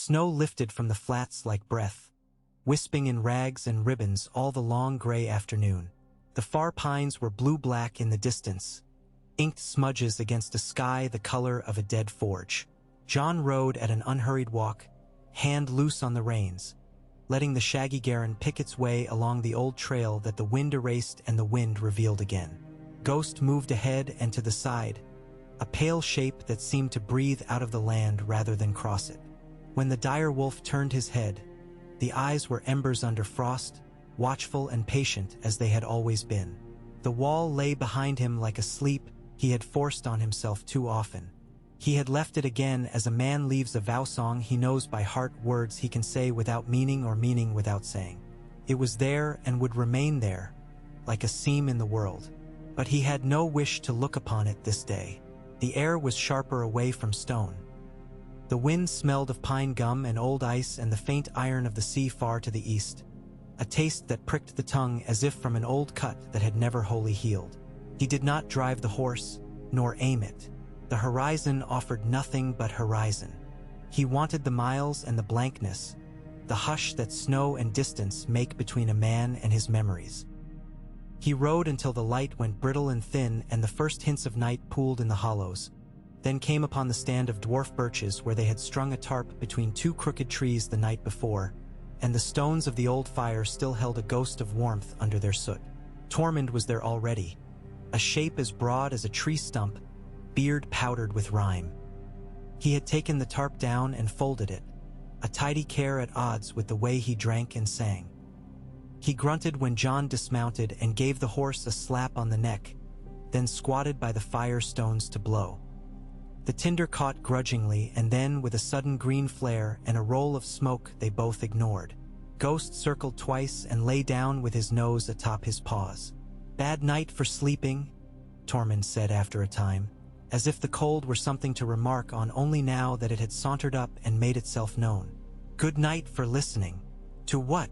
Snow lifted from the flats like breath, wisping in rags and ribbons all the long gray afternoon. The far pines were blue-black in the distance, inked smudges against a sky the color of a dead forge. John rode at an unhurried walk, hand loose on the reins, letting the shaggy Garin pick its way along the old trail that the wind erased and the wind revealed again. Ghost moved ahead and to the side, a pale shape that seemed to breathe out of the land rather than cross it. When the dire wolf turned his head, the eyes were embers under frost, watchful and patient as they had always been. The wall lay behind him like a sleep he had forced on himself too often. He had left it again as a man leaves a vow song he knows by heart, words he can say without meaning or meaning without saying. It was there and would remain there, like a seam in the world. But he had no wish to look upon it this day. The air was sharper away from stone. The wind smelled of pine gum and old ice and the faint iron of the sea far to the east, a taste that pricked the tongue as if from an old cut that had never wholly healed. He did not drive the horse, nor aim it. The horizon offered nothing but horizon. He wanted the miles and the blankness, the hush that snow and distance make between a man and his memories. He rode until the light went brittle and thin and the first hints of night pooled in the hollows, then came upon the stand of dwarf birches where they had strung a tarp between two crooked trees the night before, and the stones of the old fire still held a ghost of warmth under their soot. Tormund was there already, a shape as broad as a tree stump, beard powdered with rime. He had taken the tarp down and folded it, a tidy care at odds with the way he drank and sang. He grunted when John dismounted and gave the horse a slap on the neck, then squatted by the fire stones to blow. The tinder caught grudgingly, and then, with a sudden green flare and a roll of smoke they both ignored. Ghost circled twice and lay down with his nose atop his paws. "Bad night for sleeping," Tormund said after a time, as if the cold were something to remark on only now that it had sauntered up and made itself known. "Good night for listening." "To what?"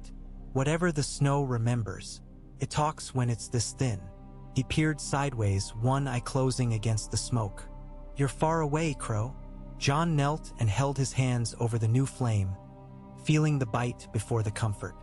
"Whatever the snow remembers. It talks when it's this thin." He peered sideways, one eye closing against the smoke. "You're far away, Crow." John knelt and held his hands over the new flame, feeling the bite before the comfort.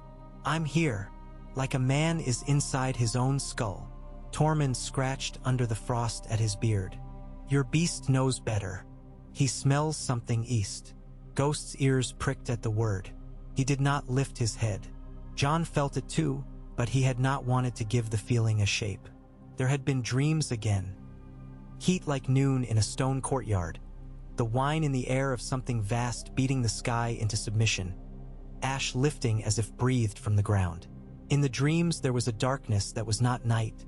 "I'm here, like a man is inside his own skull." Tormund scratched under the frost at his beard. "Your beast knows better. He smells something east." Ghost's ears pricked at the word. He did not lift his head. John felt it too, but he had not wanted to give the feeling a shape. There had been dreams again. Heat like noon in a stone courtyard, the whine in the air of something vast beating the sky into submission, ash lifting as if breathed from the ground. In the dreams there was a darkness that was not night,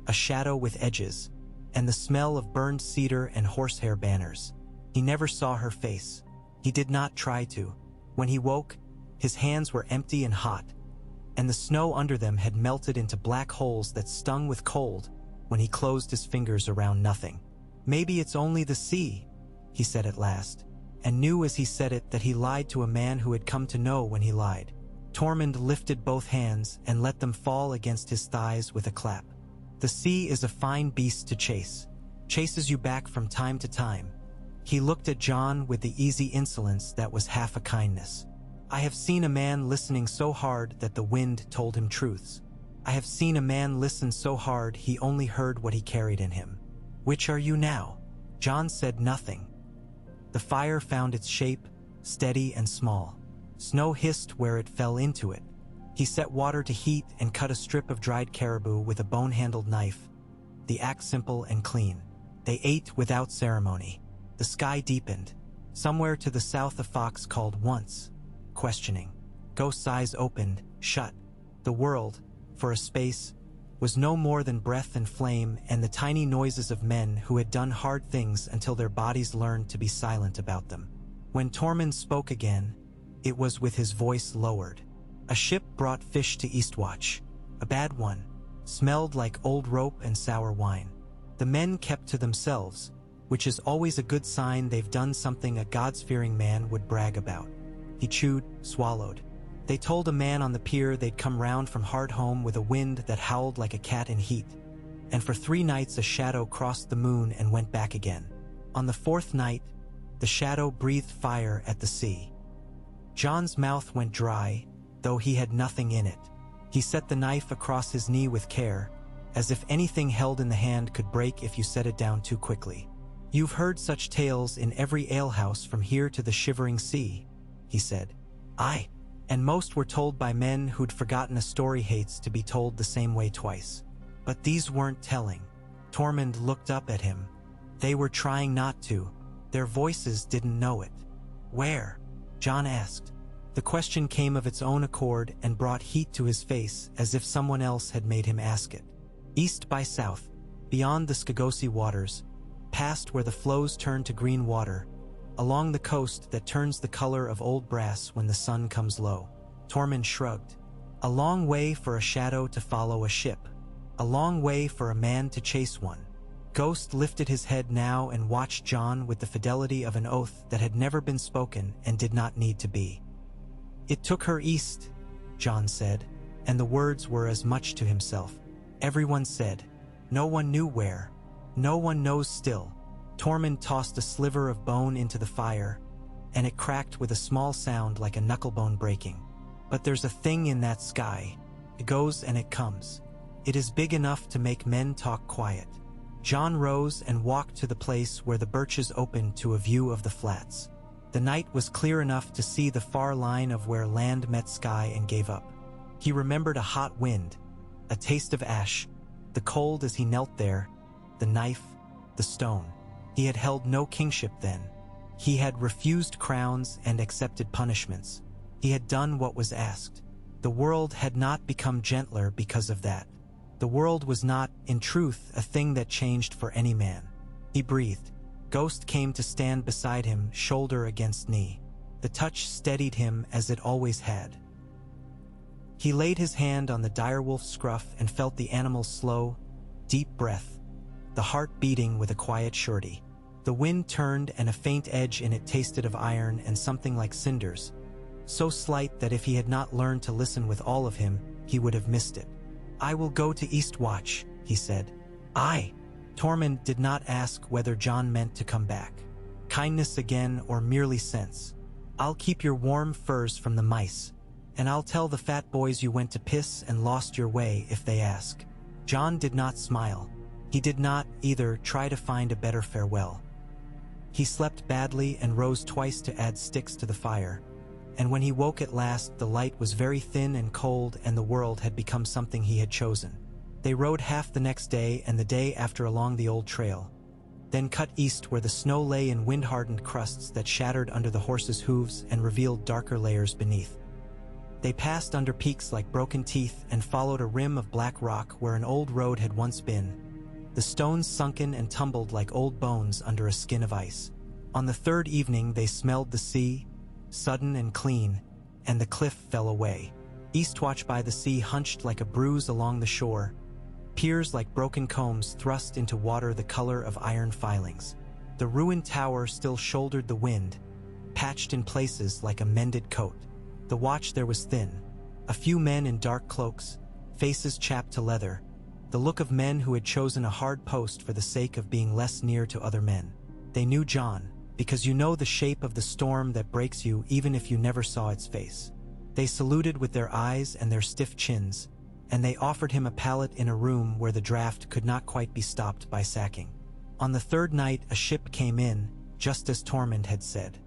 a shadow with edges, and the smell of burned cedar and horsehair banners. He never saw her face. He did not try to. When he woke, his hands were empty and hot, and the snow under them had melted into black holes that stung with cold when he closed his fingers around nothing. "Maybe it's only the sea," he said at last, and knew as he said it that he lied to a man who had come to know when he lied. Tormund lifted both hands and let them fall against his thighs with a clap. "The sea is a fine beast to chase. Chases you back from time to time." He looked at John with the easy insolence that was half a kindness. "I have seen a man listening so hard that the wind told him truths. I have seen a man listen so hard he only heard what he carried in him. Which are you now?" John said nothing. The fire found its shape, steady and small. Snow hissed where it fell into it. He set water to heat and cut a strip of dried caribou with a bone-handled knife, the axe simple and clean. They ate without ceremony. The sky deepened. Somewhere to the south a fox called once, questioning. Ghost's eyes opened, shut. The world, for a space, was no more than breath and flame and the tiny noises of men who had done hard things until their bodies learned to be silent about them. When Tormund spoke again, it was with his voice lowered. "A ship brought fish to Eastwatch. A bad one. Smelled like old rope and sour wine. The men kept to themselves, which is always a good sign they've done something a gods-fearing man would brag about." He chewed, swallowed. "They told a man on the pier they'd come round from Hardhome with a wind that howled like a cat in heat, and for 3 nights a shadow crossed the moon and went back again. On the 4th night, the shadow breathed fire at the sea. John's mouth went dry, though he had nothing in it. He set the knife across his knee with care, as if anything held in the hand could break if you set it down too quickly. "You've heard such tales in every alehouse from here to the shivering sea," he said. "Aye, and most were told by men who'd forgotten a story hates to be told the same way twice. But these weren't telling." Tormund looked up at him. They were trying not to. Their voices didn't know it. "Where?" John asked. The question came of its own accord and brought heat to his face, as if someone else had made him ask it. "East by south, beyond the Skagosi waters, past where the flows turn to green water, along the coast that turns the color of old brass when the sun comes low." Tormund shrugged. "A long way for a shadow to follow a ship. A long way for a man to chase one." Ghost lifted his head now and watched John with the fidelity of an oath that had never been spoken and did not need to be. "It took her east," John said, and the words were as much to himself. Everyone said. No one knew where. No one knows still. Tormund tossed a sliver of bone into the fire, and it cracked with a small sound like a knucklebone breaking. "But there's a thing in that sky. It goes and it comes. It is big enough to make men talk quiet." John rose and walked to the place where the birches opened to a view of the flats. The night was clear enough to see the far line of where land met sky and gave up. He remembered a hot wind, a taste of ash, the cold as he knelt there, the knife, the stone. He had held no kingship then. He had refused crowns and accepted punishments. He had done what was asked. The world had not become gentler because of that. The world was not, in truth, a thing that changed for any man. He breathed. Ghost came to stand beside him, shoulder against knee. The touch steadied him as it always had. He laid his hand on the direwolf's scruff and felt the animal's slow, deep breath, the heart beating with a quiet surety. The wind turned and a faint edge in it tasted of iron and something like cinders, so slight that if he had not learned to listen with all of him, he would have missed it. "I will go to East Watch," he said. "Aye." Tormund did not ask whether John meant to come back. Kindness again or merely sense. "I'll keep your warm furs from the mice, and I'll tell the fat boys you went to piss and lost your way if they ask." John did not smile. He did not, either, try to find a better farewell. He slept badly and rose twice to add sticks to the fire, and when he woke at last the light was very thin and cold and the world had become something he had chosen. They rode half the next day and the day after along the old trail, then cut east where the snow lay in wind-hardened crusts that shattered under the horses' hooves and revealed darker layers beneath. They passed under peaks like broken teeth and followed a rim of black rock where an old road had once been, the stones sunken and tumbled like old bones under a skin of ice. On the third evening they smelled the sea, sudden and clean, and the cliff fell away. Eastwatch by the sea hunched like a bruise along the shore, piers like broken combs thrust into water the color of iron filings. The ruined tower still shouldered the wind, patched in places like a mended coat. The watch there was thin, a few men in dark cloaks, faces chapped to leather, the look of men who had chosen a hard post for the sake of being less near to other men. They knew John, because you know the shape of the storm that breaks you even if you never saw its face. They saluted with their eyes and their stiff chins, and they offered him a pallet in a room where the draft could not quite be stopped by sacking. On the third night a ship came in, just as Tormund had said.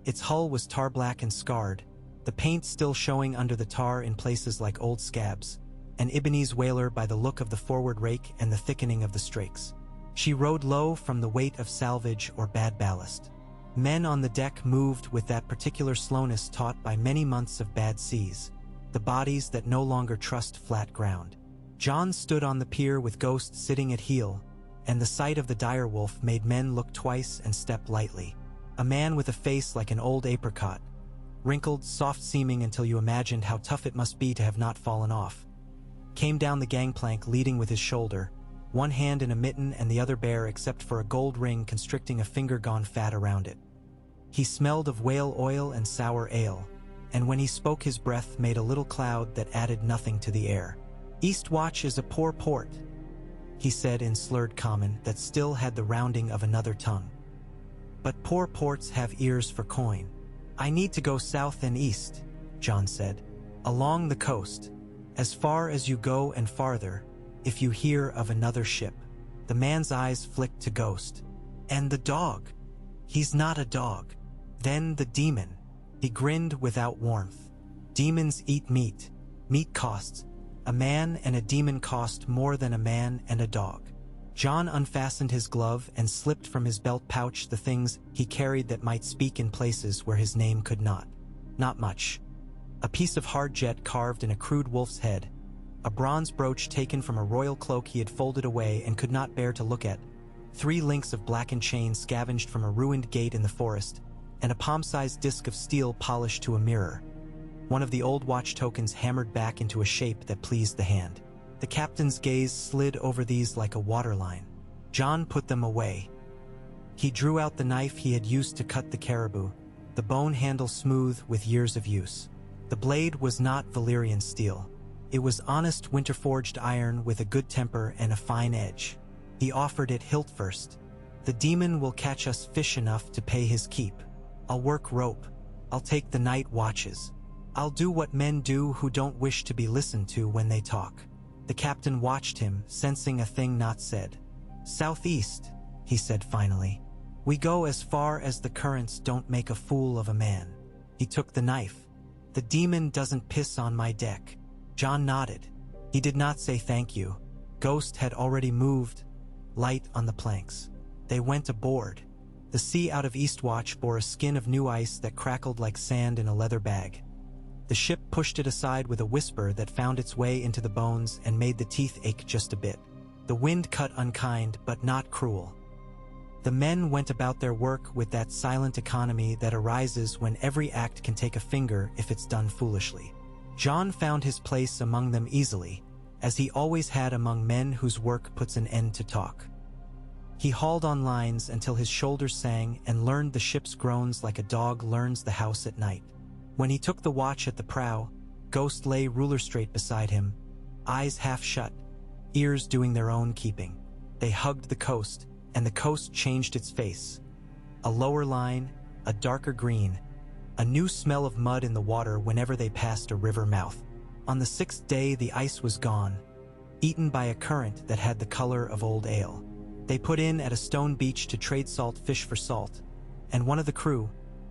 Its hull was tar-black and scarred, the paint still showing under the tar in places like old scabs, an Ibanese whaler by the look of the forward rake and the thickening of the strakes. She rode low from the weight of salvage or bad ballast. Men on the deck moved with that particular slowness taught by many months of bad seas, the bodies that no longer trust flat ground. John stood on the pier with Ghost sitting at heel, and the sight of the direwolf made men look twice and step lightly. A man with a face like an old apricot, wrinkled, soft-seeming until you imagined how tough it must be to have not fallen off, came down the gangplank leading with his shoulder, one hand in a mitten and the other bare except for a gold ring constricting a finger gone fat around it. He smelled of whale oil and sour ale, and when he spoke his breath made a little cloud that added nothing to the air. "Eastwatch is a poor port," he said in slurred common that still had the rounding of another tongue. "But poor ports have ears for coin. I need to go south and east, Jon said. Along the coast. As far as you go and farther, if you hear of another ship. The man's eyes flicked to Ghost. And the dog. He's not a dog. Then the demon. He grinned without warmth. Demons eat meat. Meat costs. A man and a demon cost more than a man and a dog. Jon unfastened his glove and slipped from his belt pouch the things he carried that might speak in places where his name could not. Not much. A piece of hard jet carved in a crude wolf's head, a bronze brooch taken from a royal cloak he had folded away and could not bear to look at, 3 links of blackened chain scavenged from a ruined gate in the forest, and a palm-sized disc of steel polished to a mirror. One of the old watch tokens hammered back into a shape that pleased the hand. The captain's gaze slid over these like a waterline. Jon put them away. He drew out the knife he had used to cut the caribou, the bone handle smooth with years of use. The blade was not Valyrian steel. It was honest winter-forged iron with a good temper and a fine edge. He offered it hilt first. The demon will catch us fish enough to pay his keep. I'll work rope. I'll take the night watches. I'll do what men do who don't wish to be listened to when they talk. The captain watched him, sensing a thing not said. Southeast, he said finally. We go as far as the currents don't make a fool of a man. He took the knife. The demon doesn't piss on my deck. Jon nodded. He did not say thank you. Ghost had already moved, light on the planks. They went aboard. The sea out of Eastwatch bore a skin of new ice that crackled like sand in a leather bag. The ship pushed it aside with a whisper that found its way into the bones and made the teeth ache just a bit. The wind cut unkind, but not cruel. The men went about their work with that silent economy that arises when every act can take a finger if it's done foolishly. Jon found his place among them easily, as he always had among men whose work puts an end to talk. He hauled on lines until his shoulders sang and learned the ship's groans like a dog learns the house at night. When he took the watch at the prow, Ghost lay ruler straight beside him, eyes half shut, ears doing their own keeping. They hugged the coast, and the coast changed its face. A lower line, a darker green, a new smell of mud in the water whenever they passed a river mouth. On the 6th day the ice was gone, eaten by a current that had the color of old ale. They put in at a stone beach to trade salt fish for salt, and one of the crew,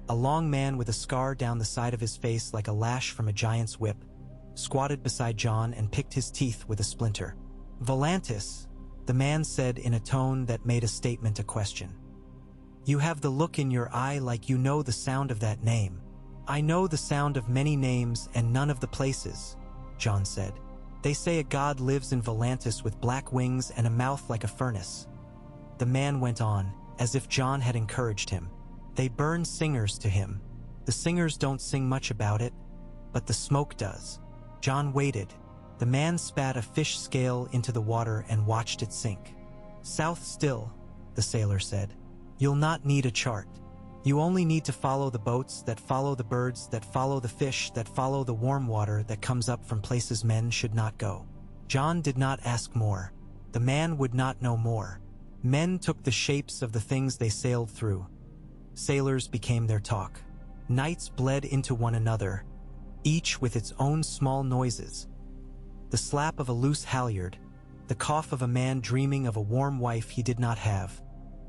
a long man with a scar down the side of his face like a lash from a giant's whip, squatted beside Jon and picked his teeth with a splinter. Volantis, the man said in a tone that made a statement a question. You have the look in your eye like you know the sound of that name. I know the sound of many names and none of the places, Jon said. They say a god lives in Volantis with black wings and a mouth like a furnace. The man went on, as if Jon had encouraged him. They burn singers to him. The singers don't sing much about it, but the smoke does. Jon waited. The man spat a fish scale into the water and watched it sink. South still, the sailor said. You'll not need a chart. You only need to follow the boats that follow the birds that follow the fish that follow the warm water that comes up from places men should not go. Jon did not ask more. The man would not know more. Men took the shapes of the things they sailed through. Sailors became their talk. Nights bled into one another, each with its own small noises. The slap of a loose halyard, the cough of a man dreaming of a warm wife he did not have,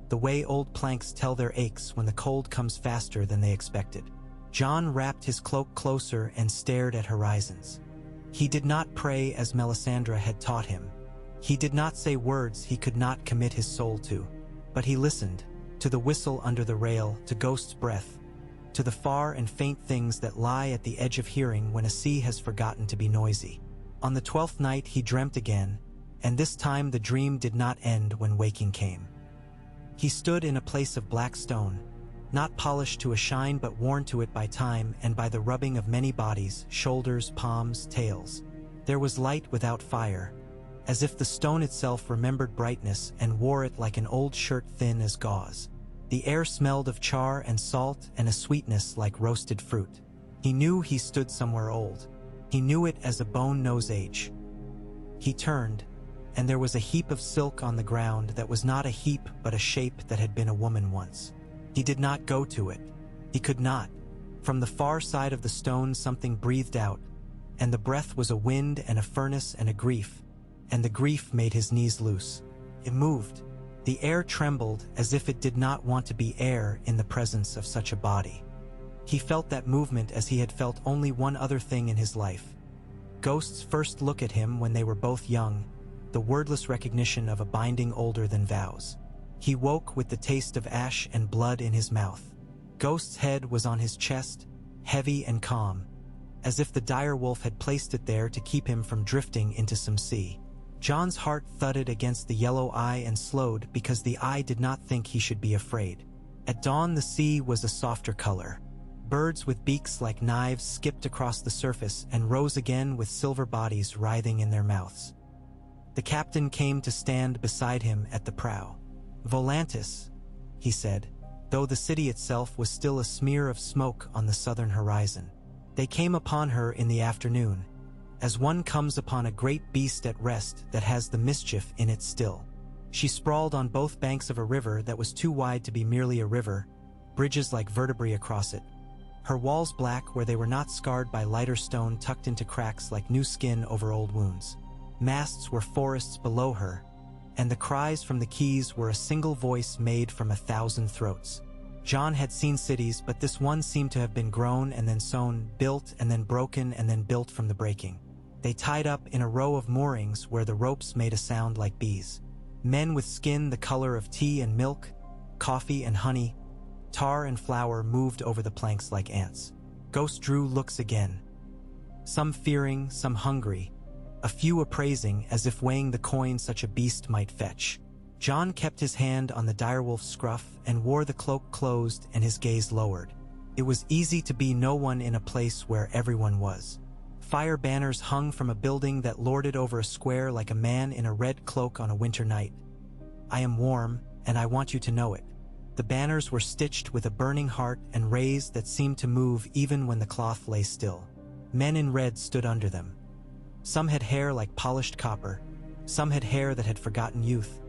the way old planks tell their aches when the cold comes faster than they expected. Jon wrapped his cloak closer and stared at horizons. He did not pray as Melisandre had taught him. He did not say words he could not commit his soul to, but he listened, to the whistle under the rail, to Ghost's breath, to the far and faint things that lie at the edge of hearing when a sea has forgotten to be noisy. On the 12th night he dreamt again, and this time the dream did not end when waking came. He stood in a place of black stone, not polished to a shine but worn to it by time and by the rubbing of many bodies, shoulders, palms, tails. There was light without fire, as if the stone itself remembered brightness and wore it like an old shirt thin as gauze. The air smelled of char and salt and a sweetness like roasted fruit. He knew he stood somewhere old. He knew it as a bone knows age. He turned, and there was a heap of silk on the ground that was not a heap but a shape that had been a woman once. He did not go to it. He could not. From the far side of the stone something breathed out, and the breath was a wind and a furnace and a grief, and the grief made his knees loose. It moved. The air trembled as if it did not want to be air in the presence of such a body. He felt that movement as he had felt only one other thing in his life. Ghost's first look at him when they were both young, the wordless recognition of a binding older than vows. He woke with the taste of ash and blood in his mouth. Ghost's head was on his chest, heavy and calm, as if the dire wolf had placed it there to keep him from drifting into some sea. Jon's heart thudded against the yellow eye and slowed because the eye did not think he should be afraid. At dawn the sea was a softer color. Birds with beaks like knives skipped across the surface and rose again with silver bodies writhing in their mouths. The captain came to stand beside him at the prow. "Volantis," he said, though the city itself was still a smear of smoke on the southern horizon. They came upon her in the afternoon, as one comes upon a great beast at rest that has the mischief in it still. She sprawled on both banks of a river that was too wide to be merely a river, bridges like vertebrae across it. Her walls black where they were not scarred by lighter stone tucked into cracks like new skin over old wounds. Masts were forests below her, and the cries from the quays were a single voice made from 1,000 throats. Jon had seen cities, but this one seemed to have been grown and then sown, built and then broken and then built from the breaking. They tied up in a row of moorings where the ropes made a sound like bees. Men with skin the color of tea and milk, coffee and honey, tar and flour moved over the planks like ants. Ghost drew looks again. Some fearing, some hungry, a few appraising as if weighing the coin such a beast might fetch. Jon kept his hand on the direwolf's scruff and wore the cloak closed and his gaze lowered. It was easy to be no one in a place where everyone was. Fire banners hung from a building that lorded over a square like a man in a red cloak on a winter night. "I am warm, and I want you to know it." The banners were stitched with a burning heart and rays that seemed to move even when the cloth lay still. Men in red stood under them. Some had hair like polished copper, some had hair that had forgotten youth,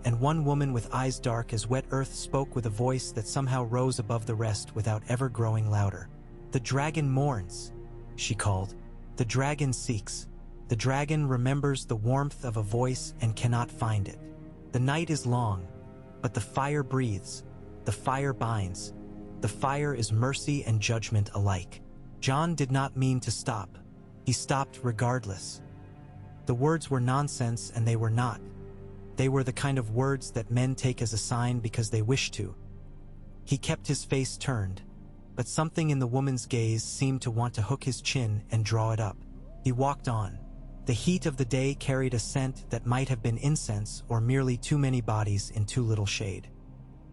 and one woman with eyes dark as wet earth spoke with a voice that somehow rose above the rest without ever growing louder. "The dragon mourns," she called. "The dragon seeks. The dragon remembers the warmth of a voice and cannot find it. The night is long, but the fire breathes. The fire binds. The fire is mercy and judgment alike." Jon did not mean to stop. He stopped regardless. The words were nonsense, and they were not. They were the kind of words that men take as a sign because they wish to. He kept his face turned, but something in the woman's gaze seemed to want to hook his chin and draw it up. He walked on. The heat of the day carried a scent that might have been incense or merely too many bodies in too little shade.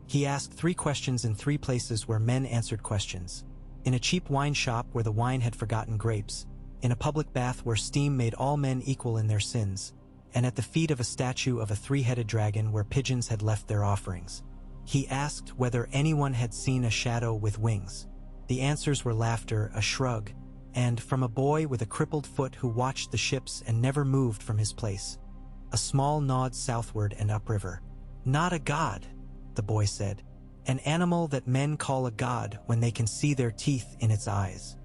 He asked 3 questions in 3 places where men answered questions. In a cheap wine shop where the wine had forgotten grapes, in a public bath where steam made all men equal in their sins, and at the feet of a statue of a 3-headed dragon where pigeons had left their offerings. He asked whether anyone had seen a shadow with wings. The answers were laughter, a shrug, and from a boy with a crippled foot who watched the ships and never moved from his place. A small nod southward and upriver. "Not a god," the boy said. "An animal that men call a god when they can see their teeth in its eyes.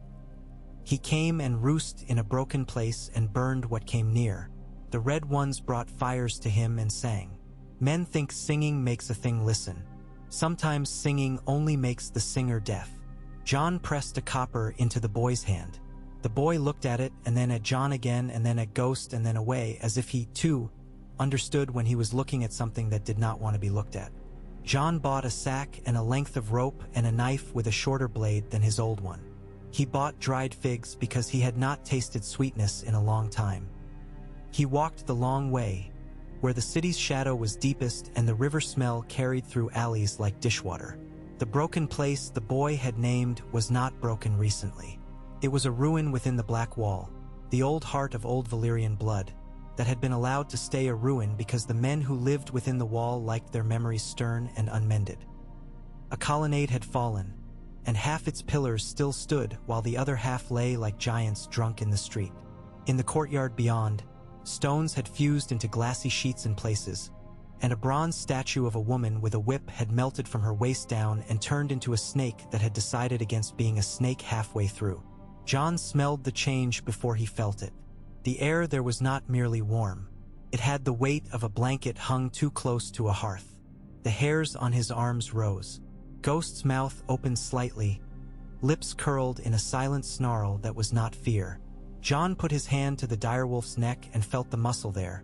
He came and roosted in a broken place and burned what came near. The red ones brought fires to him and sang. Men think singing makes a thing listen. Sometimes singing only makes the singer deaf." Jon pressed a copper into the boy's hand. The boy looked at it and then at Jon again and then at Ghost and then away, as if he, too, understood when he was looking at something that did not want to be looked at. Jon bought a sack and a length of rope and a knife with a shorter blade than his old one. He bought dried figs because he had not tasted sweetness in a long time. He walked the long way, where the city's shadow was deepest and the river smell carried through alleys like dishwater. The broken place the boy had named was not broken recently. It was a ruin within the black wall, the old heart of old Valyrian blood, that had been allowed to stay a ruin because the men who lived within the wall liked their memories stern and unmended. A colonnade had fallen, and half its pillars still stood while the other half lay like giants drunk in the street. In the courtyard beyond, stones had fused into glassy sheets in places, and a bronze statue of a woman with a whip had melted from her waist down and turned into a snake that had decided against being a snake halfway through. Jon smelled the change before he felt it. The air there was not merely warm. It had the weight of a blanket hung too close to a hearth. The hairs on his arms rose. Ghost's mouth opened slightly, lips curled in a silent snarl that was not fear. Jon put his hand to the direwolf's neck and felt the muscle there.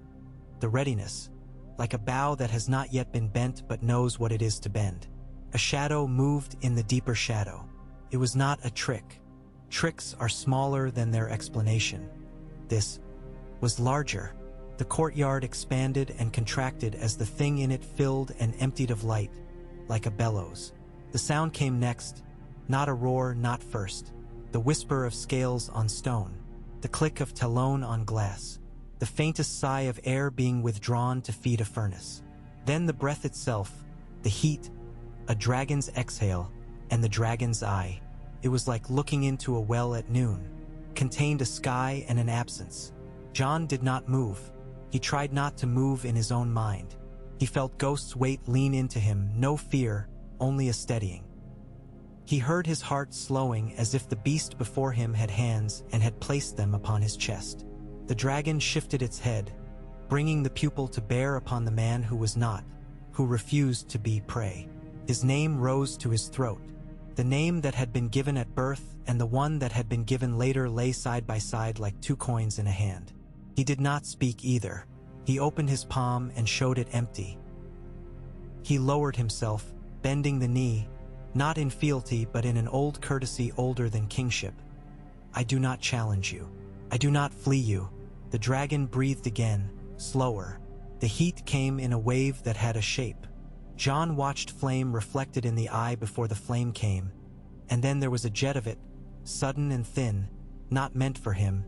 The readiness, like a bow that has not yet been bent but knows what it is to bend. A shadow moved in the deeper shadow. It was not a trick. Tricks are smaller than their explanation. This was larger. The courtyard expanded and contracted as the thing in it filled and emptied of light, like a bellows. The sound came next, not a roar, not first. The whisper of scales on stone, the click of talon on glass, the faintest sigh of air being withdrawn to feed a furnace. Then the breath itself, the heat, a dragon's exhale, and the dragon's eye. It was like looking into a well at noon, contained a sky and an absence. Jon did not move. He tried not to move in his own mind. He felt Ghost's weight lean into him, no fear, only a steadying. He heard his heart slowing as if the beast before him had hands and had placed them upon his chest. The dragon shifted its head, bringing the pupil to bear upon the man who was not, who refused to be prey. His name rose to his throat. The name that had been given at birth and the one that had been given later lay side by side like two coins in a hand. He did not speak either. He opened his palm and showed it empty. He lowered himself, bending the knee, not in fealty but in an old courtesy older than kingship. I do not challenge you. I do not flee you. The dragon breathed again, slower. The heat came in a wave that had a shape. Jon watched flame reflected in the eye before the flame came, and then there was a jet of it, sudden and thin, not meant for him,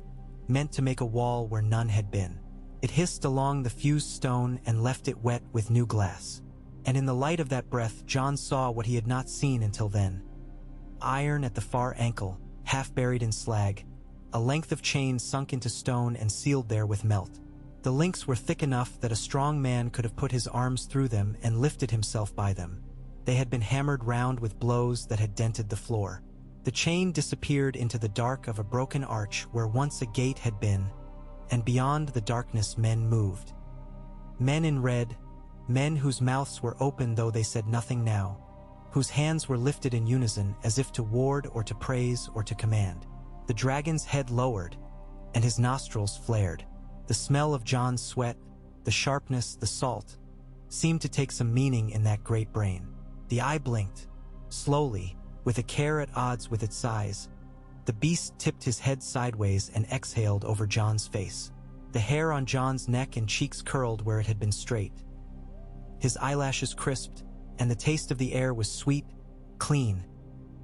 meant to make a wall where none had been. It hissed along the fused stone and left it wet with new glass. And in the light of that breath, Jon saw what he had not seen until then. Iron at the far ankle, half buried in slag, a length of chain sunk into stone and sealed there with melt. The links were thick enough that a strong man could have put his arms through them and lifted himself by them. They had been hammered round with blows that had dented the floor. The chain disappeared into the dark of a broken arch where once a gate had been, and beyond the darkness men moved. Men in red, men whose mouths were open though they said nothing now, whose hands were lifted in unison as if to ward or to praise or to command. The dragon's head lowered, and his nostrils flared. The smell of Jon's sweat, the sharpness, the salt, seemed to take some meaning in that great brain. The eye blinked, slowly, with a care at odds with its size. The beast tipped his head sideways and exhaled over Jon's face. The hair on Jon's neck and cheeks curled where it had been straight. His eyelashes crisped, and the taste of the air was sweet, clean,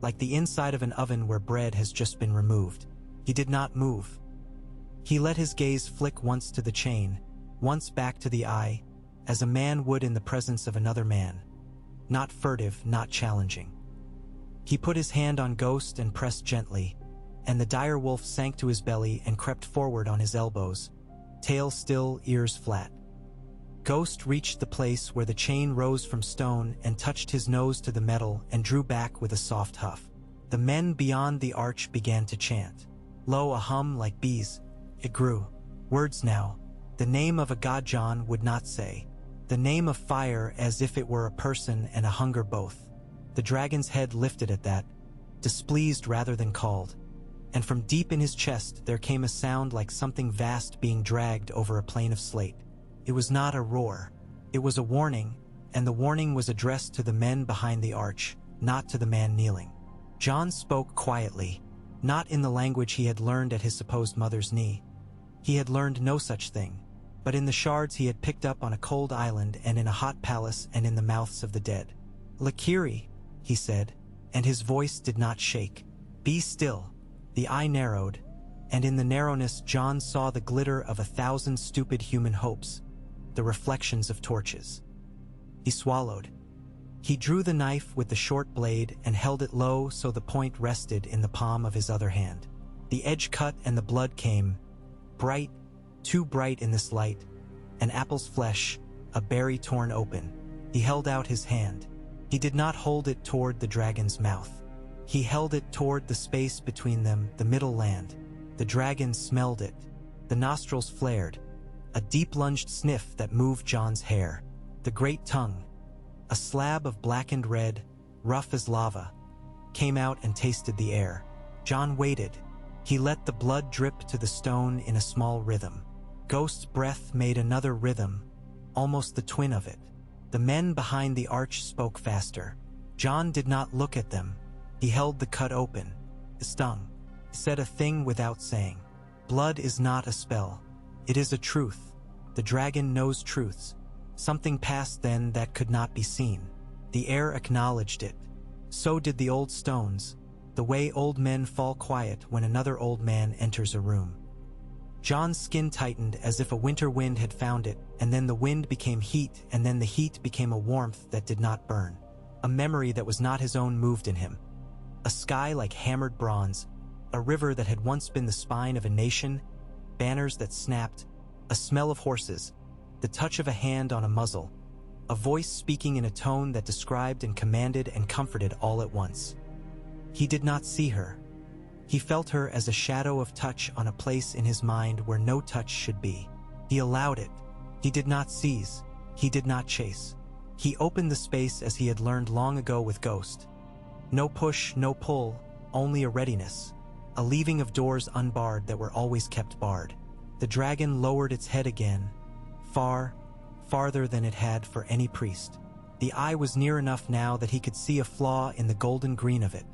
like the inside of an oven where bread has just been removed. He did not move. He let his gaze flick once to the chain, once back to the eye, as a man would in the presence of another man. Not furtive, not challenging. He put his hand on Ghost and pressed gently, and the dire wolf sank to his belly and crept forward on his elbows, tail still, ears flat. Ghost reached the place where the chain rose from stone and touched his nose to the metal and drew back with a soft huff. The men beyond the arch began to chant. Lo, a hum like bees. It grew. Words now. The name of a god Jon would not say. The name of fire as if it were a person and a hunger both. The dragon's head lifted at that, displeased rather than called. And from deep in his chest there came a sound like something vast being dragged over a plain of slate. It was not a roar. It was a warning, and the warning was addressed to the men behind the arch, not to the man kneeling. Jon spoke quietly, not in the language he had learned at his supposed mother's knee. He had learned no such thing, but in the shards he had picked up on a cold island and in a hot palace and in the mouths of the dead. Lakiri, he said, and his voice did not shake. Be still. The eye narrowed, and in the narrowness Jon saw the glitter of 1,000 stupid human hopes, the reflections of torches. He swallowed. He drew the knife with the short blade and held it low so the point rested in the palm of his other hand. The edge cut and the blood came, bright, too bright in this light, an apple's flesh, a berry torn open. He held out his hand. He did not hold it toward the dragon's mouth. He held it toward the space between them, the middle land. The dragon smelled it. The nostrils flared, a deep-lunged sniff that moved Jon's hair. The great tongue, a slab of blackened red, rough as lava, came out and tasted the air. Jon waited. He let the blood drip to the stone in a small rhythm. Ghost's breath made another rhythm, almost the twin of it. The men behind the arch spoke faster. Jon did not look at them. He held the cut open. It stung. He said a thing without saying. Blood is not a spell. It is a truth. The dragon knows truths. Something passed then that could not be seen. The air acknowledged it. So did the old stones, the way old men fall quiet when another old man enters a room. Jon's skin tightened as if a winter wind had found it, and then the wind became heat, and then the heat became a warmth that did not burn. A memory that was not his own moved in him. A sky like hammered bronze, a river that had once been the spine of a nation, banners that snapped, a smell of horses, the touch of a hand on a muzzle, a voice speaking in a tone that described and commanded and comforted all at once. He did not see her. He felt her as a shadow of touch on a place in his mind where no touch should be. He allowed it. He did not seize. He did not chase. He opened the space as he had learned long ago with Ghost. No push, no pull, only a readiness. A leaving of doors unbarred that were always kept barred. The dragon lowered its head again, far, farther than it had for any priest. The eye was near enough now that he could see a flaw in the golden green of it.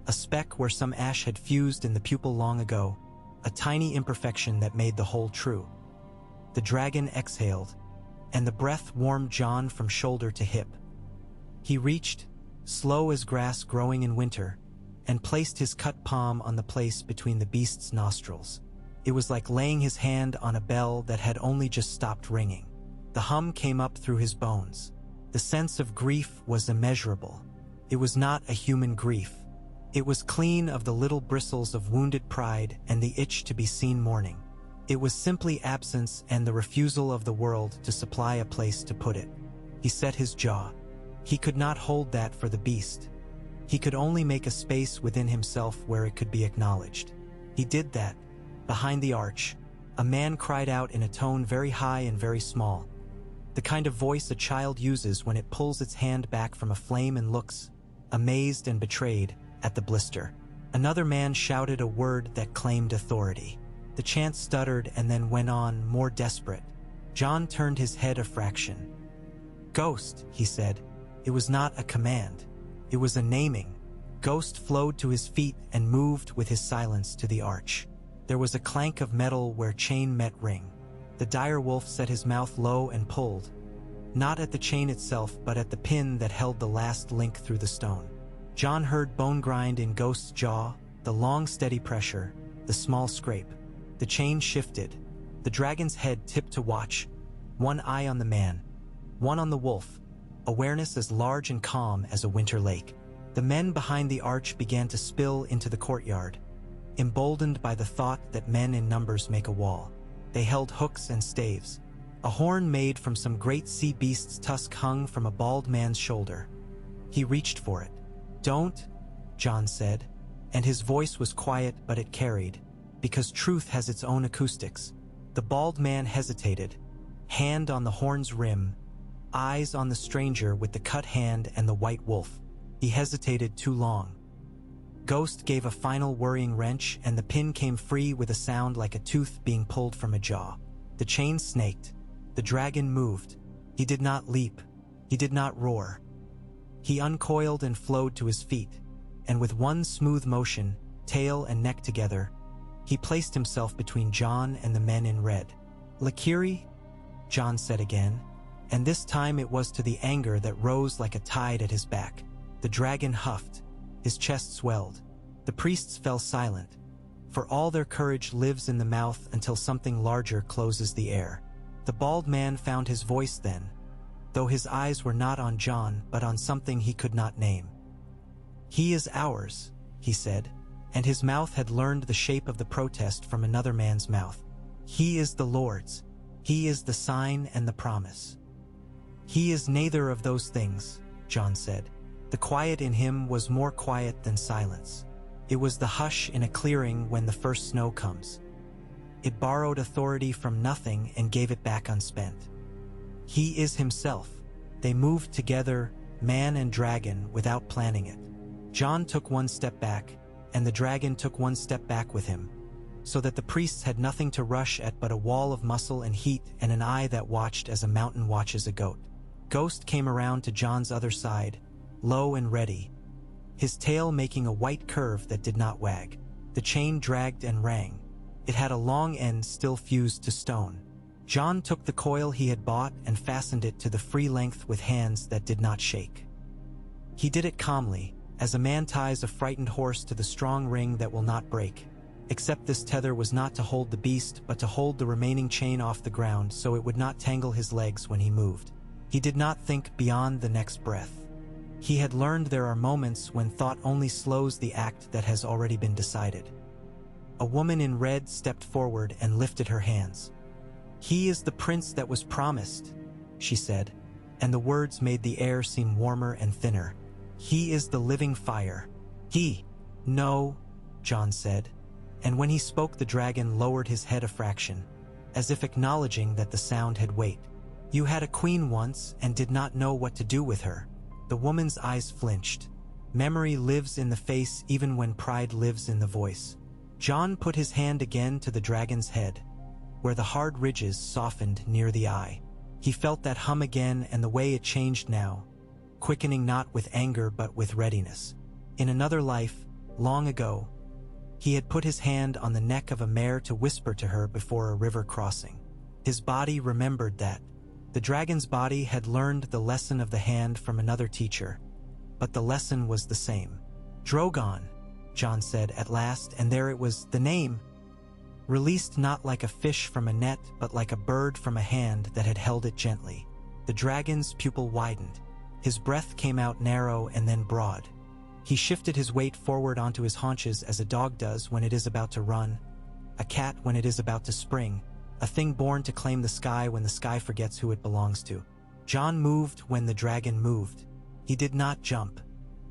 A speck where some ash had fused in the pupil long ago, a tiny imperfection that made the whole true. The dragon exhaled, and the breath warmed Jon from shoulder to hip. He reached, slow as grass growing in winter, and placed his cut palm on the place between the beast's nostrils. It was like laying his hand on a bell that had only just stopped ringing. The hum came up through his bones. The sense of grief was immeasurable. It was not a human grief. It was clean of the little bristles of wounded pride and the itch to be seen mourning. It was simply absence and the refusal of the world to supply a place to put it. He set his jaw. He could not hold that for the beast. He could only make a space within himself where it could be acknowledged. He did that. Behind the arch, a man cried out in a tone very high and very small. The kind of voice a child uses when it pulls its hand back from a flame and looks, amazed and betrayed, at the blister. Another man shouted a word that claimed authority. The chant stuttered and then went on, more desperate. Jon turned his head a fraction. "Ghost," he said. It was not a command. It was a naming. Ghost flowed to his feet and moved with his silence to the arch. There was a clank of metal where chain met ring. The dire wolf set his mouth low and pulled, not at the chain itself but at the pin that held the last link through the stone. Jon heard bone grind in Ghost's jaw, the long steady pressure, the small scrape. The chain shifted. The dragon's head tipped to watch, one eye on the man, one on the wolf, awareness as large and calm as a winter lake. The men behind the arch began to spill into the courtyard, emboldened by the thought that men in numbers make a wall. They held hooks and staves. A horn made from some great sea beast's tusk hung from a bald man's shoulder. He reached for it. "Don't," Jon said, and his voice was quiet but it carried, because truth has its own acoustics. The bald man hesitated, hand on the horn's rim, eyes on the stranger with the cut hand and the white wolf. He hesitated too long. Ghost gave a final worrying wrench and the pin came free with a sound like a tooth being pulled from a jaw. The chain snaked. The dragon moved. He did not leap. He did not roar. He uncoiled and flowed to his feet, and with one smooth motion, tail and neck together, he placed himself between Jon and the men in red. "Lakiri?" Jon said again, and this time it was to the anger that rose like a tide at his back. The dragon huffed. His chest swelled. The priests fell silent, for all their courage lives in the mouth until something larger closes the air. The bald man found his voice then, though his eyes were not on Jon but on something he could not name. "He is ours," he said, and his mouth had learned the shape of the protest from another man's mouth. "He is the Lord's. He is the sign and the promise." "He is neither of those things," Jon said. The quiet in him was more quiet than silence. It was the hush in a clearing when the first snow comes. It borrowed authority from nothing and gave it back unspent. He is himself. They moved together, man and dragon, without planning it. Jon took one step back, and the dragon took one step back with him, so that the priests had nothing to rush at but a wall of muscle and heat and an eye that watched as a mountain watches a goat. Ghost came around to Jon's other side, low and ready, his tail making a white curve that did not wag. The chain dragged and rang. It had a long end still fused to stone. Jon took the coil he had bought and fastened it to the free length with hands that did not shake. He did it calmly, as a man ties a frightened horse to the strong ring that will not break. Except this tether was not to hold the beast, but to hold the remaining chain off the ground so it would not tangle his legs when he moved. He did not think beyond the next breath. He had learned there are moments when thought only slows the act that has already been decided. A woman in red stepped forward and lifted her hands. "He is the prince that was promised," she said, and the words made the air seem warmer and thinner. "He is the living fire." "He." "No," Jon said, and when he spoke the dragon lowered his head a fraction, as if acknowledging that the sound had weight. "You had a queen once and did not know what to do with her." The woman's eyes flinched. Memory lives in the face even when pride lives in the voice. Jon put his hand again to the dragon's head, where the hard ridges softened near the eye. He felt that hum again and the way it changed now, quickening not with anger but with readiness. In another life, long ago, he had put his hand on the neck of a mare to whisper to her before a river crossing. His body remembered that. The dragon's body had learned the lesson of the hand from another teacher, but the lesson was the same. "Drogon," Jon said at last, and there it was, the name. Released not like a fish from a net, but like a bird from a hand that had held it gently. The dragon's pupil widened. His breath came out narrow and then broad. He shifted his weight forward onto his haunches as a dog does when it is about to run, a cat when it is about to spring, a thing born to claim the sky when the sky forgets who it belongs to. Jon moved when the dragon moved. He did not jump.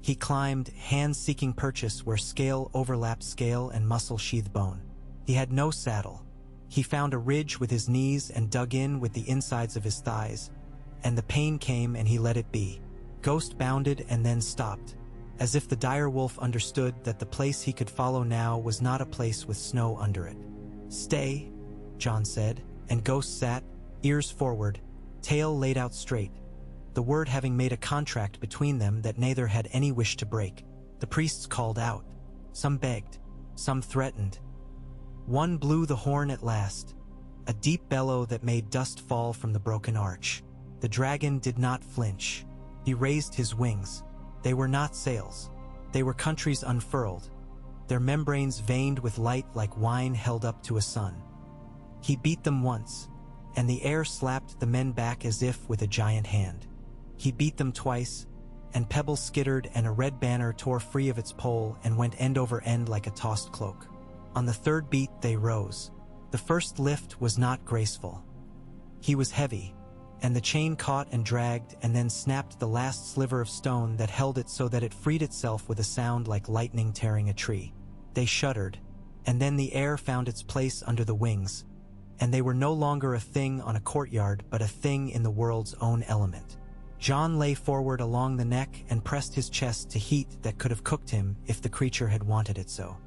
He climbed, hands seeking purchase where scale overlapped scale and muscle sheathed bone. He had no saddle. He found a ridge with his knees and dug in with the insides of his thighs, and the pain came and he let it be. Ghost bounded and then stopped, as if the dire wolf understood that the place he could follow now was not a place with snow under it. "Stay," Jon said, and Ghost sat, ears forward, tail laid out straight, the word having made a contract between them that neither had any wish to break. The priests called out. Some begged, some threatened. One blew the horn at last, a deep bellow that made dust fall from the broken arch. The dragon did not flinch. He raised his wings. They were not sails. They were countries unfurled, their membranes veined with light like wine held up to a sun. He beat them once, and the air slapped the men back as if with a giant hand. He beat them twice, and pebbles skittered and a red banner tore free of its pole and went end over end like a tossed cloak. On the third beat they rose. The first lift was not graceful. He was heavy, and the chain caught and dragged and then snapped the last sliver of stone that held it so that it freed itself with a sound like lightning tearing a tree. They shuddered, and then the air found its place under the wings, and they were no longer a thing on a courtyard but a thing in the world's own element. Jon lay forward along the neck and pressed his chest to heat that could have cooked him if the creature had wanted it so.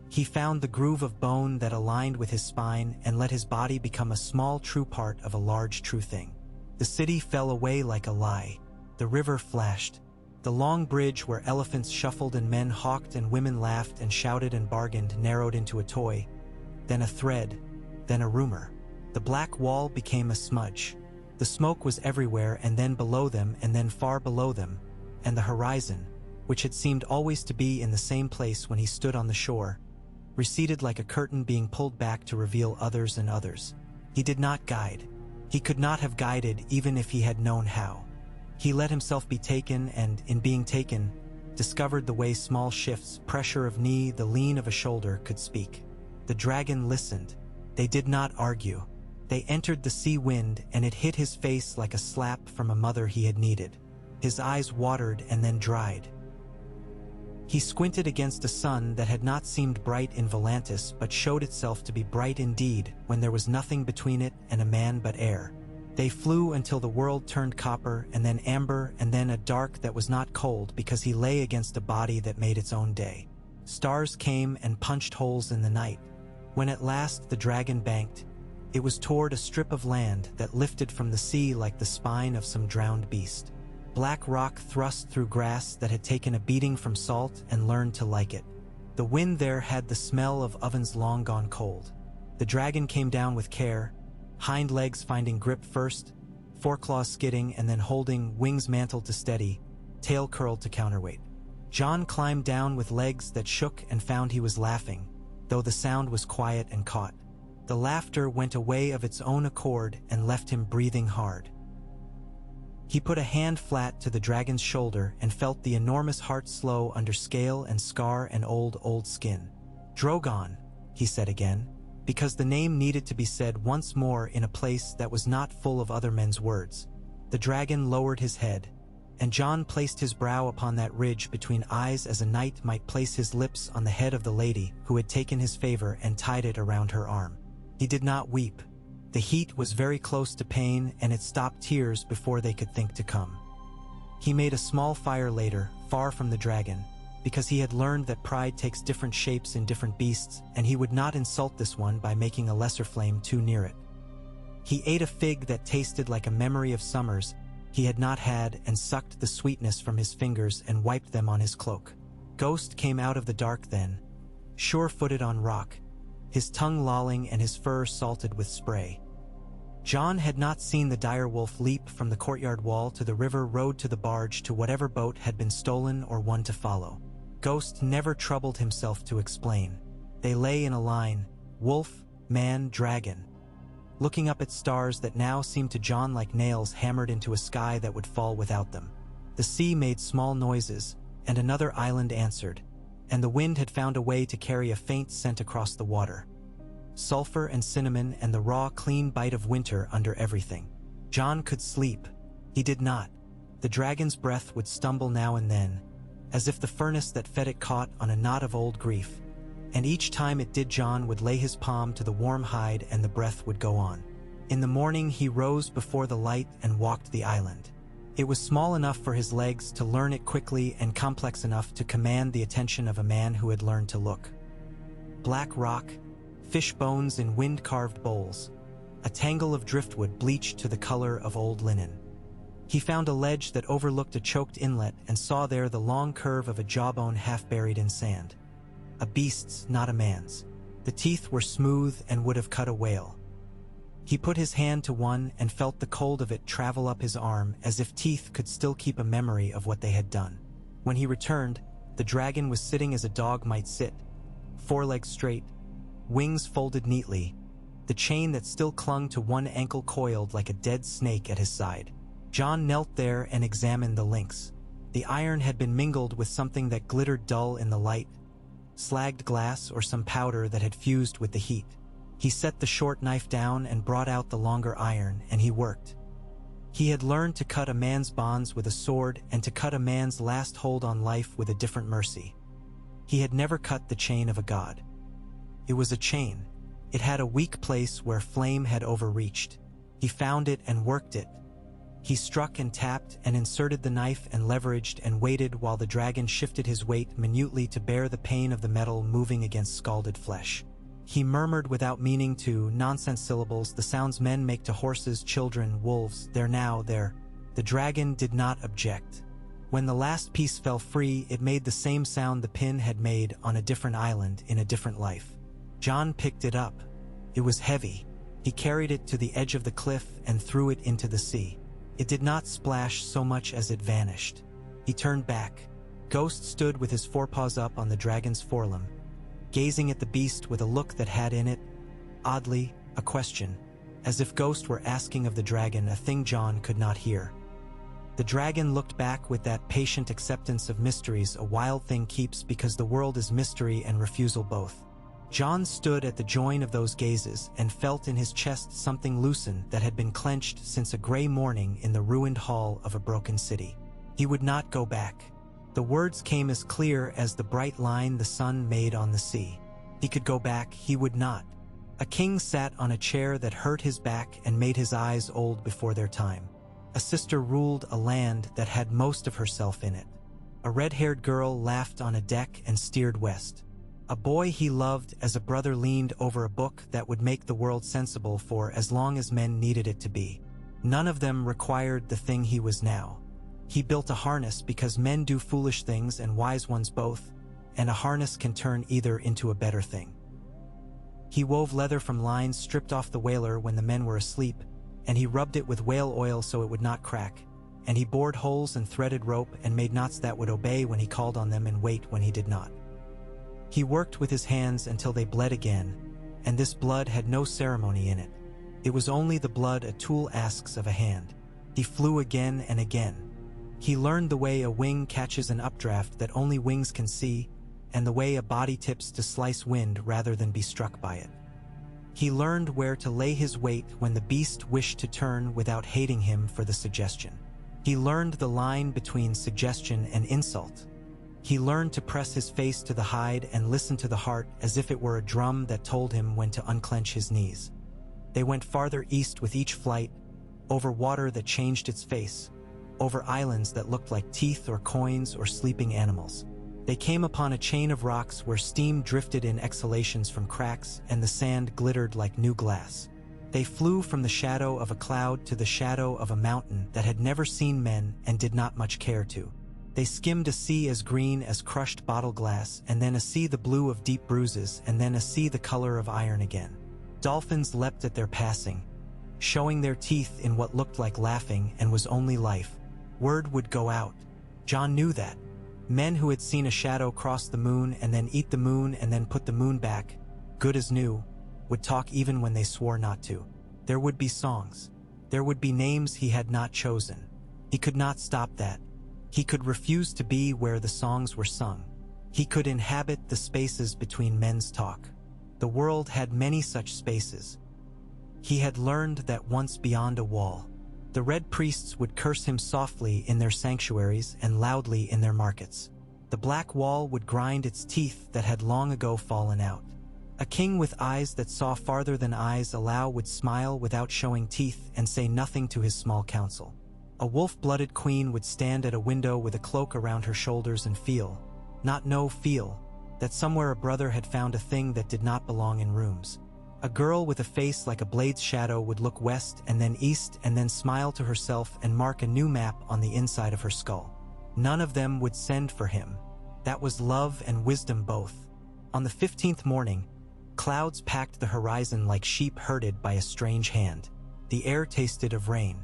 He found the groove of bone that aligned with his spine and let his body become a small true part of a large true thing. The city fell away like a lie. The river flashed. The long bridge where elephants shuffled and men hawked and women laughed and shouted and bargained narrowed into a toy, then a thread, then a rumor. The black wall became a smudge. The smoke was everywhere and then below them and then far below them, and the horizon, which had seemed always to be in the same place when he stood on the shore, receded like a curtain being pulled back to reveal others and others. He did not guide. He could not have guided even if he had known how. He let himself be taken and, in being taken, discovered the way small shifts, pressure of knee, the lean of a shoulder could speak. The dragon listened. They did not argue. They entered the sea wind, and it hit his face like a slap from a mother he had needed. His eyes watered and then dried. He squinted against a sun that had not seemed bright in Volantis but showed itself to be bright indeed when there was nothing between it and a man but air. They flew until the world turned copper and then amber and then a dark that was not cold because he lay against a body that made its own day. Stars came and punched holes in the night. When at last the dragon banked, it was toward a strip of land that lifted from the sea like the spine of some drowned beast. Black rock thrust through grass that had taken a beating from salt and learned to like it. The wind there had the smell of ovens long gone cold. The dragon came down with care, hind legs finding grip first, foreclaws skidding and then holding, wings mantled to steady, tail curled to counterweight. Jon climbed down with legs that shook and found he was laughing, though the sound was quiet and caught. The laughter went away of its own accord and left him breathing hard. He put a hand flat to the dragon's shoulder and felt the enormous heart slow under scale and scar and old skin. "Drogon," he said again, because the name needed to be said once more in a place that was not full of other men's words. The dragon lowered his head, and Jon placed his brow upon that ridge between eyes as a knight might place his lips on the head of the lady who had taken his favor and tied it around her arm. He did not weep. The heat was very close to pain, and it stopped tears before they could think to come. He made a small fire later, far from the dragon, because he had learned that pride takes different shapes in different beasts, and he would not insult this one by making a lesser flame too near it. He ate a fig that tasted like a memory of summers he had not had and sucked the sweetness from his fingers and wiped them on his cloak. Ghost came out of the dark then, sure-footed on rock, his tongue lolling and his fur salted with spray. Jon had not seen the direwolf leap from the courtyard wall to the river road to the barge to whatever boat had been stolen or one to follow. Ghost never troubled himself to explain. They lay in a line, wolf, man, dragon, looking up at stars that now seemed to Jon like nails hammered into a sky that would fall without them. The sea made small noises, and another island answered, and the wind had found a way to carry a faint scent across the water. Sulfur and cinnamon and the raw, clean bite of winter under everything. Jon could sleep. He did not. The dragon's breath would stumble now and then, as if the furnace that fed it caught on a knot of old grief, and each time it did Jon would lay his palm to the warm hide and the breath would go on. In the morning he rose before the light and walked the island. It was small enough for his legs to learn it quickly and complex enough to command the attention of a man who had learned to look. Black rock, fish bones in wind-carved bowls, a tangle of driftwood bleached to the color of old linen. He found a ledge that overlooked a choked inlet and saw there the long curve of a jawbone half buried in sand. A beast's, not a man's. The teeth were smooth and would have cut a whale. He put his hand to one and felt the cold of it travel up his arm as if teeth could still keep a memory of what they had done. When he returned, the dragon was sitting as a dog might sit, forelegs straight, wings folded neatly, the chain that still clung to one ankle coiled like a dead snake at his side. Jon knelt there and examined the links. The iron had been mingled with something that glittered dull in the light, slagged glass or some powder that had fused with the heat. He set the short knife down and brought out the longer iron, and he worked. He had learned to cut a man's bonds with a sword and to cut a man's last hold on life with a different mercy. He had never cut the chain of a god. It was a chain. It had a weak place where flame had overreached. He found it and worked it. He struck and tapped and inserted the knife and leveraged and waited while the dragon shifted his weight minutely to bear the pain of the metal moving against scalded flesh. He murmured without meaning to, nonsense syllables, the sounds men make to horses, children, wolves, there now, there. The dragon did not object. When the last piece fell free, it made the same sound the pin had made on a different island in a different life. Jon picked it up. It was heavy. He carried it to the edge of the cliff and threw it into the sea. It did not splash so much as it vanished. He turned back. Ghost stood with his forepaws up on the dragon's forelimb, gazing at the beast with a look that had in it, oddly, a question, as if Ghost were asking of the dragon a thing Jon could not hear. The dragon looked back with that patient acceptance of mysteries a wild thing keeps because the world is mystery and refusal both. John stood at the join of those gazes and felt in his chest something loosen that had been clenched since a gray morning in the ruined hall of a broken city. He would not go back. The words came as clear as the bright line the sun made on the sea. He could go back, he would not. A king sat on a chair that hurt his back and made his eyes old before their time. A sister ruled a land that had most of herself in it. A red-haired girl laughed on a deck and steered west. A boy he loved as a brother leaned over a book that would make the world sensible for as long as men needed it to be. None of them required the thing he was now. He built a harness because men do foolish things and wise ones both, and a harness can turn either into a better thing. He wove leather from lines stripped off the whaler when the men were asleep, and he rubbed it with whale oil so it would not crack, and he bored holes and threaded rope and made knots that would obey when he called on them and wait when he did not. He worked with his hands until they bled again, and this blood had no ceremony in it. It was only the blood a tool asks of a hand. He flew again and again. He learned the way a wing catches an updraft that only wings can see, and the way a body tips to slice wind rather than be struck by it. He learned where to lay his weight when the beast wished to turn without hating him for the suggestion. He learned the line between suggestion and insult. He learned to press his face to the hide and listen to the heart as if it were a drum that told him when to unclench his knees. They went farther east with each flight, over water that changed its face, over islands that looked like teeth or coins or sleeping animals. They came upon a chain of rocks where steam drifted in exhalations from cracks and the sand glittered like new glass. They flew from the shadow of a cloud to the shadow of a mountain that had never seen men and did not much care to. They skimmed a sea as green as crushed bottle glass, and then a sea the blue of deep bruises, and then a sea the color of iron again. Dolphins leapt at their passing, showing their teeth in what looked like laughing and was only life. Word would go out. John knew that. Men who had seen a shadow cross the moon and then eat the moon and then put the moon back, good as new, would talk even when they swore not to. There would be songs. There would be names he had not chosen. He could not stop that. He could refuse to be where the songs were sung. He could inhabit the spaces between men's talk. The world had many such spaces. He had learned that once beyond a wall, the red priests would curse him softly in their sanctuaries and loudly in their markets. The black wall would grind its teeth that had long ago fallen out. A king with eyes that saw farther than eyes allow would smile without showing teeth and say nothing to his small council. A wolf-blooded queen would stand at a window with a cloak around her shoulders and feel, that somewhere a brother had found a thing that did not belong in rooms. A girl with a face like a blade's shadow would look west and then east and then smile to herself and mark a new map on the inside of her skull. None of them would send for him. That was love and wisdom both. On the 15th morning, clouds packed the horizon like sheep herded by a strange hand. The air tasted of rain.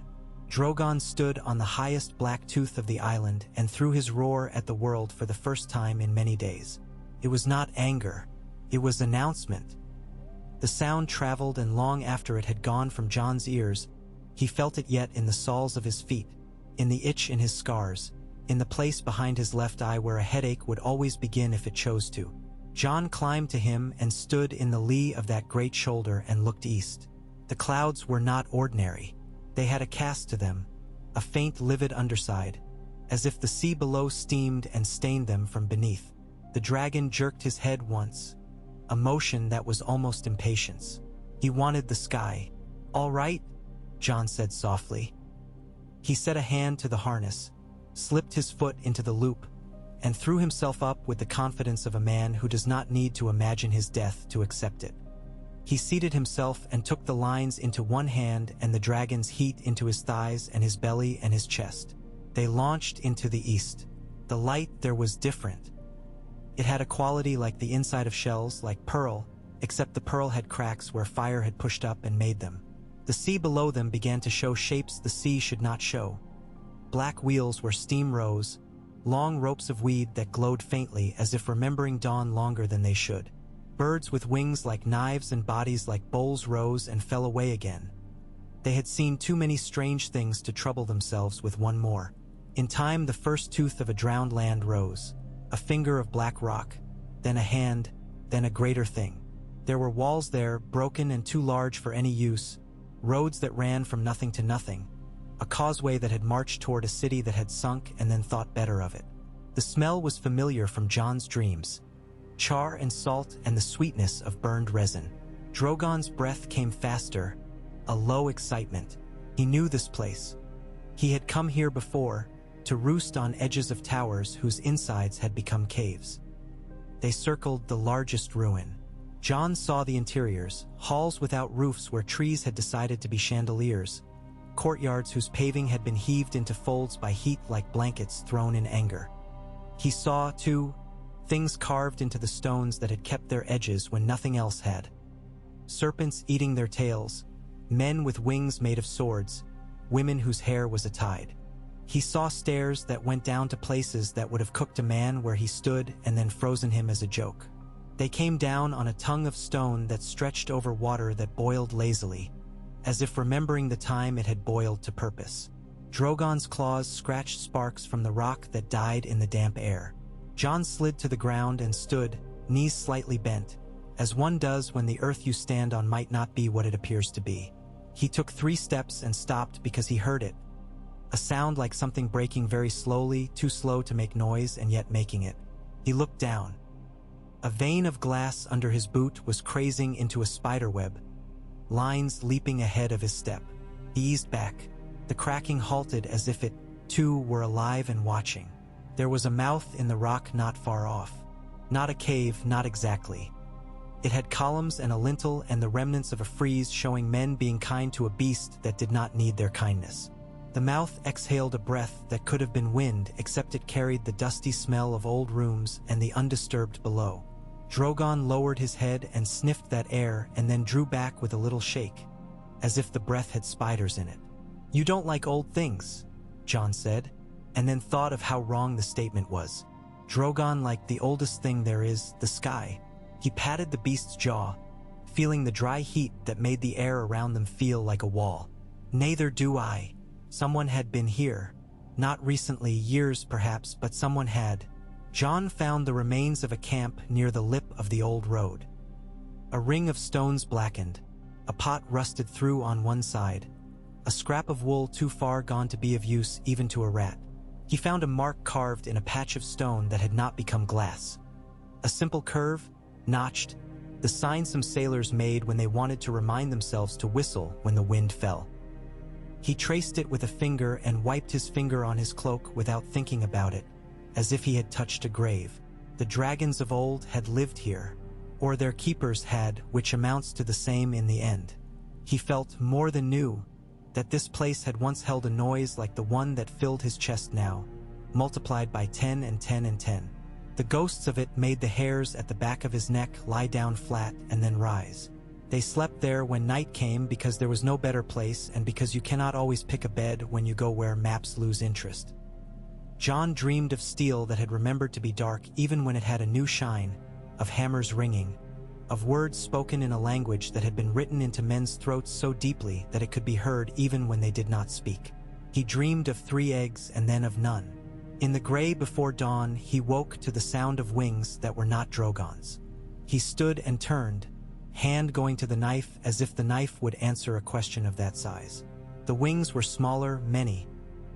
Drogon stood on the highest black tooth of the island and threw his roar at the world for the first time in many days. It was not anger. It was announcement. The sound traveled, and long after it had gone from John's ears, he felt it yet in the soles of his feet, in the itch in his scars, in the place behind his left eye where a headache would always begin if it chose to. John climbed to him and stood in the lee of that great shoulder and looked east. The clouds were not ordinary. They had a cast to them, a faint livid underside, as if the sea below steamed and stained them from beneath. The dragon jerked his head once, a motion that was almost impatience. He wanted the sky. "All right," John said softly. He set a hand to the harness, slipped his foot into the loop, and threw himself up with the confidence of a man who does not need to imagine his death to accept it. He seated himself and took the lines into one hand and the dragon's heat into his thighs and his belly and his chest. They launched into the east. The light there was different. It had a quality like the inside of shells, like pearl, except the pearl had cracks where fire had pushed up and made them. The sea below them began to show shapes the sea should not show. Black wheels where steam rose, long ropes of weed that glowed faintly as if remembering dawn longer than they should. Birds with wings like knives and bodies like bowls rose and fell away again. They had seen too many strange things to trouble themselves with one more. In time, the first tooth of a drowned land rose, a finger of black rock, then a hand, then a greater thing. There were walls there, broken and too large for any use, roads that ran from nothing to nothing, a causeway that had marched toward a city that had sunk and then thought better of it. The smell was familiar from Jon's dreams, char and salt and the sweetness of burned resin. Drogon's breath came faster, a low excitement. He knew this place. He had come here before, to roost on edges of towers whose insides had become caves. They circled the largest ruin. Jon saw the interiors, halls without roofs where trees had decided to be chandeliers, courtyards whose paving had been heaved into folds by heat like blankets thrown in anger. He saw, too, things carved into the stones that had kept their edges when nothing else had. Serpents eating their tails, men with wings made of swords, women whose hair was a tide. He saw stairs that went down to places that would have cooked a man where he stood and then frozen him as a joke. They came down on a tongue of stone that stretched over water that boiled lazily, as if remembering the time it had boiled to purpose. Drogon's claws scratched sparks from the rock that died in the damp air. Jon slid to the ground and stood, knees slightly bent, as one does when the earth you stand on might not be what it appears to be. He took 3 steps and stopped because he heard it, a sound like something breaking very slowly, too slow to make noise and yet making it. He looked down. A vein of glass under his boot was crazing into a spiderweb, lines leaping ahead of his step. He eased back. The cracking halted as if it, too, were alive and watching. There was a mouth in the rock not far off. Not a cave, not exactly. It had columns and a lintel and the remnants of a frieze showing men being kind to a beast that did not need their kindness. The mouth exhaled a breath that could have been wind, except it carried the dusty smell of old rooms and the undisturbed below. Drogon lowered his head and sniffed that air and then drew back with a little shake, as if the breath had spiders in it. "You don't like old things," Jon said, and then thought of how wrong the statement was. Drogon liked the oldest thing there is, the sky. He patted the beast's jaw, feeling the dry heat that made the air around them feel like a wall. "Neither do I. Someone had been here. Not recently, years perhaps, but someone had." Jon found the remains of a camp near the lip of the old road. A ring of stones blackened, a pot rusted through on one side, a scrap of wool too far gone to be of use even to a rat. He found a mark carved in a patch of stone that had not become glass. A simple curve, notched, the sign some sailors made when they wanted to remind themselves to whistle when the wind fell. He traced it with a finger and wiped his finger on his cloak without thinking about it, as if he had touched a grave. The dragons of old had lived here, or their keepers had, which amounts to the same in the end. He felt, more than knew, that this place had once held a noise like the one that filled his chest now, multiplied by 10 and 10 and 10. The ghosts of it made the hairs at the back of his neck lie down flat and then rise. They slept there when night came because there was no better place and because you cannot always pick a bed when you go where maps lose interest. Jon dreamed of steel that had remembered to be dark even when it had a new shine, of hammers ringing, of words spoken in a language that had been written into men's throats so deeply that it could be heard even when they did not speak. He dreamed of 3 eggs and then of none. In the gray before dawn, he woke to the sound of wings that were not Drogon's. He stood and turned, hand going to the knife as if the knife would answer a question of that size. The wings were smaller, many,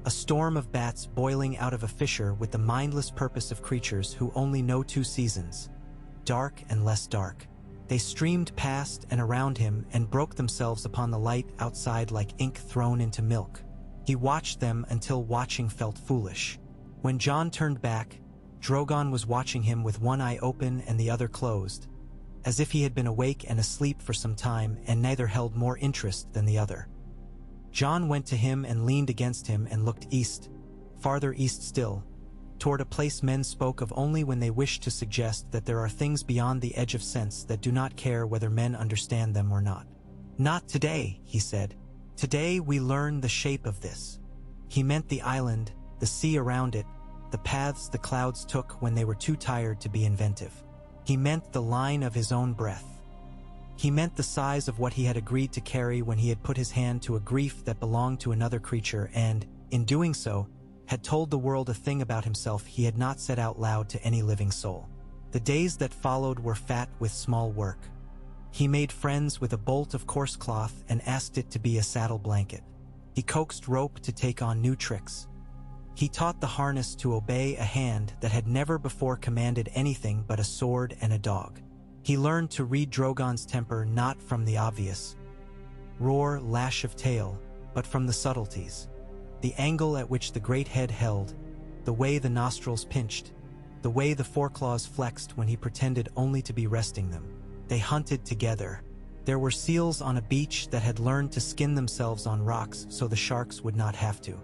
a storm of bats boiling out of a fissure with the mindless purpose of creatures who only know 2 seasons, dark and less dark. They streamed past and around him and broke themselves upon the light outside like ink thrown into milk. He watched them until watching felt foolish. When Jon turned back, Drogon was watching him with one eye open and the other closed, as if he had been awake and asleep for some time and neither held more interest than the other. Jon went to him and leaned against him and looked east, farther east still, toward a place men spoke of only when they wished to suggest that there are things beyond the edge of sense that do not care whether men understand them or not. "Not today," he said. "Today we learn the shape of this." He meant the island, the sea around it, the paths the clouds took when they were too tired to be inventive. He meant the line of his own breath. He meant the size of what he had agreed to carry when he had put his hand to a grief that belonged to another creature and, in doing so, had told the world a thing about himself he had not said out loud to any living soul. The days that followed were fat with small work. He made friends with a bolt of coarse cloth and asked it to be a saddle blanket. He coaxed rope to take on new tricks. He taught the harness to obey a hand that had never before commanded anything but a sword and a dog. He learned to read Drogon's temper not from the obvious roar, lash of tail, but from the subtleties. The angle at which the great head held, the way the nostrils pinched, the way the foreclaws flexed when he pretended only to be resting them. They hunted together. There were seals on a beach that had learned to skin themselves on rocks so the sharks would not have to.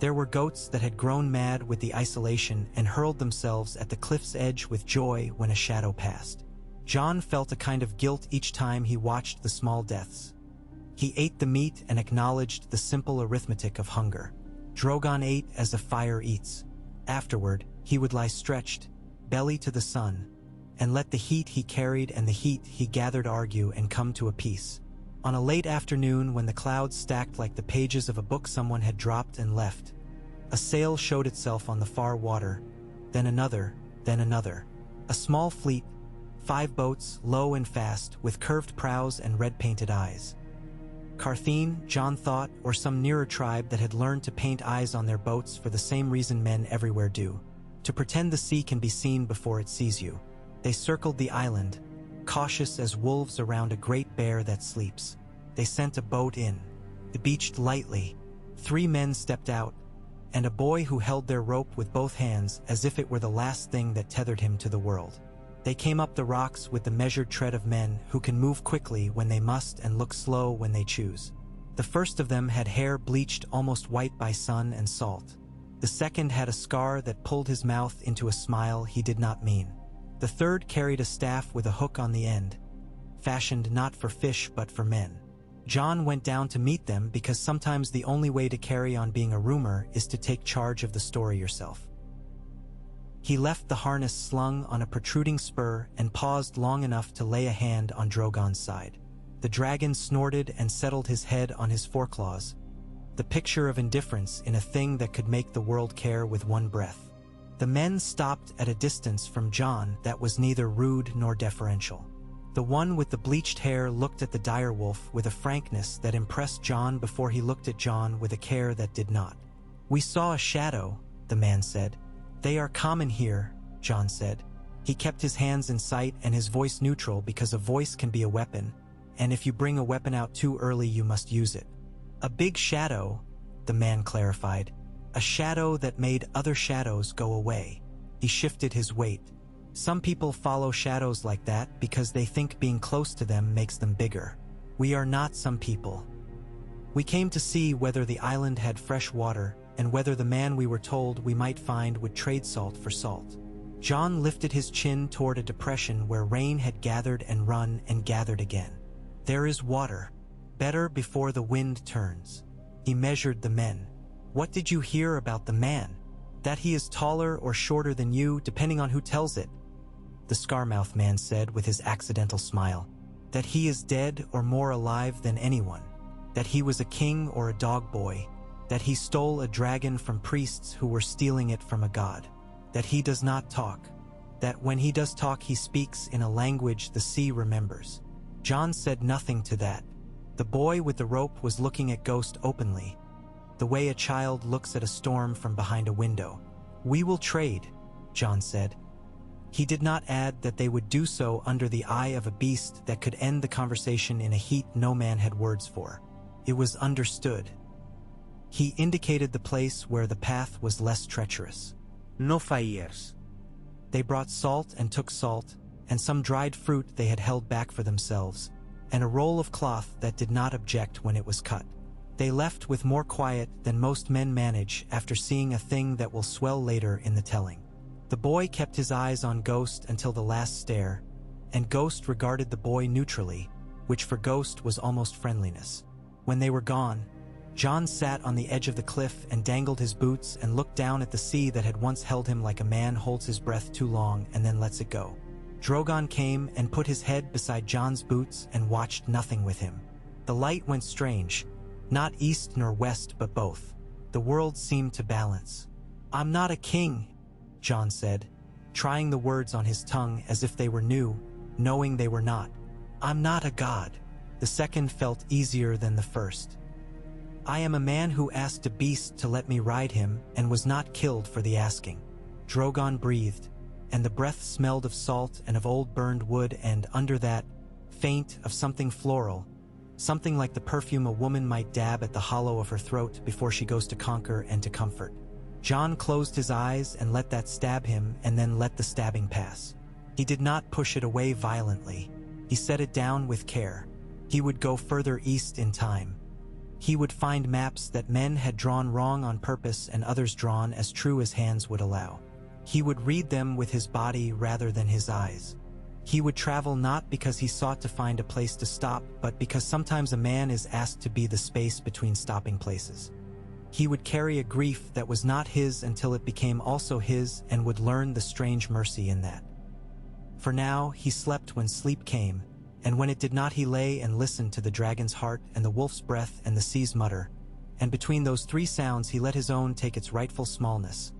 There were goats that had grown mad with the isolation and hurled themselves at the cliff's edge with joy when a shadow passed. Jon felt a kind of guilt each time he watched the small deaths. He ate the meat and acknowledged the simple arithmetic of hunger. Drogon ate as a fire eats. Afterward, he would lie stretched, belly to the sun, and let the heat he carried and the heat he gathered argue and come to a peace. On a late afternoon, when the clouds stacked like the pages of a book someone had dropped and left, a sail showed itself on the far water, then another, then another. A small fleet, 5 boats, low and fast, with curved prows and red-painted eyes. Carthene, Jon thought, or some nearer tribe that had learned to paint eyes on their boats for the same reason men everywhere do: to pretend the sea can be seen before it sees you. They circled the island, cautious as wolves around a great bear that sleeps. They sent a boat in. It beached lightly. 3 men stepped out, and a boy who held their rope with both hands as if it were the last thing that tethered him to the world. They came up the rocks with the measured tread of men who can move quickly when they must and look slow when they choose. The first of them had hair bleached almost white by sun and salt. The second had a scar that pulled his mouth into a smile he did not mean. The third carried a staff with a hook on the end, fashioned not for fish but for men. Jon went down to meet them because sometimes the only way to carry on being a rumor is to take charge of the story yourself. He left the harness slung on a protruding spur and paused long enough to lay a hand on Drogon's side. The dragon snorted and settled his head on his foreclaws, the picture of indifference in a thing that could make the world care with one breath. The men stopped at a distance from Jon that was neither rude nor deferential. The one with the bleached hair looked at the direwolf with a frankness that impressed Jon before he looked at Jon with a care that did not. "We saw a shadow," the man said. "They are common here," Jon said. He kept his hands in sight and his voice neutral because a voice can be a weapon, and if you bring a weapon out too early you must use it. "A big shadow," the man clarified. "A shadow that made other shadows go away." He shifted his weight. "Some people follow shadows like that because they think being close to them makes them bigger. We are not some people. We came to see whether the island had fresh water and whether the man we were told we might find would trade salt for salt." Jon lifted his chin toward a depression where rain had gathered and run and gathered again. "There is water. Better before the wind turns." He measured the men. "What did you hear about the man? That he is taller or shorter than you, depending on who tells it," the Scarmouth man said with his accidental smile. "That he is dead or more alive than anyone. That he was a king or a dog boy. That he stole a dragon from priests who were stealing it from a god. That he does not talk. That when he does talk he speaks in a language the sea remembers." Jon said nothing to that. The boy with the rope was looking at Ghost openly, the way a child looks at a storm from behind a window. "We will trade," Jon said. He did not add that they would do so under the eye of a beast that could end the conversation in a heat no man had words for. It was understood. He indicated the place where the path was less treacherous. "No fires." They brought salt and took salt, and some dried fruit they had held back for themselves, and a roll of cloth that did not object when it was cut. They left with more quiet than most men manage after seeing a thing that will swell later in the telling. The boy kept his eyes on Ghost until the last stare, and Ghost regarded the boy neutrally, which for Ghost was almost friendliness. When they were gone, Jon sat on the edge of the cliff and dangled his boots and looked down at the sea that had once held him like a man holds his breath too long and then lets it go. Drogon came and put his head beside Jon's boots and watched nothing with him. The light went strange, not east nor west but both. The world seemed to balance. "I'm not a king," Jon said, trying the words on his tongue as if they were new, knowing they were not. I'm not a god. The second felt easier than the first. I am a man who asked a beast to let me ride him and was not killed for the asking. Drogon breathed, and the breath smelled of salt and of old burned wood and, under that, faint, of something floral, something like the perfume a woman might dab at the hollow of her throat before she goes to conquer and to comfort. Jon closed his eyes and let that stab him and then let the stabbing pass. He did not push it away violently. He set it down with care. He would go further east in time. He would find maps that men had drawn wrong on purpose and others drawn as true as hands would allow. He would read them with his body rather than his eyes. He would travel not because he sought to find a place to stop, but because sometimes a man is asked to be the space between stopping places. He would carry a grief that was not his until it became also his and would learn the strange mercy in that. For now, he slept when sleep came, and when it did not he lay and listened to the dragon's heart and the wolf's breath and the sea's mutter, and between those three sounds he let his own take its rightful smallness,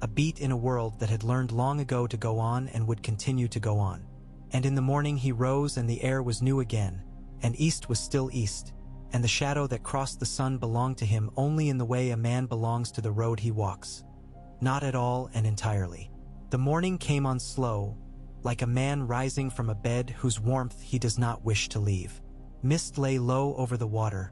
a beat in a world that had learned long ago to go on and would continue to go on. And in the morning he rose and the air was new again, and east was still east, and the shadow that crossed the sun belonged to him only in the way a man belongs to the road he walks. Not at all and entirely. The morning came on slow, like a man rising from a bed whose warmth he does not wish to leave. Mist lay low over the water,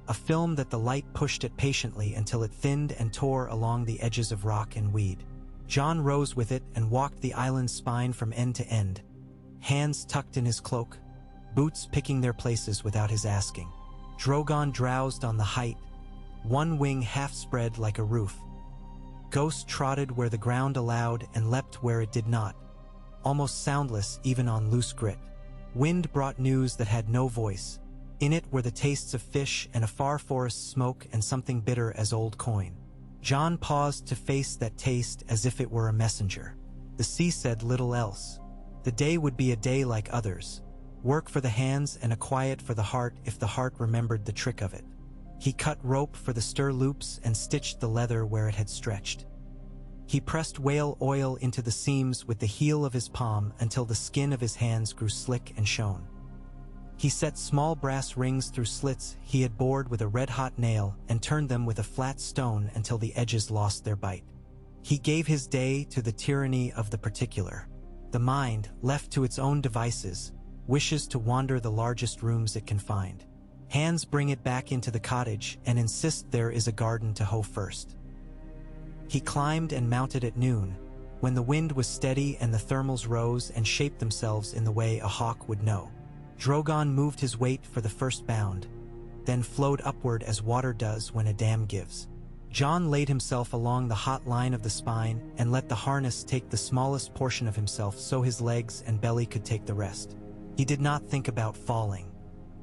a film that the light pushed it patiently until it thinned and tore along the edges of rock and weed. Jon rose with it and walked the island's spine from end to end, hands tucked in his cloak, boots picking their places without his asking. Drogon drowsed on the height, one wing half spread like a roof. Ghost trotted where the ground allowed and leapt where it did not, almost soundless even on loose grit. Wind brought news that had no voice. In it were the tastes of fish and a far forest smoke and something bitter as old coin. Jon paused to face that taste as if it were a messenger. The sea said little else. The day would be a day like others, work for the hands and a quiet for the heart if the heart remembered the trick of it. He cut rope for the stir loops and stitched the leather where it had stretched. He pressed whale oil into the seams with the heel of his palm until the skin of his hands grew slick and shone. He set small brass rings through slits he had bored with a red-hot nail and turned them with a flat stone until the edges lost their bite. He gave his day to the tyranny of the particular. The mind, left to its own devices, wishes to wander the largest rooms it can find. Hands bring it back into the cottage and insist there is a garden to hoe first. He climbed and mounted at noon, when the wind was steady and the thermals rose and shaped themselves in the way a hawk would know. Drogon moved his weight for the first bound, then flowed upward as water does when a dam gives. Jon laid himself along the hot line of the spine and let the harness take the smallest portion of himself so his legs and belly could take the rest. He did not think about falling.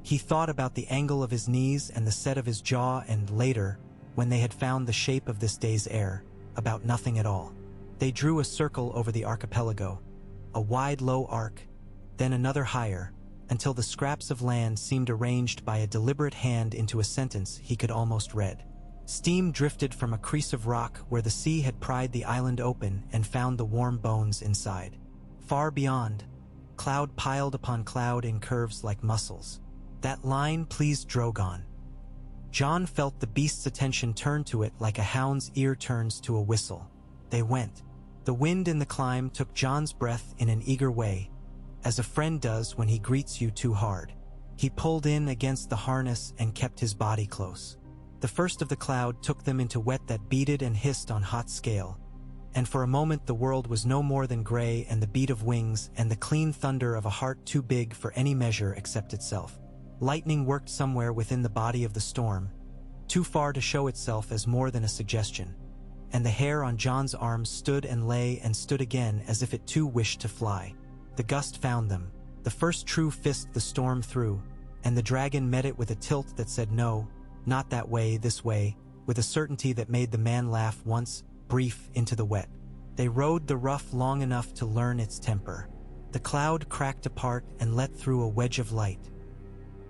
He thought about the angle of his knees and the set of his jaw and, later, when they had found the shape of this day's air, about nothing at all. They drew a circle over the archipelago, a wide low arc, then another higher, until the scraps of land seemed arranged by a deliberate hand into a sentence he could almost read. Steam drifted from a crease of rock where the sea had pried the island open and found the warm bones inside. Far beyond, cloud piled upon cloud in curves like muscles. That line pleased Drogon. Jon felt the beast's attention turn to it like a hound's ear turns to a whistle. They went. The wind in the climb took Jon's breath in an eager way, as a friend does when he greets you too hard. He pulled in against the harness and kept his body close. The first of the cloud took them into wet that beaded and hissed on hot scale, and for a moment the world was no more than gray and the beat of wings and the clean thunder of a heart too big for any measure except itself. Lightning worked somewhere within the body of the storm, too far to show itself as more than a suggestion, and the hair on Jon's arms stood and lay and stood again as if it too wished to fly. The gust found them, the first true fist the storm threw, and the dragon met it with a tilt that said no, not that way, this way, with a certainty that made the man laugh once, brief, into the wet. They rode the rough long enough to learn its temper. The cloud cracked apart and let through a wedge of light.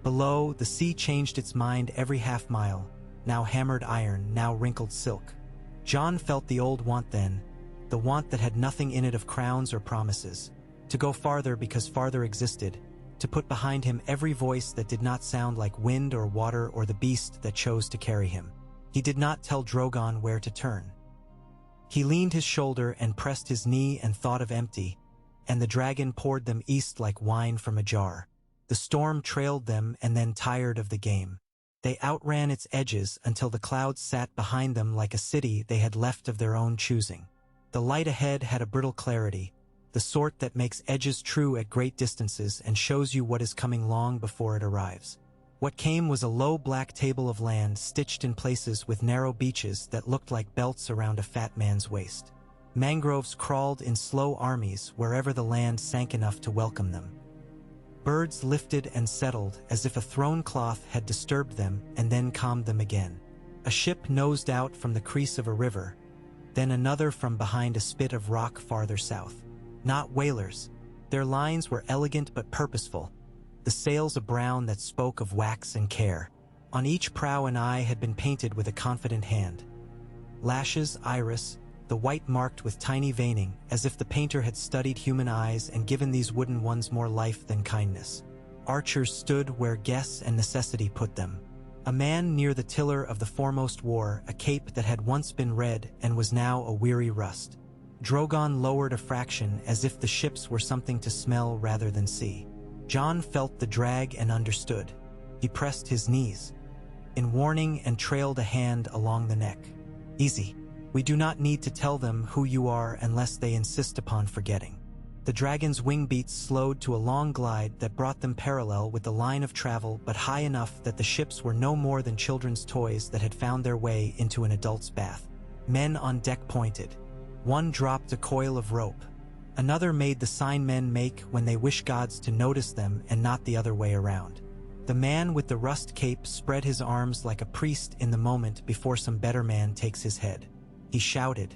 Below, the sea changed its mind every half-mile, now hammered iron, now wrinkled silk. Jon felt the old want then, the want that had nothing in it of crowns or promises, to go farther because farther existed, to put behind him every voice that did not sound like wind or water or the beast that chose to carry him. He did not tell Drogon where to turn. He leaned his shoulder and pressed his knee and thought of empty, and the dragon poured them east like wine from a jar. The storm trailed them and then tired of the game. They outran its edges until the clouds sat behind them like a city they had left of their own choosing. The light ahead had a brittle clarity, the sort that makes edges true at great distances and shows you what is coming long before it arrives. What came was a low black table of land stitched in places with narrow beaches that looked like belts around a fat man's waist. Mangroves crawled in slow armies wherever the land sank enough to welcome them. Birds lifted and settled as if a thrown cloth had disturbed them and then calmed them again. A ship nosed out from the crease of a river, then another from behind a spit of rock farther south. Not whalers. Their lines were elegant but purposeful, the sails a brown that spoke of wax and care. On each prow an eye had been painted with a confident hand. Lashes, iris, the white marked with tiny veining, as if the painter had studied human eyes and given these wooden ones more life than kindness. Archers stood where guess and necessity put them. A man near the tiller of the foremost wore a cape that had once been red and was now a weary rust. Drogon lowered a fraction as if the ships were something to smell rather than see. Jon felt the drag and understood. He pressed his knees in warning and trailed a hand along the neck. Easy. We do not need to tell them who you are unless they insist upon forgetting. The dragon's wing beats slowed to a long glide that brought them parallel with the line of travel, but high enough that the ships were no more than children's toys that had found their way into an adult's bath. Men on deck pointed. One dropped a coil of rope. Another made the sign men make when they wish gods to notice them and not the other way around. The man with the rust cape spread his arms like a priest in the moment before some better man takes his head. He shouted.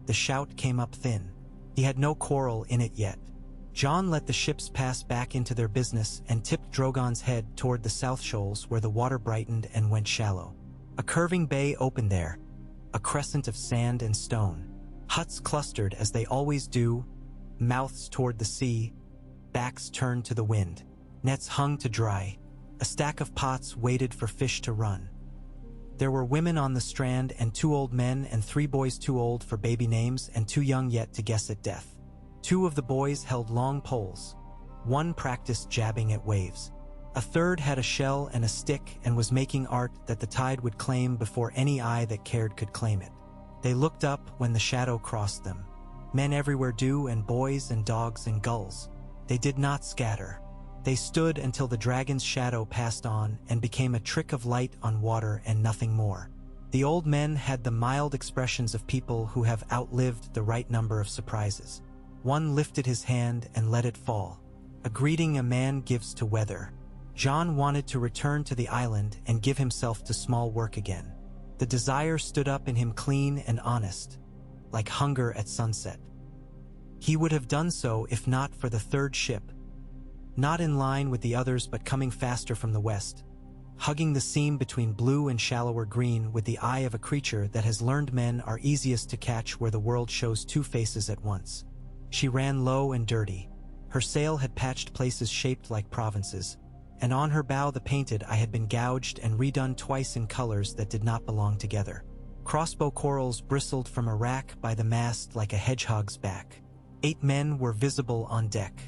The shout came up thin. He had no quarrel in it yet. Jon let the ships pass back into their business and tipped Drogon's head toward the south shoals where the water brightened and went shallow. A curving bay opened there, a crescent of sand and stone. Huts clustered as they always do, mouths toward the sea, backs turned to the wind. Nets hung to dry. A stack of pots waited for fish to run. There were women on the strand and 2 old men and 3 boys too old for baby names and too young yet to guess at death. 2 of the boys held long poles. 1 practiced jabbing at waves. A third had a shell and a stick and was making art that the tide would claim before any eye that cared could claim it. They looked up when the shadow crossed them. Men everywhere do, and boys and dogs and gulls. They did not scatter. They stood until the dragon's shadow passed on and became a trick of light on water and nothing more. The old men had the mild expressions of people who have outlived the right number of surprises. One lifted his hand and let it fall, a greeting a man gives to weather. Jon wanted to return to the island and give himself to small work again. The desire stood up in him clean and honest, like hunger at sunset. He would have done so if not for the 3rd ship, not in line with the others but coming faster from the west, hugging the seam between blue and shallower green with the eye of a creature that has learned men are easiest to catch where the world shows 2 faces at once. She ran low and dirty. Her sail had patched places shaped like provinces, and on her bow the painted eye had been gouged and redone twice in colors that did not belong together. Crossbow corals bristled from a rack by the mast like a hedgehog's back. 8 men were visible on deck.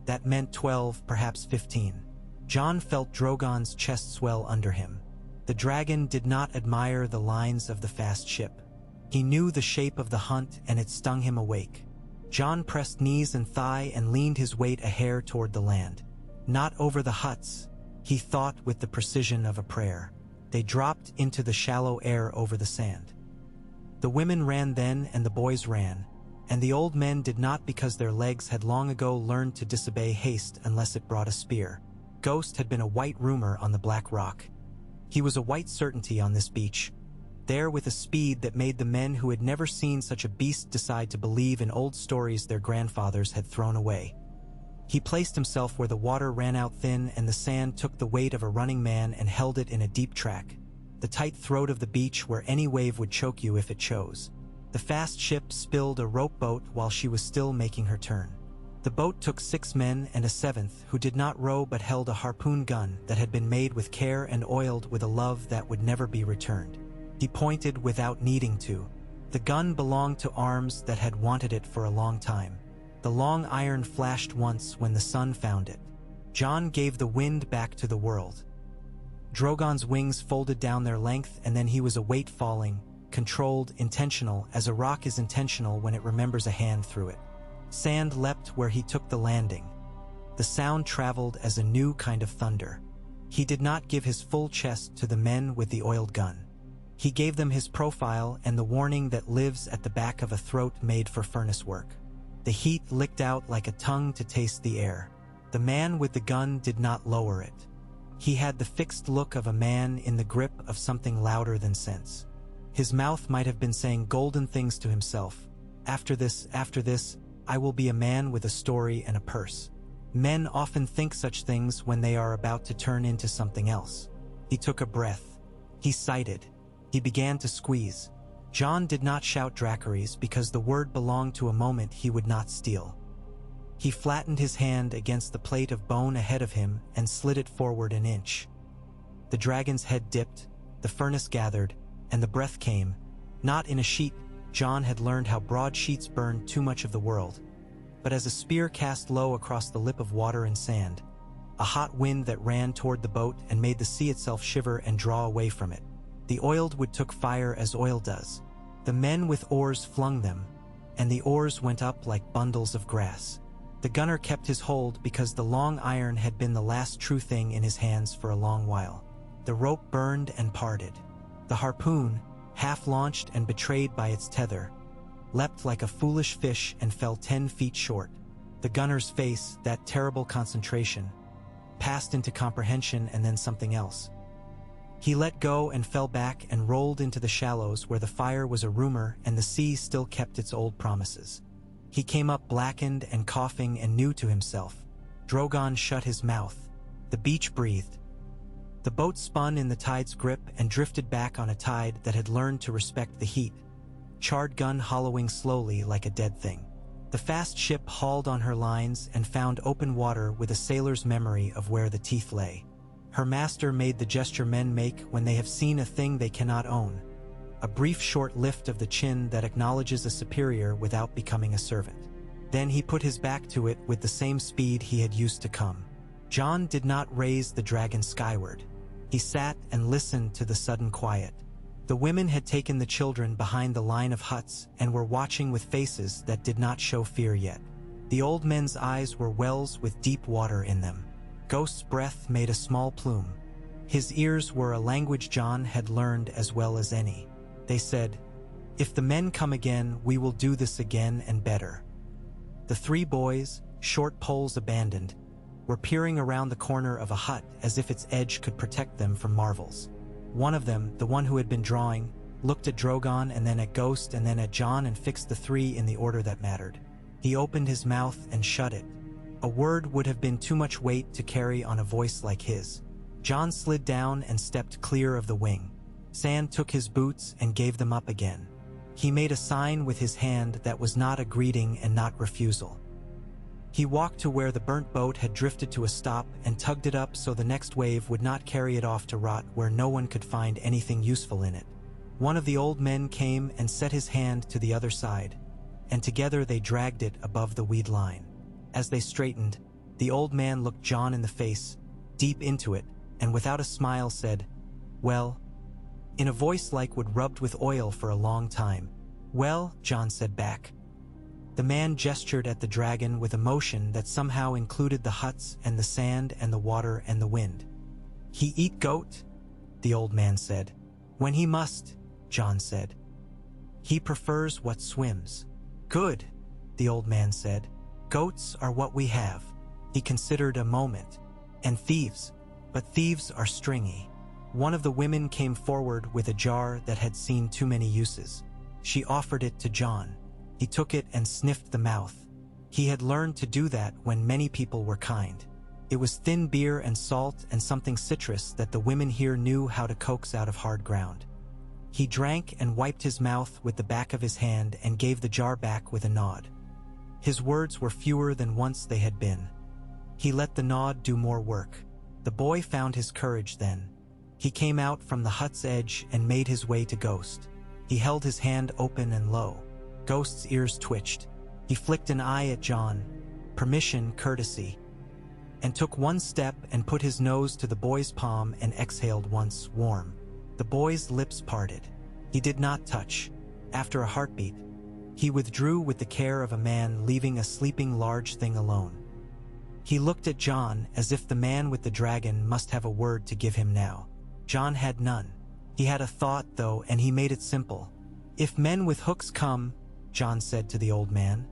That meant 12, perhaps 15. Jon felt Drogon's chest swell under him. The dragon did not admire the lines of the fast ship. He knew the shape of the hunt and it stung him awake. Jon pressed knees and thigh and leaned his weight a hair toward the land. Not over the huts, he thought with the precision of a prayer. They dropped into the shallow air over the sand. The women ran then and the boys ran, and the old men did not because their legs had long ago learned to disobey haste unless it brought a spear. Ghost had been a white rumor on the black rock. He was a white certainty on this beach, there with a speed that made the men who had never seen such a beast decide to believe in old stories their grandfathers had thrown away. He placed himself where the water ran out thin and the sand took the weight of a running man and held it in a deep track, the tight throat of the beach where any wave would choke you if it chose. The fast ship spilled a rope boat while she was still making her turn. The boat took 6 men and a 7th who did not row but held a harpoon gun that had been made with care and oiled with a love that would never be returned. He pointed without needing to. The gun belonged to arms that had wanted it for a long time. The long iron flashed once when the sun found it. Jon gave the wind back to the world. Drogon's wings folded down their length, and then he was a weight falling, controlled, intentional, as a rock is intentional when it remembers a hand through it. Sand leapt where he took the landing. The sound traveled as a new kind of thunder. He did not give his full chest to the men with the oiled gun. He gave them his profile and the warning that lives at the back of a throat made for furnace work. The heat licked out like a tongue to taste the air. The man with the gun did not lower it. He had the fixed look of a man in the grip of something louder than sense. His mouth might have been saying golden things to himself. After this, I will be a man with a story and a purse. Men often think such things when they are about to turn into something else. He took a breath. He sighted. He began to squeeze. Jon did not shout Dracarys because the word belonged to a moment he would not steal. He flattened his hand against the plate of bone ahead of him and slid it forward an inch. The dragon's head dipped, the furnace gathered, and the breath came, not in a sheet. Jon had learned how broad sheets burned too much of the world, but as a spear cast low across the lip of water and sand, a hot wind that ran toward the boat and made the sea itself shiver and draw away from it. The oiled wood took fire as oil does. The men with oars flung them, and the oars went up like bundles of grass. The gunner kept his hold because the long iron had been the last true thing in his hands for a long while. The rope burned and parted. The harpoon, half-launched and betrayed by its tether, leapt like a foolish fish and fell 10 feet short. The gunner's face, that terrible concentration, passed into comprehension and then something else. He let go and fell back and rolled into the shallows where the fire was a rumor and the sea still kept its old promises. He came up blackened and coughing and new to himself. Drogon shut his mouth. The beach breathed. The boat spun in the tide's grip and drifted back on a tide that had learned to respect the heat, charred gun hollowing slowly like a dead thing. The fast ship hauled on her lines and found open water with a sailor's memory of where the teeth lay. Her master made the gesture men make when they have seen a thing they cannot own, a brief short lift of the chin that acknowledges a superior without becoming a servant. Then he put his back to it with the same speed he had used to come. Jon did not raise the dragon skyward. He sat and listened to the sudden quiet. The women had taken the children behind the line of huts and were watching with faces that did not show fear yet. The old men's eyes were wells with deep water in them. Ghost's breath made a small plume. His ears were a language Jon had learned as well as any. They said, "If the men come again, we will do this again and better." The 3 boys, short poles abandoned, were peering around the corner of a hut as if its edge could protect them from marvels. One of them, the one who had been drawing, looked at Drogon and then at Ghost and then at Jon and fixed the 3 in the order that mattered. He opened his mouth and shut it. A word would have been too much weight to carry on a voice like his. Jon slid down and stepped clear of the wing. Sand took his boots and gave them up again. He made a sign with his hand that was not a greeting and not refusal. He walked to where the burnt boat had drifted to a stop and tugged it up so the next wave would not carry it off to rot where no one could find anything useful in it. One of the old men came and set his hand to the other side, and together they dragged it above the weed line. As they straightened, the old man looked Jon in the face, deep into it, and without a smile said, "Well," in a voice like wood rubbed with oil for a long time. "Well," Jon said back. The man gestured at the dragon with a motion that somehow included the huts and the sand and the water and the wind. "He eat goat," the old man said. "When he must," Jon said. "He prefers what swims." "Good," the old man said. "Goats are what we have." He considered a moment. "And thieves, but thieves are stringy." One of the women came forward with a jar that had seen too many uses. She offered it to Jon. He took it and sniffed the mouth. He had learned to do that when many people were kind. It was thin beer and salt and something citrus that the women here knew how to coax out of hard ground. He drank and wiped his mouth with the back of his hand and gave the jar back with a nod. His words were fewer than once they had been. He let the nod do more work. The boy found his courage then. He came out from the hut's edge and made his way to Ghost. He held his hand open and low. Ghost's ears twitched. He flicked an eye at John. Permission, courtesy. And took one step and put his nose to the boy's palm and exhaled once, warm. The boy's lips parted. He did not touch. After a heartbeat, he withdrew with the care of a man leaving a sleeping large thing alone. He looked at John as if the man with the dragon must have a word to give him now. John had none. He had a thought, though, and he made it simple. "If men with hooks come," John said to the old man,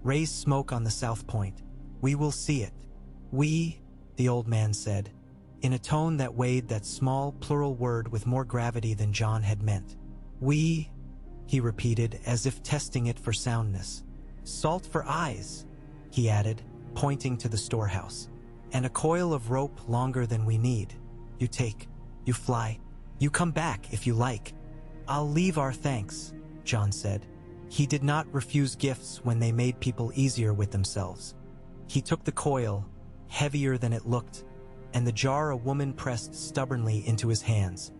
"raise smoke on the south point. We will see it." "We," the old man said, in a tone that weighed that small plural word with more gravity than John had meant. "We," he repeated, as if testing it for soundness. "Salt for eyes," he added, pointing to the storehouse. "And a coil of rope longer than we need. You take, you fly, you come back if you like." "I'll leave our thanks," John said. He did not refuse gifts when they made people easier with themselves. He took the coil, heavier than it looked, and the jar a woman pressed stubbornly into his hands.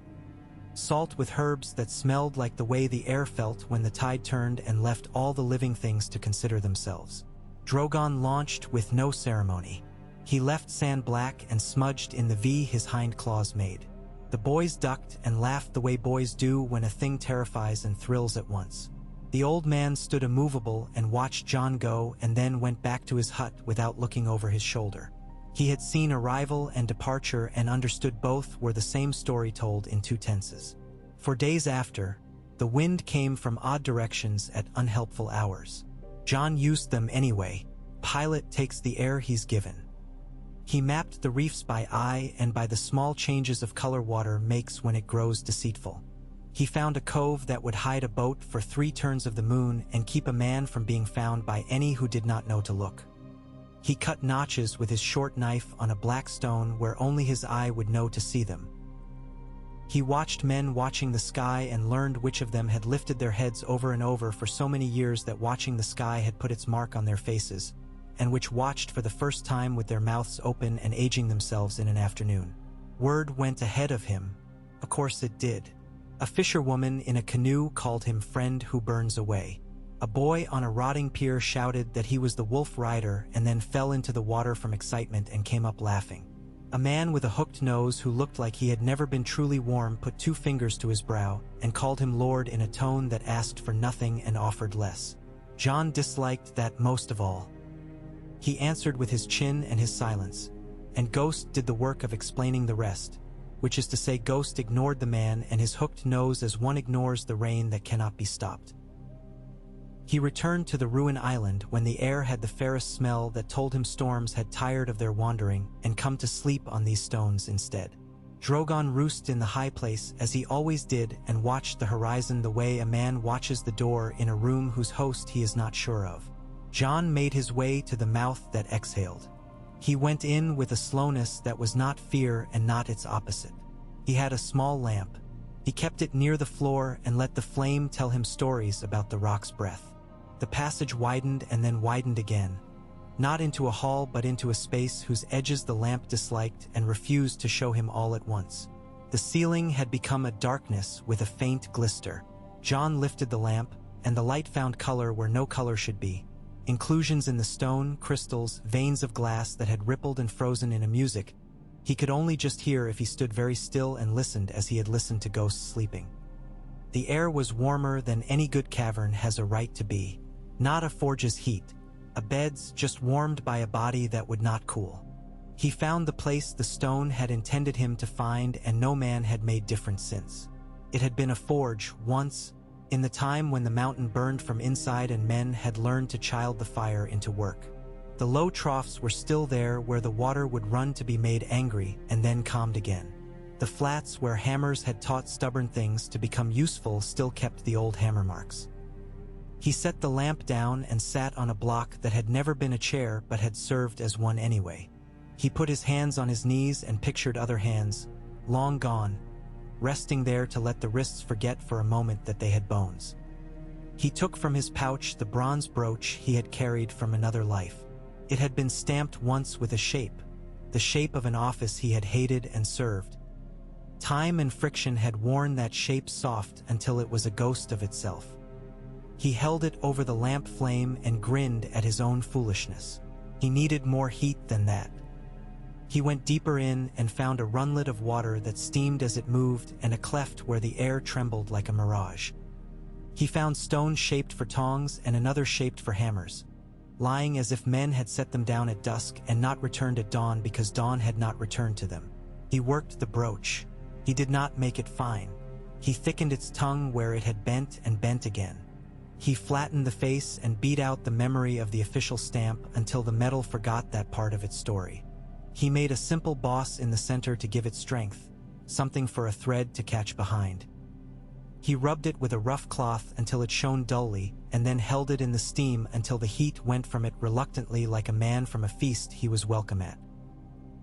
Salt with herbs that smelled like the way the air felt when the tide turned and left all the living things to consider themselves. Drogon launched with no ceremony. He left sand black and smudged in the V his hind claws made. The boys ducked and laughed the way boys do when a thing terrifies and thrills at once. The old man stood immovable and watched John go and then went back to his hut without looking over his shoulder. He had seen arrival and departure and understood both were the same story told in two tenses. For days after, the wind came from odd directions at unhelpful hours. John used them anyway. Pilot takes the air he's given. He mapped the reefs by eye and by the small changes of color water makes when it grows deceitful. He found a cove that would hide a boat for 3 turns of the moon and keep a man from being found by any who did not know to look. He cut notches with his short knife on a black stone where only his eye would know to see them. He watched men watching the sky and learned which of them had lifted their heads over and over for so many years that watching the sky had put its mark on their faces, and which watched for the first time with their mouths open and aging themselves in an afternoon. Word went ahead of him. Of course it did. A fisherwoman in a canoe called him friend who burns away. A boy on a rotting pier shouted that he was the wolf rider and then fell into the water from excitement and came up laughing. A man with a hooked nose who looked like he had never been truly warm put 2 fingers to his brow and called him Lord in a tone that asked for nothing and offered less. John disliked that most of all. He answered with his chin and his silence, and Ghost did the work of explaining the rest, which is to say Ghost ignored the man and his hooked nose as one ignores the rain that cannot be stopped. He returned to the ruin island when the air had the fairest smell that told him storms had tired of their wandering and come to sleep on these stones instead. Drogon roosted in the high place as he always did and watched the horizon the way a man watches the door in a room whose host he is not sure of. John made his way to the mouth that exhaled. He went in with a slowness that was not fear and not its opposite. He had a small lamp. He kept it near the floor and let the flame tell him stories about the rock's breath. The passage widened and then widened again, not into a hall but into a space whose edges the lamp disliked and refused to show him all at once. The ceiling had become a darkness with a faint glister. John lifted the lamp, and the light found color where no color should be. Inclusions in the stone, crystals, veins of glass that had rippled and frozen in a music he could only just hear if he stood very still and listened as he had listened to ghosts sleeping. The air was warmer than any good cavern has a right to be. Not a forge's heat, a bed's just warmed by a body that would not cool. He found the place the stone had intended him to find, and no man had made difference since. It had been a forge once, in the time when the mountain burned from inside and men had learned to child the fire into work. The low troughs were still there where the water would run to be made angry and then calmed again. The flats where hammers had taught stubborn things to become useful still kept the old hammer marks. He set the lamp down and sat on a block that had never been a chair but had served as one anyway. He put his hands on his knees and pictured other hands, long gone, resting there to let the wrists forget for a moment that they had bones. He took from his pouch the bronze brooch he had carried from another life. It had been stamped once with a shape, the shape of an office he had hated and served. Time and friction had worn that shape soft until it was a ghost of itself. He held it over the lamp flame and grinned at his own foolishness. He needed more heat than that. He went deeper in and found a runlet of water that steamed as it moved and a cleft where the air trembled like a mirage. He found stones shaped for tongs and another shaped for hammers, lying as if men had set them down at dusk and not returned at dawn because dawn had not returned to them. He worked the brooch. He did not make it fine. He thickened its tongue where it had bent and bent again. He flattened the face and beat out the memory of the official stamp until the metal forgot that part of its story. He made a simple boss in the center to give it strength, something for a thread to catch behind. He rubbed it with a rough cloth until it shone dully, and then held it in the steam until the heat went from it reluctantly like a man from a feast he was welcome at.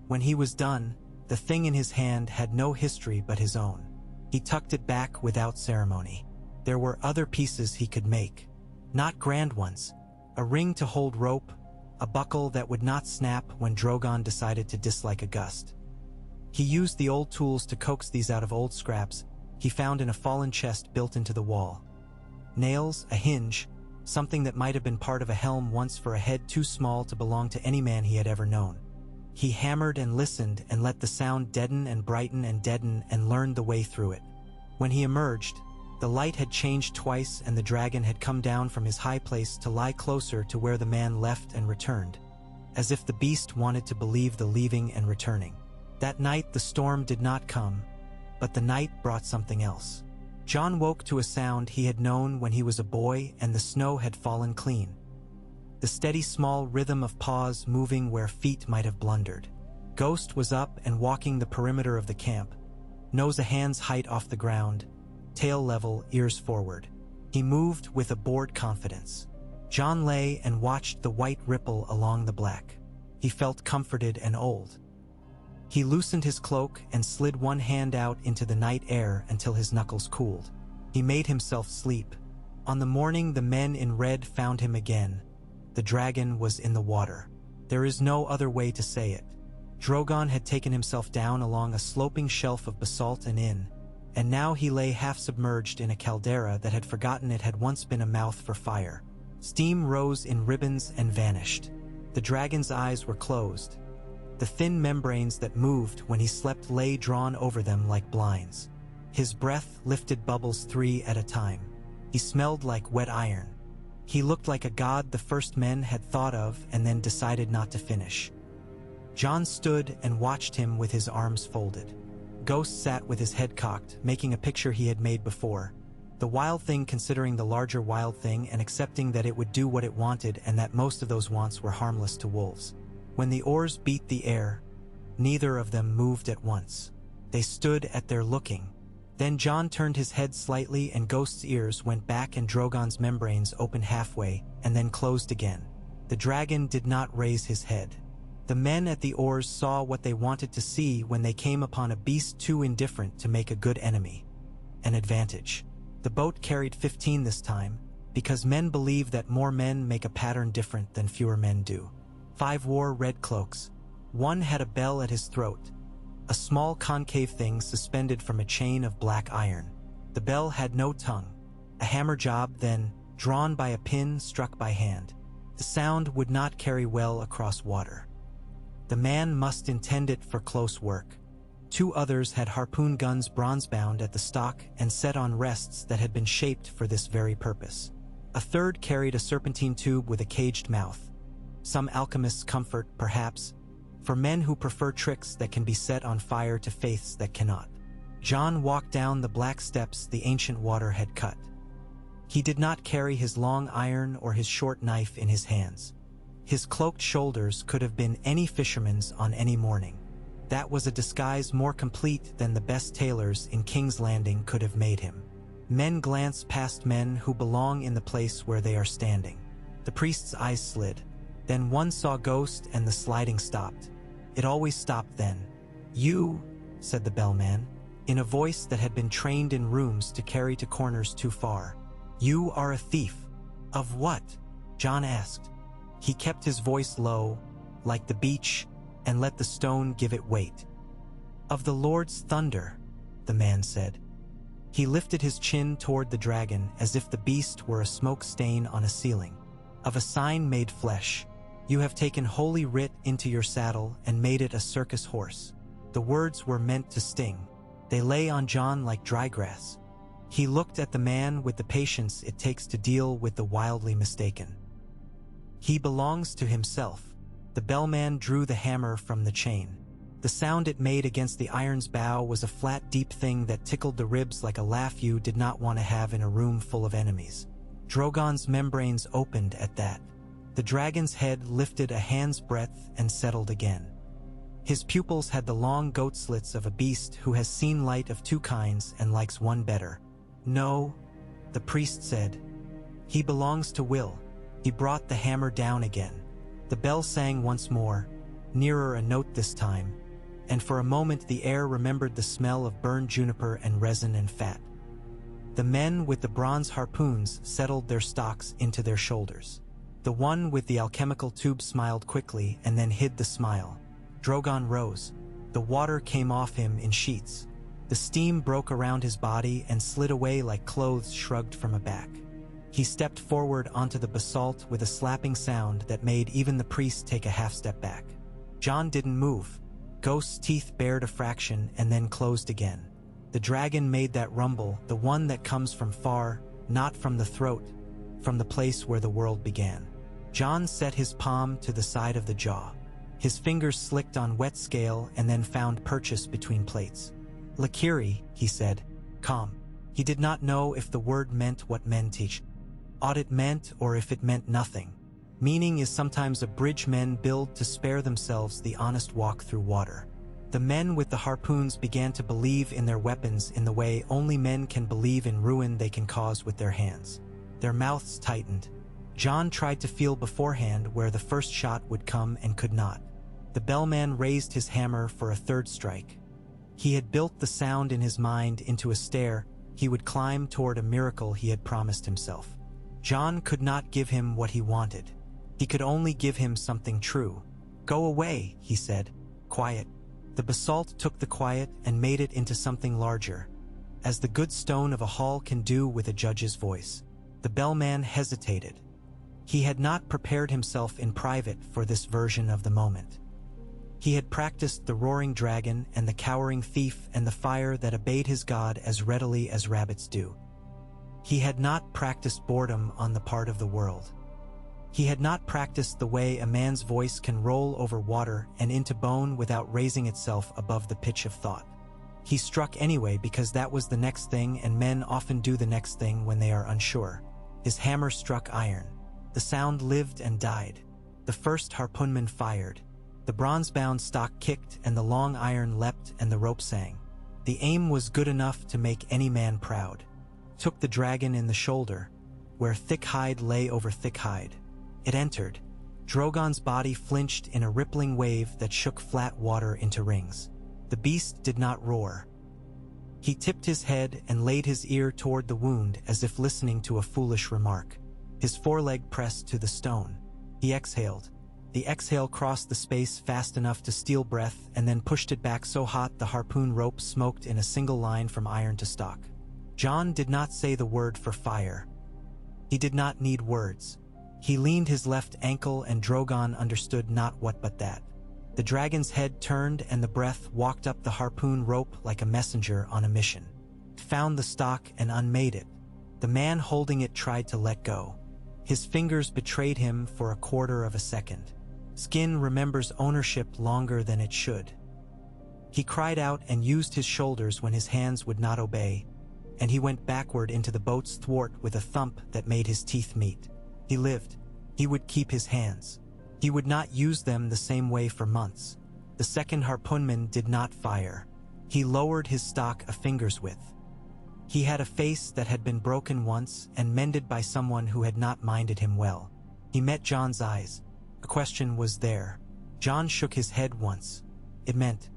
When he was done, the thing in his hand had no history but his own. He tucked it back without ceremony. There were other pieces he could make. Not grand ones. A ring to hold rope, a buckle that would not snap when Drogon decided to dislike a gust. He used the old tools to coax these out of old scraps he found in a fallen chest built into the wall. Nails, a hinge, something that might have been part of a helm once for a head too small to belong to any man he had ever known. He hammered and listened and let the sound deaden and brighten and deaden and learned the way through it. When he emerged, the light had changed twice and the dragon had come down from his high place to lie closer to where the man left and returned, as if the beast wanted to believe the leaving and returning. That night the storm did not come, but the night brought something else. Jon woke to a sound he had known when he was a boy and the snow had fallen clean. The steady small rhythm of paws moving where feet might have blundered. Ghost was up and walking the perimeter of the camp, nose a hand's height off the ground, tail level, ears forward. He moved with a bored confidence. Jon lay and watched the white ripple along the black. He felt comforted and old. He loosened his cloak and slid one hand out into the night air until his knuckles cooled. He made himself sleep. On the morning the men in red found him again. The dragon was in the water. There is no other way to say it. Drogon had taken himself down along a sloping shelf of basalt and now he lay half-submerged in a caldera that had forgotten it had once been a mouth for fire. Steam rose in ribbons and vanished. The dragon's eyes were closed. The thin membranes that moved when he slept lay drawn over them like blinds. His breath lifted bubbles 3 at a time. He smelled like wet iron. He looked like a god the first men had thought of and then decided not to finish. Jon stood and watched him with his arms folded. Ghost sat with his head cocked, making a picture he had made before. The wild thing considering the larger wild thing and accepting that it would do what it wanted and that most of those wants were harmless to wolves. When the oars beat the air, neither of them moved at once. They stood at their looking. Then Jon turned his head slightly and Ghost's ears went back and Drogon's membranes opened halfway and then closed again. The dragon did not raise his head. The men at the oars saw what they wanted to see when they came upon a beast too indifferent to make a good enemy. An advantage. The boat carried 15 this time, because men believe that more men make a pattern different than fewer men do. 5 wore red cloaks. 1 had a bell at his throat, a small concave thing suspended from a chain of black iron. The bell had no tongue, a hammer job then, drawn by a pin struck by hand. The sound would not carry well across water. The man must intend it for close work. 2 others had harpoon guns bronze-bound at the stock and set on rests that had been shaped for this very purpose. A third carried a serpentine tube with a caged mouth. Some alchemist's comfort, perhaps, for men who prefer tricks that can be set on fire to faiths that cannot. Jon walked down the black steps the ancient water had cut. He did not carry his long iron or his short knife in his hands. His cloaked shoulders could have been any fisherman's on any morning. That was a disguise more complete than the best tailors in King's Landing could have made him. Men glance past men who belong in the place where they are standing. The priest's eyes slid. Then one saw Ghost and the sliding stopped. It always stopped then. "You," said the bellman, in a voice that had been trained in rooms to carry to corners too far. "You are a thief." "Of what?" Jon asked. He kept his voice low, like the beach, and let the stone give it weight. "Of the Lord's thunder," the man said. He lifted his chin toward the dragon as if the beast were a smoke stain on a ceiling. "Of a sign made flesh. You have taken Holy Writ into your saddle and made it a circus horse." The words were meant to sting. They lay on Jon like dry grass. He looked at the man with the patience it takes to deal with the wildly mistaken. "He belongs to himself." The bellman drew the hammer from the chain. The sound it made against the iron's bow was a flat, deep thing that tickled the ribs like a laugh you did not want to have in a room full of enemies. Drogon's membranes opened at that. The dragon's head lifted a hand's breadth and settled again. His pupils had the long goat slits of a beast who has seen light of two kinds and likes one better. "No," the priest said. "He belongs to Will." He brought the hammer down again. The bell sang once more, nearer a note this time, and for a moment the air remembered the smell of burned juniper and resin and fat. The men with the bronze harpoons settled their stocks into their shoulders. The one with the alchemical tube smiled quickly and then hid the smile. Drogon rose. The water came off him in sheets. The steam broke around his body and slid away like clothes shrugged from a back. He stepped forward onto the basalt with a slapping sound that made even the priest take a half step back. Jon didn't move. Ghost's teeth bared a fraction and then closed again. The dragon made that rumble, the one that comes from far, not from the throat, from the place where the world began. Jon set his palm to the side of the jaw. His fingers slicked on wet scale and then found purchase between plates. "Lakiri," he said, calm. He did not know if the word meant what men teach. Ought it meant, or if it meant nothing. Meaning is sometimes a bridge men build to spare themselves the honest walk through water. The men with the harpoons began to believe in their weapons in the way only men can believe in ruin they can cause with their hands. Their mouths tightened. Jon tried to feel beforehand where the first shot would come and could not. The bellman raised his hammer for a third strike. He had built the sound in his mind into a stair he would climb toward a miracle he had promised himself. Jon could not give him what he wanted. He could only give him something true. "Go away," he said. "Quiet." The basalt took the quiet and made it into something larger, as the good stone of a hall can do with a judge's voice. The bellman hesitated. He had not prepared himself in private for this version of the moment. He had practiced the roaring dragon and the cowering thief and the fire that obeyed his god as readily as rabbits do. He had not practiced boredom on the part of the world. He had not practiced the way a man's voice can roll over water and into bone without raising itself above the pitch of thought. He struck anyway because that was the next thing, and men often do the next thing when they are unsure. His hammer struck iron. The sound lived and died. The first harpoonman fired. The bronze-bound stock kicked and the long iron leapt and the rope sang. The aim was good enough to make any man proud. Took the dragon in the shoulder, where thick hide lay over thick hide. It entered. Drogon's body flinched in a rippling wave that shook flat water into rings. The beast did not roar. He tipped his head and laid his ear toward the wound as if listening to a foolish remark. His foreleg pressed to the stone. He exhaled. The exhale crossed the space fast enough to steal breath and then pushed it back so hot the harpoon rope smoked in a single line from iron to stock. Jon did not say the word for fire. He did not need words. He leaned his left ankle and Drogon understood not what but that. The dragon's head turned and the breath walked up the harpoon rope like a messenger on a mission. It found the stock and unmade it. The man holding it tried to let go. His fingers betrayed him for a quarter of a second. Skin remembers ownership longer than it should. He cried out and used his shoulders when his hands would not obey, and he went backward into the boat's thwart with a thump that made his teeth meet. He lived. He would keep his hands. He would not use them the same way for months. The second harpoonman did not fire. He lowered his stock a finger's width. He had a face that had been broken once and mended by someone who had not minded him well. He met Jon's eyes. A question was there. Jon shook his head once. It meant,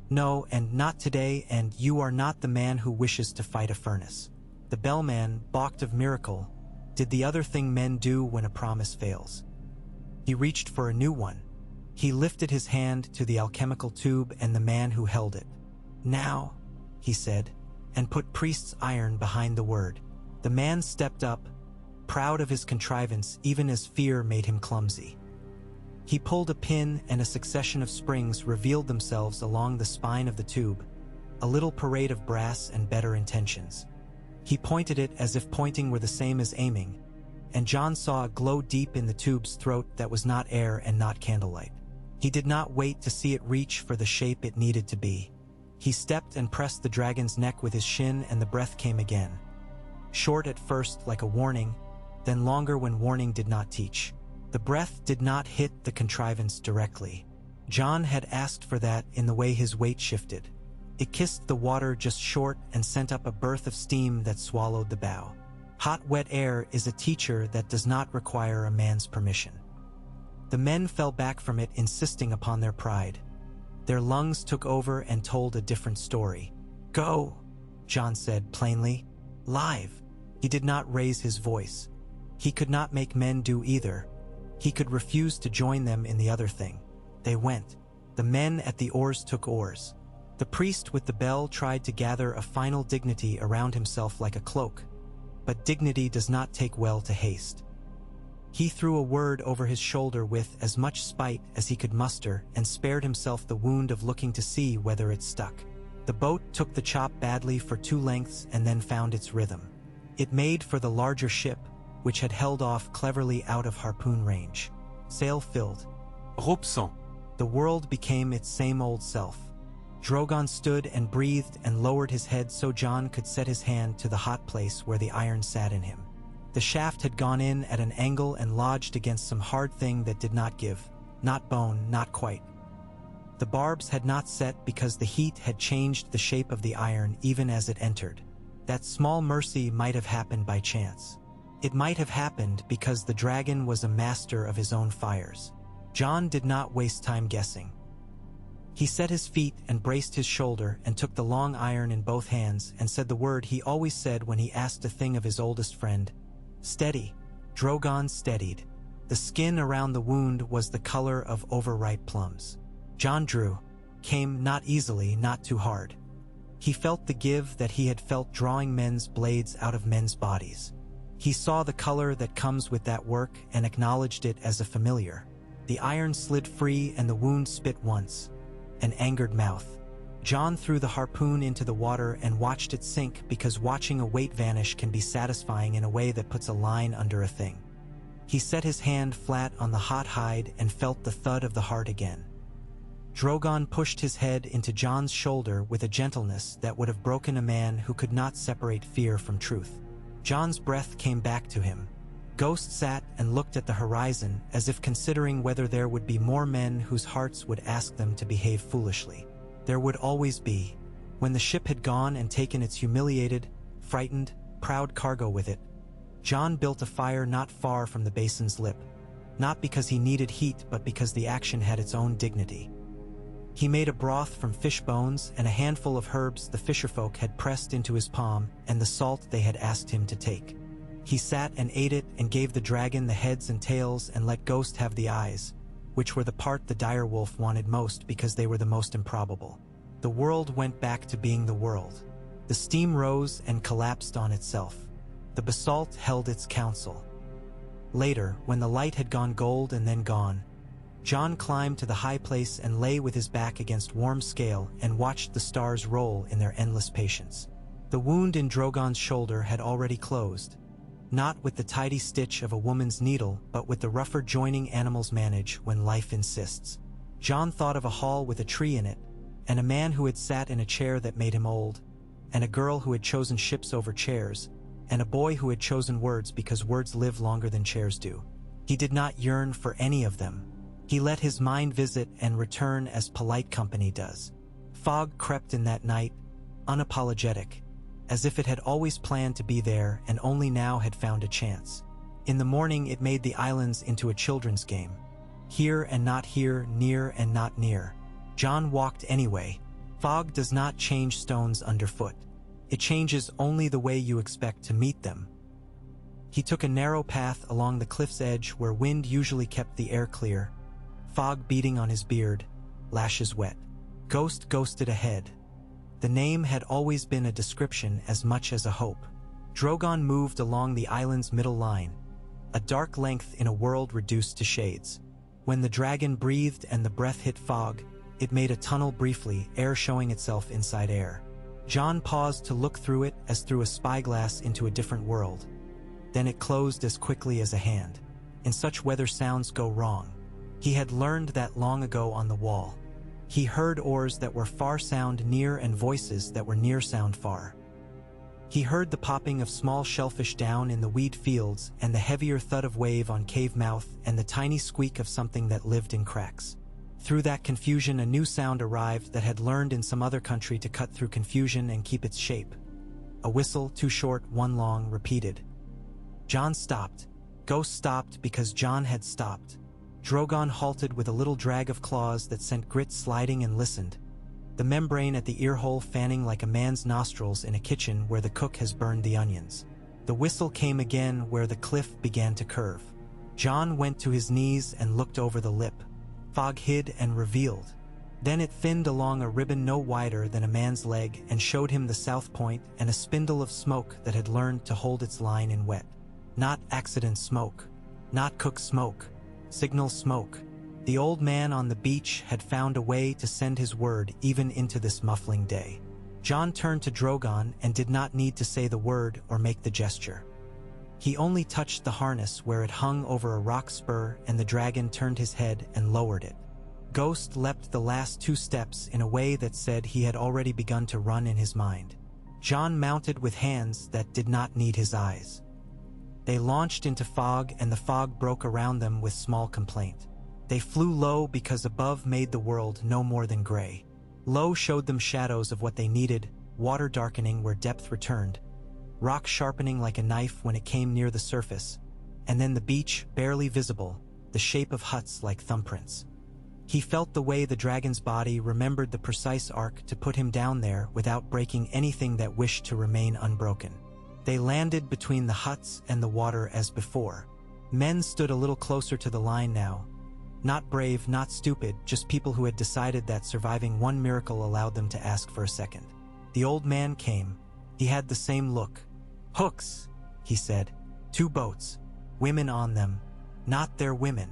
"No, and not today, and you are not the man who wishes to fight a furnace." The bellman, balked of miracle, did the other thing men do when a promise fails. He reached for a new one. He lifted his hand to the alchemical tube and the man who held it. "Now," he said, and put priest's iron behind the word. The man stepped up, proud of his contrivance even as fear made him clumsy. He pulled a pin and a succession of springs revealed themselves along the spine of the tube, a little parade of brass and better intentions. He pointed it as if pointing were the same as aiming, and John saw a glow deep in the tube's throat that was not air and not candlelight. He did not wait to see it reach for the shape it needed to be. He stepped and pressed the dragon's neck with his shin, and the breath came again. Short at first, like a warning, then longer when warning did not teach. The breath did not hit the contrivance directly. John had asked for that in the way his weight shifted. It kissed the water just short and sent up a burst of steam that swallowed the bow. Hot, wet air is a teacher that does not require a man's permission. The men fell back from it, insisting upon their pride. Their lungs took over and told a different story. "Go," John said plainly. "Live." He did not raise his voice. He could not make men do either. He could refuse to join them in the other thing. They went. The men at the oars took oars. The priest with the bell tried to gather a final dignity around himself like a cloak, but dignity does not take well to haste. He threw a word over his shoulder with as much spite as he could muster and spared himself the wound of looking to see whether it stuck. The boat took the chop badly for 2 lengths and then found its rhythm. It made for the larger ship, which had held off cleverly out of harpoon range. Sail filled. Rope sang. The world became its same old self. Drogon stood and breathed and lowered his head so John could set his hand to the hot place where the iron sat in him. The shaft had gone in at an angle and lodged against some hard thing that did not give. Not bone, not quite. The barbs had not set because the heat had changed the shape of the iron even as it entered. That small mercy might have happened by chance. It might have happened because the dragon was a master of his own fires. John did not waste time guessing. He set his feet and braced his shoulder and took the long iron in both hands and said the word he always said when he asked a thing of his oldest friend. "Steady." Drogon steadied. The skin around the wound was the color of overripe plums. John drew. Came not easily, not too hard. He felt the give that he had felt drawing men's blades out of men's bodies. He saw the color that comes with that work and acknowledged it as a familiar. The iron slid free and the wound spit once. An angered mouth. John threw the harpoon into the water and watched it sink because watching a weight vanish can be satisfying in a way that puts a line under a thing. He set his hand flat on the hot hide and felt the thud of the heart again. Drogon pushed his head into John's shoulder with a gentleness that would have broken a man who could not separate fear from truth. John's breath came back to him. Ghost sat and looked at the horizon as if considering whether there would be more men whose hearts would ask them to behave foolishly. There would always be. When the ship had gone and taken its humiliated, frightened, proud cargo with it, John built a fire not far from the basin's lip, not because he needed heat but because the action had its own dignity. He made a broth from fish bones and a handful of herbs the fisherfolk had pressed into his palm and the salt they had asked him to take. He sat and ate it and gave the dragon the heads and tails and let Ghost have the eyes, which were the part the direwolf wanted most because they were the most improbable. The world went back to being the world. The steam rose and collapsed on itself. The basalt held its counsel. Later, when the light had gone gold and then gone, John climbed to the high place and lay with his back against warm scale and watched the stars roll in their endless patience. The wound in Drogon's shoulder had already closed, not with the tidy stitch of a woman's needle, but with the rougher joining animals manage when life insists. John thought of a hall with a tree in it, and a man who had sat in a chair that made him old, and a girl who had chosen ships over chairs, and a boy who had chosen words because words live longer than chairs do. He did not yearn for any of them. He let his mind visit and return as polite company does. Fog crept in that night, unapologetic, as if it had always planned to be there and only now had found a chance. In the morning it made the islands into a children's game. Here and not here, near and not near. John walked anyway. Fog does not change stones underfoot. It changes only the way you expect to meet them. He took a narrow path along the cliff's edge where wind usually kept the air clear, fog beating on his beard, lashes wet. Ghost ghosted ahead. The name had always been a description as much as a hope. Drogon moved along the island's middle line, a dark length in a world reduced to shades. When the dragon breathed and the breath hit fog, it made a tunnel briefly, air showing itself inside air. Jon paused to look through it as through a spyglass into a different world. Then it closed as quickly as a hand. In such weather sounds go wrong. He had learned that long ago on the wall. He heard oars that were far sound near and voices that were near sound far. He heard the popping of small shellfish down in the weed fields and the heavier thud of wave on cave mouth and the tiny squeak of something that lived in cracks. Through that confusion a new sound arrived that had learned in some other country to cut through confusion and keep its shape. A whistle, two short, one long, repeated. Jon stopped. Ghost stopped because Jon had stopped. Drogon halted with a little drag of claws that sent Grit sliding and listened. The membrane at the earhole fanning like a man's nostrils in a kitchen where the cook has burned the onions. The whistle came again where the cliff began to curve. Jon went to his knees and looked over the lip. Fog hid and revealed. Then it thinned along a ribbon no wider than a man's leg and showed him the south point and a spindle of smoke that had learned to hold its line in wet. Not accident smoke. Not cook smoke. Signal smoke. The old man on the beach had found a way to send his word even into this muffling day. Jon turned to Drogon and did not need to say the word or make the gesture. He only touched the harness where it hung over a rock spur and the dragon turned his head and lowered it. Ghost leapt the last 2 steps in a way that said he had already begun to run in his mind. Jon mounted with hands that did not need his eyes. They launched into fog and the fog broke around them with small complaint. They flew low because above made the world no more than gray. Low showed them shadows of what they needed, water darkening where depth returned, rock sharpening like a knife when it came near the surface, and then the beach, barely visible, the shape of huts like thumbprints. He felt the way the dragon's body remembered the precise arc to put him down there without breaking anything that wished to remain unbroken. They landed between the huts and the water as before. Men stood a little closer to the line now. Not brave, not stupid, just people who had decided that surviving one miracle allowed them to ask for a second. The old man came. He had the same look. "Hooks," he said. 2 boats. Women on them. Not their women.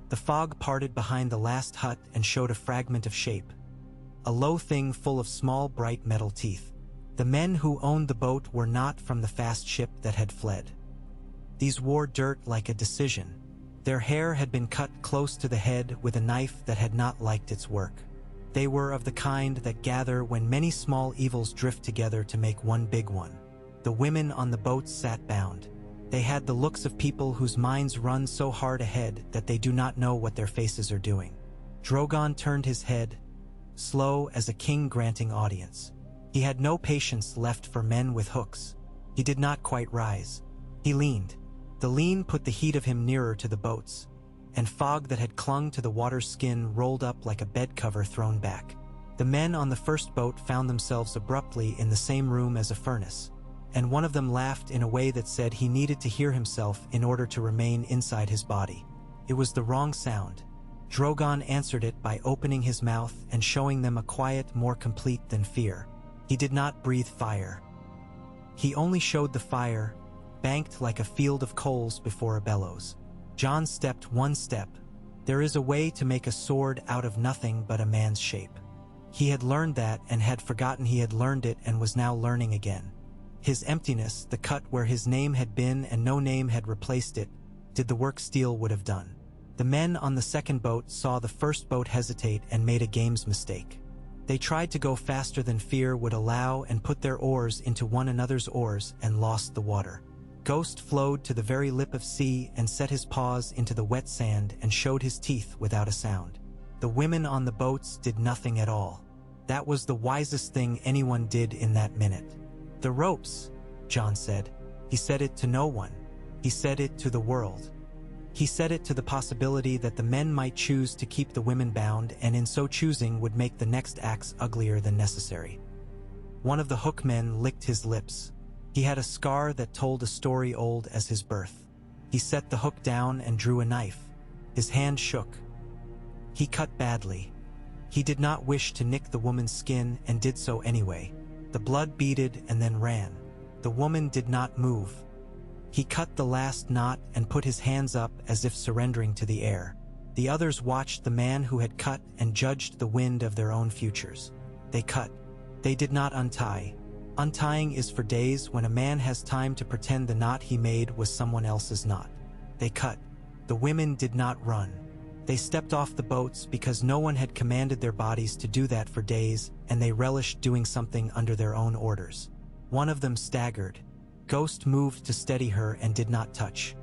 The fog parted behind the last hut and showed a fragment of shape. A low thing full of small, bright metal teeth. The men who owned the boat were not from the fast ship that had fled. These wore dirt like a decision. Their hair had been cut close to the head with a knife that had not liked its work. They were of the kind that gather when many small evils drift together to make one big one. The women on the boats sat bound. They had the looks of people whose minds run so hard ahead that they do not know what their faces are doing. Drogon turned his head, slow as a king granting audience. He had no patience left for men with hooks. He did not quite rise. He leaned. The lean put the heat of him nearer to the boats, and fog that had clung to the water's skin rolled up like a bed cover thrown back. The men on the first boat found themselves abruptly in the same room as a furnace, and one of them laughed in a way that said he needed to hear himself in order to remain inside his body. It was the wrong sound. Drogon answered it by opening his mouth and showing them a quiet more complete than fear. He did not breathe fire. He only showed the fire, banked like a field of coals before a bellows. Jon stepped 1 step. There is a way to make a sword out of nothing but a man's shape. He had learned that and had forgotten he had learned it and was now learning again. His emptiness, the cut where his name had been and no name had replaced it, did the work steel would have done. The men on the second boat saw the first boat hesitate and made a game's mistake. They tried to go faster than fear would allow and put their oars into one another's oars and lost the water. Ghost flowed to the very lip of sea and set his paws into the wet sand and showed his teeth without a sound. The women on the boats did nothing at all. That was the wisest thing anyone did in that minute. "The ropes," Jon said. He said it to no one. He said it to the world. He said it to the possibility that the men might choose to keep the women bound and in so choosing would make the next acts uglier than necessary. One of the hookmen licked his lips. He had a scar that told a story old as his birth. He set the hook down and drew a knife. His hand shook. He cut badly. He did not wish to nick the woman's skin and did so anyway. The blood beaded and then ran. The woman did not move. He cut the last knot and put his hands up as if surrendering to the air. The others watched the man who had cut and judged the wind of their own futures. They cut. They did not untie. Untying is for days when a man has time to pretend the knot he made was someone else's knot. They cut. The women did not run. They stepped off the boats because no one had commanded their bodies to do that for days, and they relished doing something under their own orders. One of them staggered. Ghost moved to steady her and did not touch.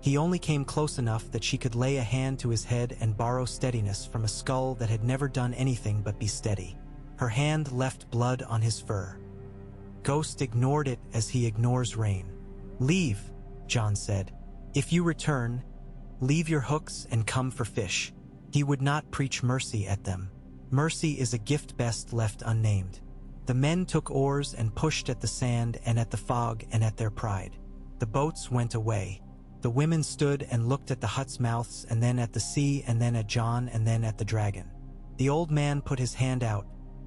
He only came close enough that she could lay a hand to his head and borrow steadiness from a skull that had never done anything but be steady. Her hand left blood on his fur. Ghost ignored it as he ignores rain. "Leave," John said. "If you return, leave your hooks and come for fish." He would not preach mercy at them. Mercy is a gift best left unnamed. The men took oars and pushed at the sand and at the fog and at their pride. The boats went away. The women stood and looked at the huts' mouths and then at the sea and then at John and then at the dragon. The old man put his hand out,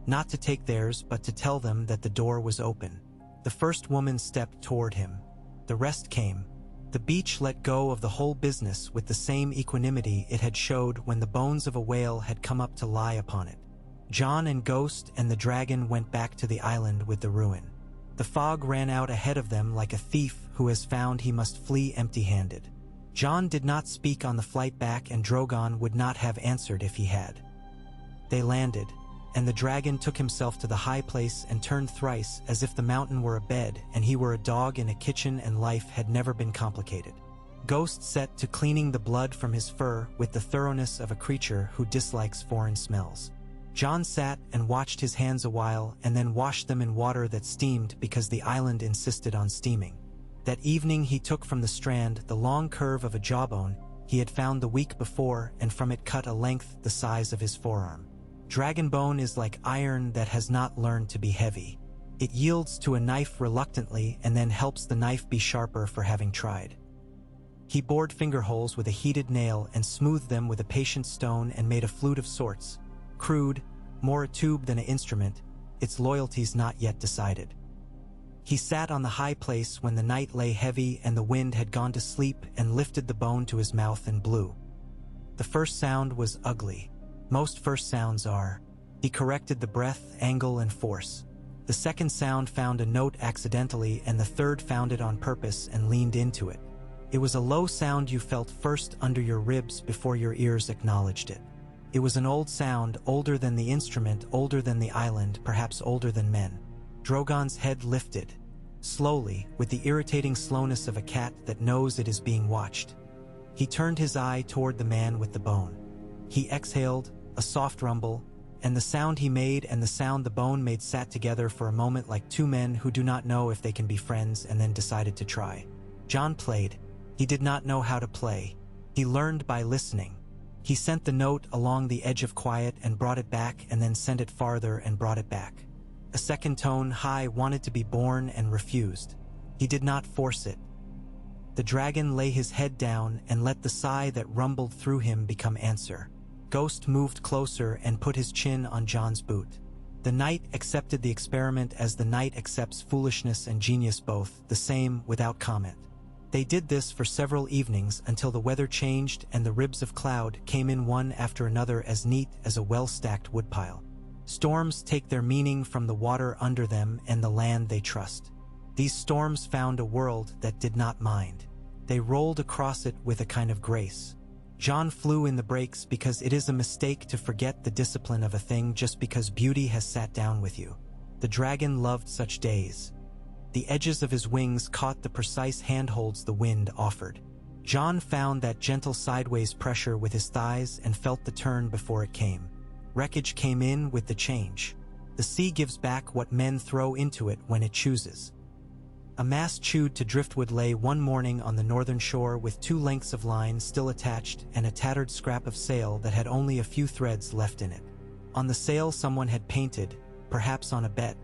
not to take theirs but to tell them that the door was open. The first woman stepped toward him. The rest came. The beach let go of the whole business with the same equanimity it had showed when the bones of a whale had come up to lie upon it. John and Ghost and the dragon went back to the island with the ruin. The fog ran out ahead of them like a thief who has found he must flee empty-handed. John did not speak on the flight back, and Drogon would not have answered if he had. They landed, and the dragon took himself to the high place and turned thrice as if the mountain were a bed and he were a dog in a kitchen and life had never been complicated. Ghost set to cleaning the blood from his fur with the thoroughness of a creature who dislikes foreign smells. John sat and watched his hands a while and then washed them in water that steamed because the island insisted on steaming. That evening he took from the strand the long curve of a jawbone he had found the week before and from it cut a length the size of his forearm. Dragon bone is like iron that has not learned to be heavy. It yields to a knife reluctantly and then helps the knife be sharper for having tried. He bored finger holes with a heated nail and smoothed them with a patient stone and made a flute of sorts. Crude, more a tube than an instrument, its loyalties not yet decided. He sat on the high place when the night lay heavy and the wind had gone to sleep and lifted the bone to his mouth and blew. The first sound was ugly. Most first sounds are. He corrected the breath, angle, and force. The second sound found a note accidentally and the third found it on purpose and leaned into it. It was a low sound you felt first under your ribs before your ears acknowledged it. It was an old sound, older than the instrument, older than the island, perhaps older than men. Drogon's head lifted, slowly, with the irritating slowness of a cat that knows it is being watched. He turned his eye toward the man with the bone. He exhaled, a soft rumble, and the sound he made and the sound the bone made sat together for a moment like two men who do not know if they can be friends and then decided to try. John played. He did not know how to play. He learned by listening. He sent the note along the edge of quiet and brought it back and then sent it farther and brought it back. A second tone, high, wanted to be born and refused. He did not force it. The dragon lay his head down and let the sigh that rumbled through him become answer. Ghost moved closer and put his chin on John's boot. The knight accepted the experiment as the knight accepts foolishness and genius both, the same, without comment. They did this for several evenings until the weather changed and the ribs of cloud came in one after another as neat as a well-stacked woodpile. Storms take their meaning from the water under them and the land they trust. These storms found a world that did not mind. They rolled across it with a kind of grace. John flew in the breaks because it is a mistake to forget the discipline of a thing just because beauty has sat down with you. The dragon loved such days. The edges of his wings caught the precise handholds the wind offered. John found that gentle sideways pressure with his thighs and felt the turn before it came. Wreckage came in with the change. The sea gives back what men throw into it when it chooses. A mast chewed to driftwood lay one morning on the northern shore with 2 lengths of line still attached and a tattered scrap of sail that had only a few threads left in it. On the sail someone had painted, perhaps on a bet,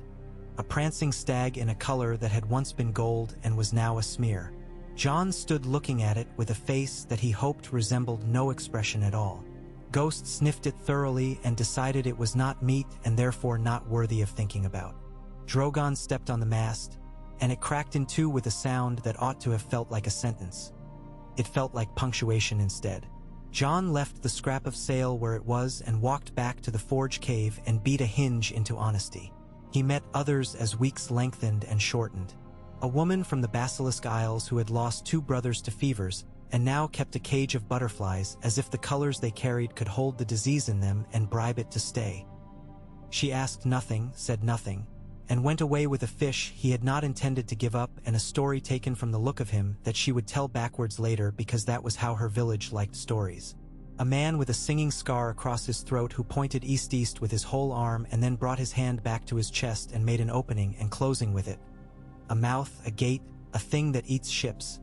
a prancing stag in a color that had once been gold and was now a smear. Jon stood looking at it with a face that he hoped resembled no expression at all. Ghost sniffed it thoroughly and decided it was not meat and therefore not worthy of thinking about. Drogon stepped on the mast, and it cracked in two with a sound that ought to have felt like a sentence. It felt like punctuation instead. Jon left the scrap of sail where it was and walked back to the forge cave and beat a hinge into honesty. He met others as weeks lengthened and shortened. A woman from the Basilisk Isles who had lost 2 brothers to fevers and now kept a cage of butterflies as if the colors they carried could hold the disease in them and bribe it to stay. She asked nothing, said nothing, and went away with a fish he had not intended to give up and a story taken from the look of him that she would tell backwards later because that was how her village liked stories. A man with a singing scar across his throat who pointed east-east with his whole arm and then brought his hand back to his chest and made an opening and closing with it. A mouth, a gate, a thing that eats ships.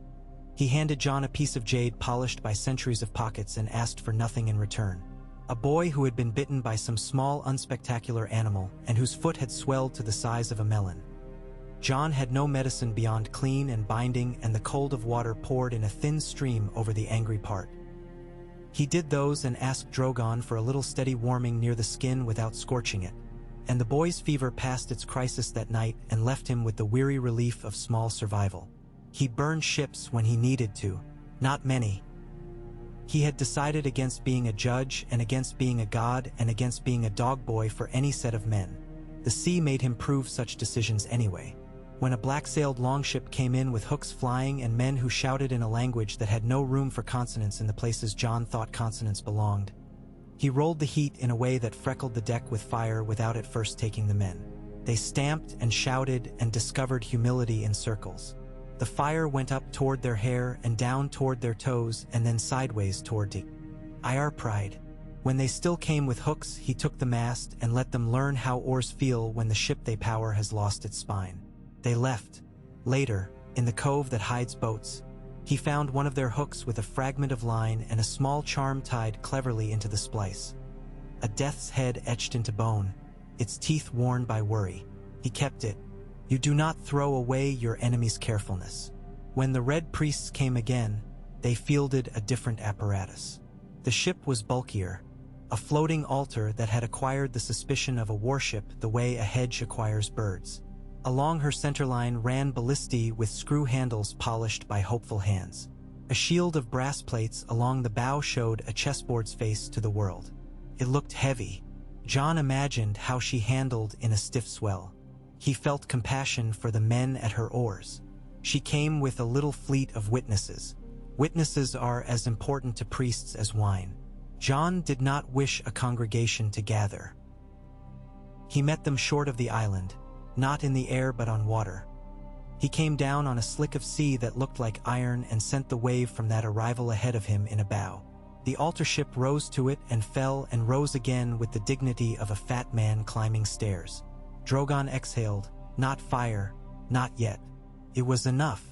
He handed Jon a piece of jade polished by centuries of pockets and asked for nothing in return. A boy who had been bitten by some small, unspectacular animal and whose foot had swelled to the size of a melon. Jon had no medicine beyond clean and binding, and the cold of water poured in a thin stream over the angry part. He did those and asked Drogon for a little steady warming near the skin without scorching it. And the boy's fever passed its crisis that night and left him with the weary relief of small survival. He burned ships when he needed to, not many. He had decided against being a judge and against being a god and against being a dog boy for any set of men. The sea made him prove such decisions anyway. When a black-sailed longship came in with hooks flying and men who shouted in a language that had no room for consonants in the places Jon thought consonants belonged, he rolled the heat in a way that freckled the deck with fire without at first taking the men. They stamped and shouted and discovered humility in circles. The fire went up toward their hair and down toward their toes and then sideways toward Ir pride. When they still came with hooks, he took the mast and let them learn how oars feel when the ship they power has lost its spine. They left. Later, in the cove that hides boats, he found one of their hooks with a fragment of line and a small charm tied cleverly into the splice. A death's head etched into bone, its teeth worn by worry. He kept it. You do not throw away your enemy's carefulness. When the Red Priests came again, they fielded a different apparatus. The ship was bulkier, a floating altar that had acquired the suspicion of a warship the way a hedge acquires birds. Along her centerline ran ballistae with screw handles polished by hopeful hands. A shield of brass plates along the bow showed a chessboard's face to the world. It looked heavy. Jon imagined how she handled in a stiff swell. He felt compassion for the men at her oars. She came with a little fleet of witnesses. Witnesses are as important to priests as wine. Jon did not wish a congregation to gather. He met them short of the island, not in the air but on water. He came down on a slick of sea that looked like iron and sent the wave from that arrival ahead of him in a bow. The altar ship rose to it and fell and rose again with the dignity of a fat man climbing stairs. Drogon exhaled, not fire, not yet. It was enough.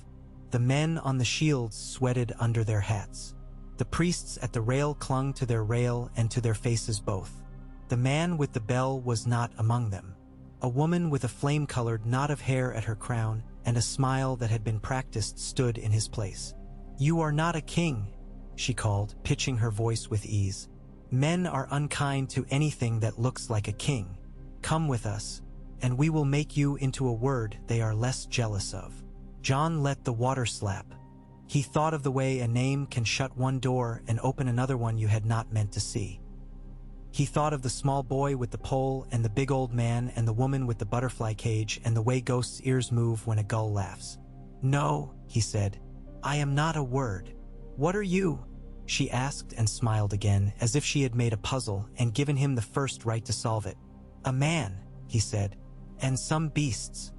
The men on the shields sweated under their hats. The priests at the rail clung to their rail and to their faces both. The man with the bell was not among them. A woman with a flame-colored knot of hair at her crown and a smile that had been practiced stood in his place. "You are not a king," she called, pitching her voice with ease. "Men are unkind to anything that looks like a king. Come with us, and we will make you into a word they are less jealous of." Jon let the water slap. He thought of the way a name can shut one door and open another one you had not meant to see. He thought of the small boy with the pole and the big old man and the woman with the butterfly cage and the way ghosts' ears move when a gull laughs. "No," he said, "I am not a word." "What are you?" she asked and smiled again, as if she had made a puzzle and given him the first right to solve it. "A man," he said, "and some beasts."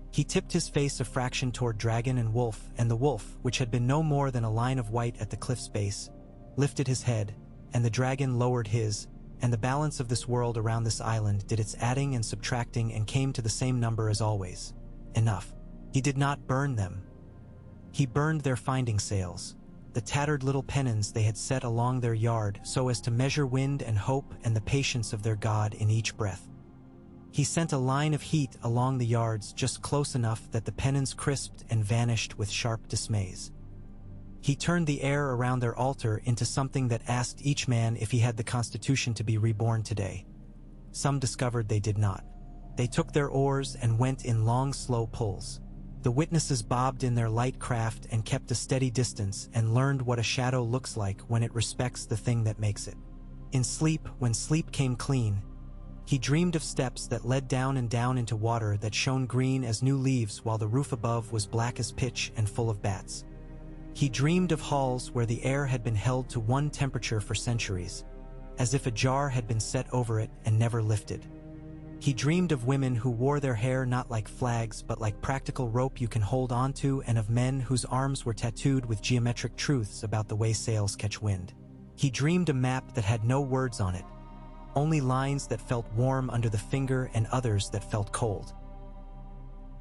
He tipped his face a fraction toward dragon and wolf, and the wolf, which had been no more than a line of white at the cliff's base, lifted his head, and the dragon lowered his, and the balance of this world around this island did its adding and subtracting and came to the same number as always. Enough. He did not burn them. He burned their finding sails, the tattered little pennons they had set along their yard so as to measure wind and hope and the patience of their god in each breath. He sent a line of heat along the yards just close enough that the pennons crisped and vanished with sharp dismays. He turned the air around their altar into something that asked each man if he had the constitution to be reborn today. Some discovered they did not. They took their oars and went in long, slow pulls. The witnesses bobbed in their light craft and kept a steady distance and learned what a shadow looks like when it respects the thing that makes it. In sleep, when sleep came clean, he dreamed of steps that led down and down into water that shone green as new leaves while the roof above was black as pitch and full of bats. He dreamed of halls where the air had been held to one temperature for centuries, as if a jar had been set over it and never lifted. He dreamed of women who wore their hair not like flags but like practical rope you can hold onto, and of men whose arms were tattooed with geometric truths about the way sails catch wind. He dreamed a map that had no words on it, only lines that felt warm under the finger and others that felt cold.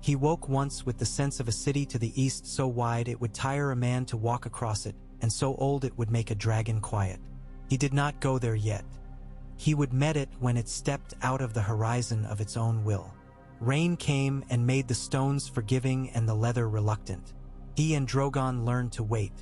He woke once with the sense of a city to the east so wide it would tire a man to walk across it, and so old it would make a dragon quiet. He did not go there yet. He would met it when it stepped out of the horizon of its own will. Rain came and made the stones forgiving and the leather reluctant. He and Drogon learned to wait.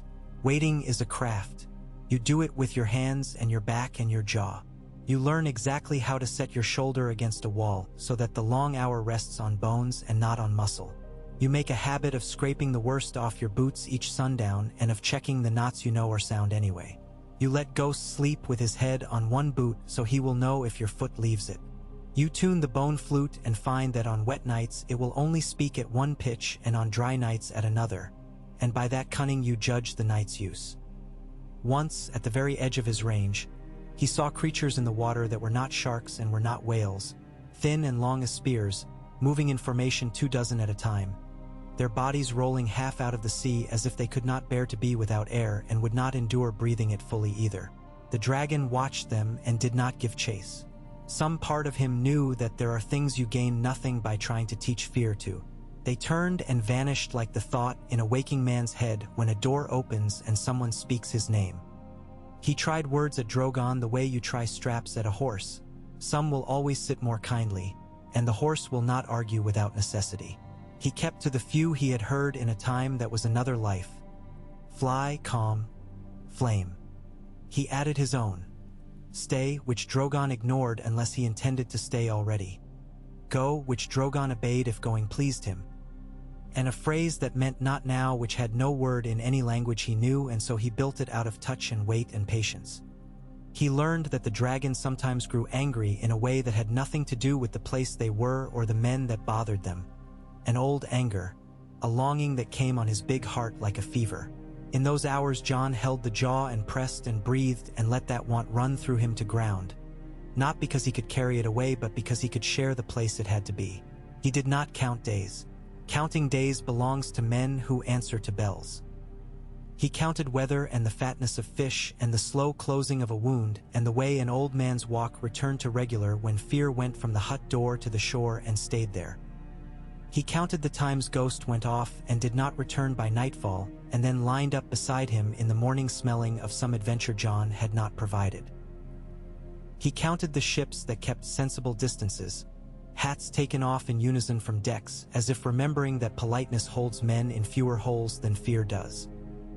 Waiting is a craft. You do it with your hands and your back and your jaw. You learn exactly how to set your shoulder against a wall so that the long hour rests on bones and not on muscle. You make a habit of scraping the worst off your boots each sundown and of checking the knots you know are sound anyway. You let Ghost sleep with his head on one boot so he will know if your foot leaves it. You tune the bone flute and find that on wet nights it will only speak at one pitch and on dry nights at another, and by that cunning you judge the night's use. Once, at the very edge of his range, he saw creatures in the water that were not sharks and were not whales, thin and long as spears, moving in formation 24 at a time, their bodies rolling half out of the sea as if they could not bear to be without air and would not endure breathing it fully either. The dragon watched them and did not give chase. Some part of him knew that there are things you gain nothing by trying to teach fear to. They turned and vanished like the thought in a waking man's head when a door opens and someone speaks his name. He tried words at Drogon the way you try straps at a horse. Some will always sit more kindly, and the horse will not argue without necessity. He kept to the few he had heard in a time that was another life. Fly, calm, flame. He added his own. Stay, which Drogon ignored unless he intended to stay already. Go, which Drogon obeyed if going pleased him. And a phrase that meant not now, which had no word in any language he knew, and so he built it out of touch and wait and patience. He learned that the dragon sometimes grew angry in a way that had nothing to do with the place they were or the men that bothered them. An old anger, a longing that came on his big heart like a fever. In those hours Jon held the jaw and pressed and breathed and let that want run through him to ground. Not because he could carry it away, but because he could share the place it had to be. He did not count days. Counting days belongs to men who answer to bells. He counted weather and the fatness of fish and the slow closing of a wound and the way an old man's walk returned to regular when fear went from the hut door to the shore and stayed there. He counted the times Ghost went off and did not return by nightfall, and then lined up beside him in the morning smelling of some adventure Jon had not provided. He counted the ships that kept sensible distances, hats taken off in unison from decks, as if remembering that politeness holds men in fewer holes than fear does.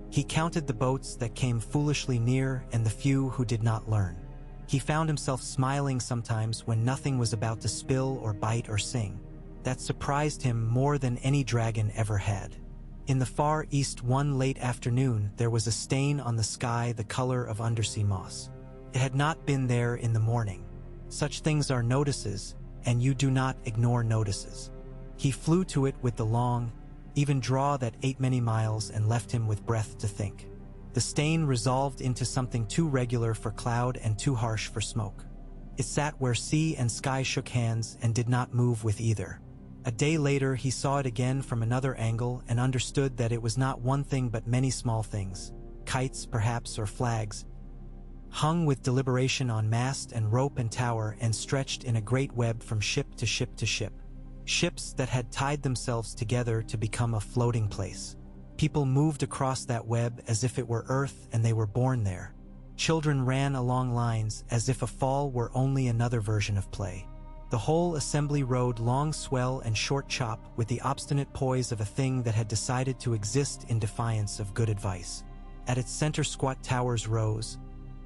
He counted the boats that came foolishly near and the few who did not learn. He found himself smiling sometimes when nothing was about to spill or bite or sing. That surprised him more than any dragon ever had. In the far east one late afternoon there was a stain on the sky the color of undersea moss. It had not been there in the morning. Such things are notices, and you do not ignore notices. He flew to it with the long, even draw that ate many miles and left him with breath to think. The stain resolved into something too regular for cloud and too harsh for smoke. It sat where sea and sky shook hands and did not move with either. A day later he saw it again from another angle and understood that it was not one thing but many small things, kites perhaps or flags, hung with deliberation on mast and rope and tower and stretched in a great web from ship to ship to ship. Ships that had tied themselves together to become a floating place. People moved across that web as if it were earth and they were born there. Children ran along lines as if a fall were only another version of play. The whole assembly rode long swell and short chop with the obstinate poise of a thing that had decided to exist in defiance of good advice. At its center squat towers rose,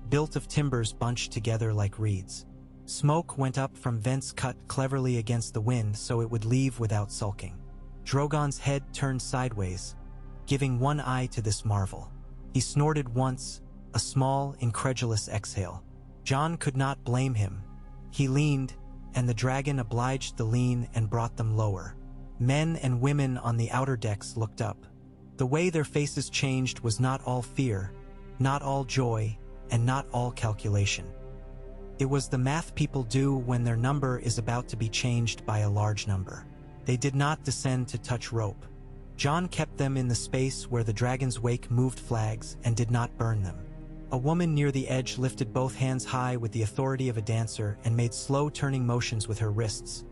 built of timbers bunched together like reeds. Smoke went up from vents cut cleverly against the wind so it would leave without sulking. Drogon's head turned sideways, giving one eye to this marvel. He snorted once, a small, incredulous exhale. Jon could not blame him. He leaned, and the dragon obliged the lean and brought them lower. Men and women on the outer decks looked up. The way their faces changed was not all fear, not all joy, and not all calculation. It was the math people do when their number is about to be changed by a large number. They did not descend to touch rope. Jon kept them in the space where the dragon's wake moved flags and did not burn them. A woman near the edge lifted both hands high with the authority of a dancer and made slow turning motions with her wrists.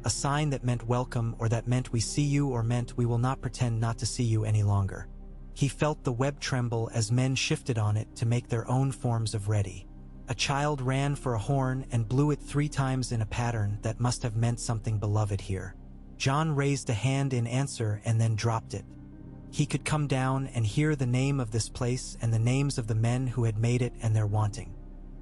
A sign that meant welcome, or that meant we see you, or meant we will not pretend not to see you any longer. He felt the web tremble as men shifted on it to make their own forms of ready. A child ran for a horn and blew it 3 times in a pattern that must have meant something beloved here. Jon raised a hand in answer and then dropped it. He could come down and hear the name of this place and the names of the men who had made it and their wanting.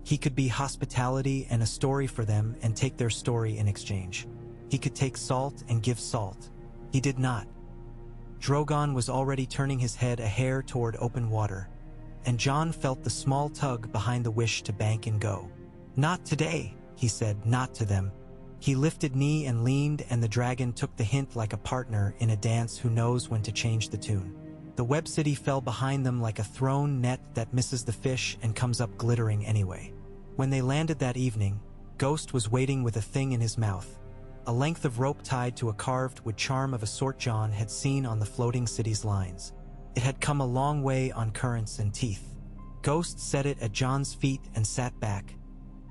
He could be hospitality and a story for them and take their story in exchange. He could take salt and give salt. He did not. Drogon was already turning his head a hair toward open water, and Jon felt the small tug behind the wish to bank and go. "Not today," he said, "not to them." He lifted knee and leaned, and the dragon took the hint like a partner in a dance who knows when to change the tune. The web city fell behind them like a thrown net that misses the fish and comes up glittering anyway. When they landed that evening, Ghost was waiting with a thing in his mouth, a length of rope tied to a carved wood charm of a sort Jon had seen on the floating city's lines. It had come a long way on currents and teeth. Ghost set it at Jon's feet and sat back,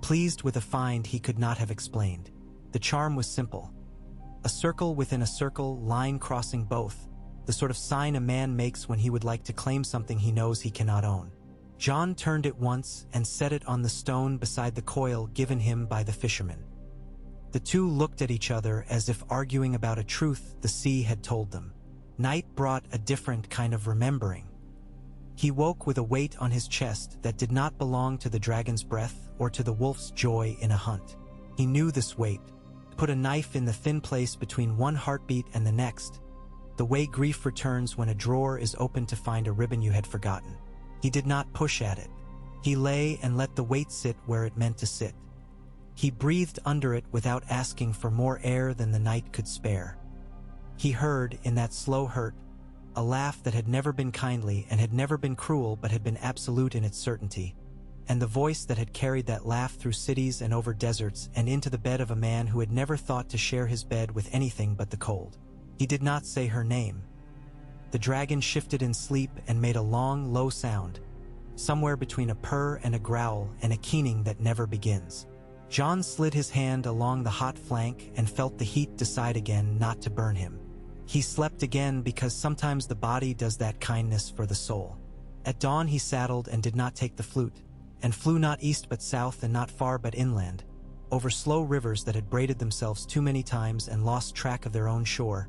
pleased with a find he could not have explained. The charm was simple. A circle within a circle, line crossing both, the sort of sign a man makes when he would like to claim something he knows he cannot own. Jon turned it once and set it on the stone beside the coil given him by the fisherman. The two looked at each other as if arguing about a truth the sea had told them. Night brought a different kind of remembering. He woke with a weight on his chest that did not belong to the dragon's breath or to the wolf's joy in a hunt. He knew this weight. Put a knife in the thin place between one heartbeat and the next, the way grief returns when a drawer is opened to find a ribbon you had forgotten. He did not push at it. He lay and let the weight sit where it meant to sit. He breathed under it without asking for more air than the night could spare. He heard, in that slow hurt, a laugh that had never been kindly and had never been cruel but had been absolute in its certainty, and the voice that had carried that laugh through cities and over deserts and into the bed of a man who had never thought to share his bed with anything but the cold. He did not say her name. The dragon shifted in sleep and made a long, low sound, somewhere between a purr and a growl and a keening that never begins. Jon slid his hand along the hot flank and felt the heat decide again not to burn him. He slept again because sometimes the body does that kindness for the soul. At dawn he saddled and did not take the flute, and flew not east but south and not far but inland, over slow rivers that had braided themselves too many times and lost track of their own shore,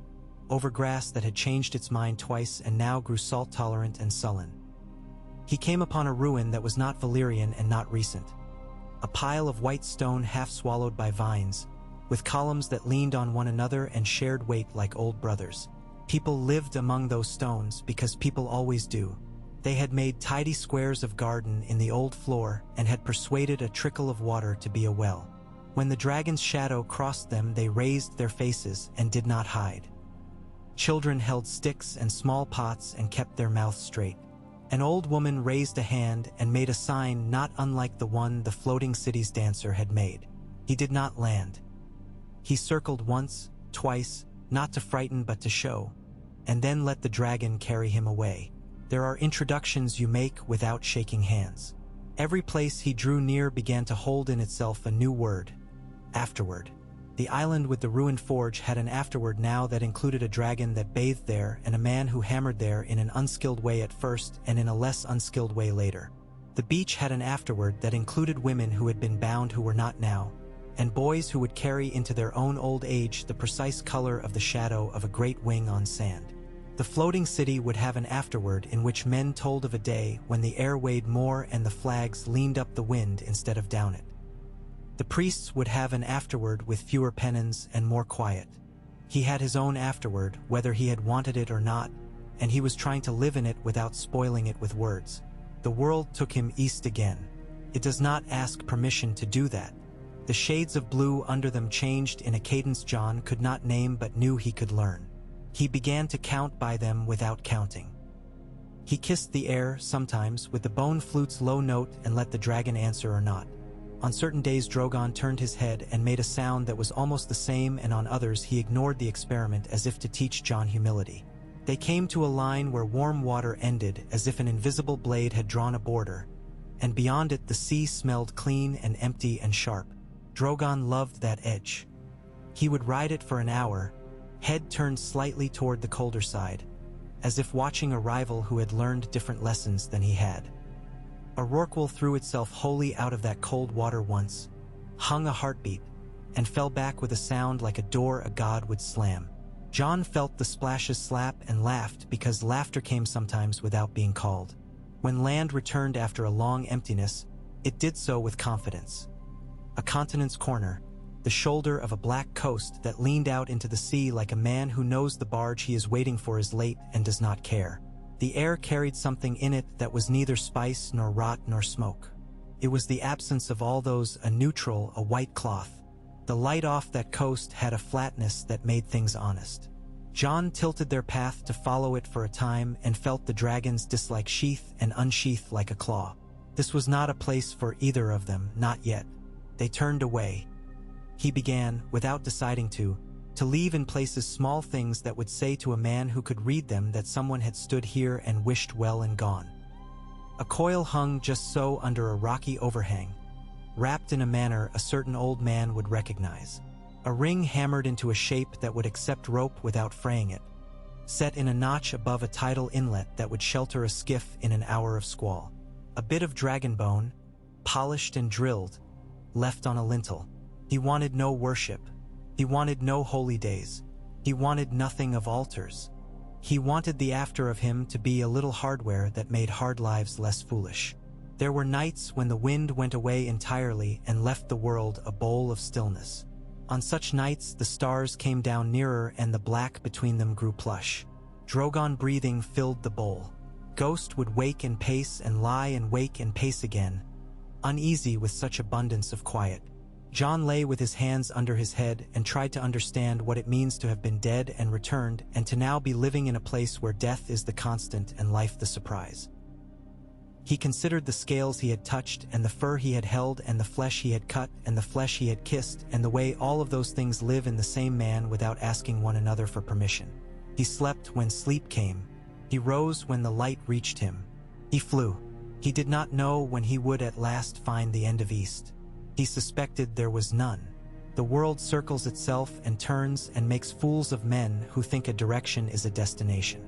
over grass that had changed its mind twice and now grew salt-tolerant and sullen. He came upon a ruin that was not Valyrian and not recent, a pile of white stone half swallowed by vines, with columns that leaned on one another and shared weight like old brothers. People lived among those stones because people always do. They had made tidy squares of garden in the old floor and had persuaded a trickle of water to be a well. When the dragon's shadow crossed them, they raised their faces and did not hide. Children held sticks and small pots and kept their mouths straight. An old woman raised a hand and made a sign not unlike the one the floating city's dancer had made. He did not land. He circled once, twice, not to frighten but to show, and then let the dragon carry him away. There are introductions you make without shaking hands. Every place he drew near began to hold in itself a new word: afterward. The island with the ruined forge had an afterward now that included a dragon that bathed there and a man who hammered there in an unskilled way at first and in a less unskilled way later. The beach had an afterward that included women who had been bound who were not now, and boys who would carry into their own old age the precise color of the shadow of a great wing on sand. The floating city would have an afterword in which men told of a day when the air weighed more and the flags leaned up the wind instead of down it. The priests would have an afterword with fewer pennons and more quiet. He had his own afterword, whether he had wanted it or not, and he was trying to live in it without spoiling it with words. The world took him east again. It does not ask permission to do that. The shades of blue under them changed in a cadence Jon could not name but knew he could learn. He began to count by them without counting. He kissed the air, sometimes, with the bone flute's low note and let the dragon answer or not. On certain days Drogon turned his head and made a sound that was almost the same, and on others he ignored the experiment as if to teach Jon humility. They came to a line where warm water ended as if an invisible blade had drawn a border, and beyond it the sea smelled clean and empty and sharp. Drogon loved that edge. He would ride it for an hour, head turned slightly toward the colder side, as if watching a rival who had learned different lessons than he had. A rorqual threw itself wholly out of that cold water once, hung a heartbeat, and fell back with a sound like a door a god would slam. Jon felt the splashes slap and laughed because laughter came sometimes without being called. When land returned after a long emptiness, it did so with confidence. A continent's corner, the shoulder of a black coast that leaned out into the sea like a man who knows the barge he is waiting for is late and does not care. The air carried something in it that was neither spice nor rot nor smoke. It was the absence of all those, a neutral, a white cloth. The light off that coast had a flatness that made things honest. Jon tilted their path to follow it for a time and felt the dragon's dislike sheath and unsheath like a claw. This was not a place for either of them, not yet. They turned away. He began, without deciding to leave in places small things that would say to a man who could read them that someone had stood here and wished well and gone. A coil hung just so under a rocky overhang, wrapped in a manner a certain old man would recognize. A ring hammered into a shape that would accept rope without fraying it, set in a notch above a tidal inlet that would shelter a skiff in an hour of squall. A bit of dragon bone, polished and drilled, left on a lintel. He wanted no worship. He wanted no holy days. He wanted nothing of altars. He wanted the after of him to be a little hardware that made hard lives less foolish. There were nights when the wind went away entirely and left the world a bowl of stillness. On such nights the stars came down nearer and the black between them grew plush. Drogon breathing filled the bowl. Ghost would wake and pace and lie and wake and pace again, uneasy with such abundance of quiet. Jon lay with his hands under his head and tried to understand what it means to have been dead and returned and to now be living in a place where death is the constant and life the surprise. He considered the scales he had touched and the fur he had held and the flesh he had cut and the flesh he had kissed and the way all of those things live in the same man without asking one another for permission. He slept when sleep came. He rose when the light reached him. He flew. He did not know when he would at last find the end of east. He suspected there was none. The world circles itself and turns and makes fools of men who think a direction is a destination.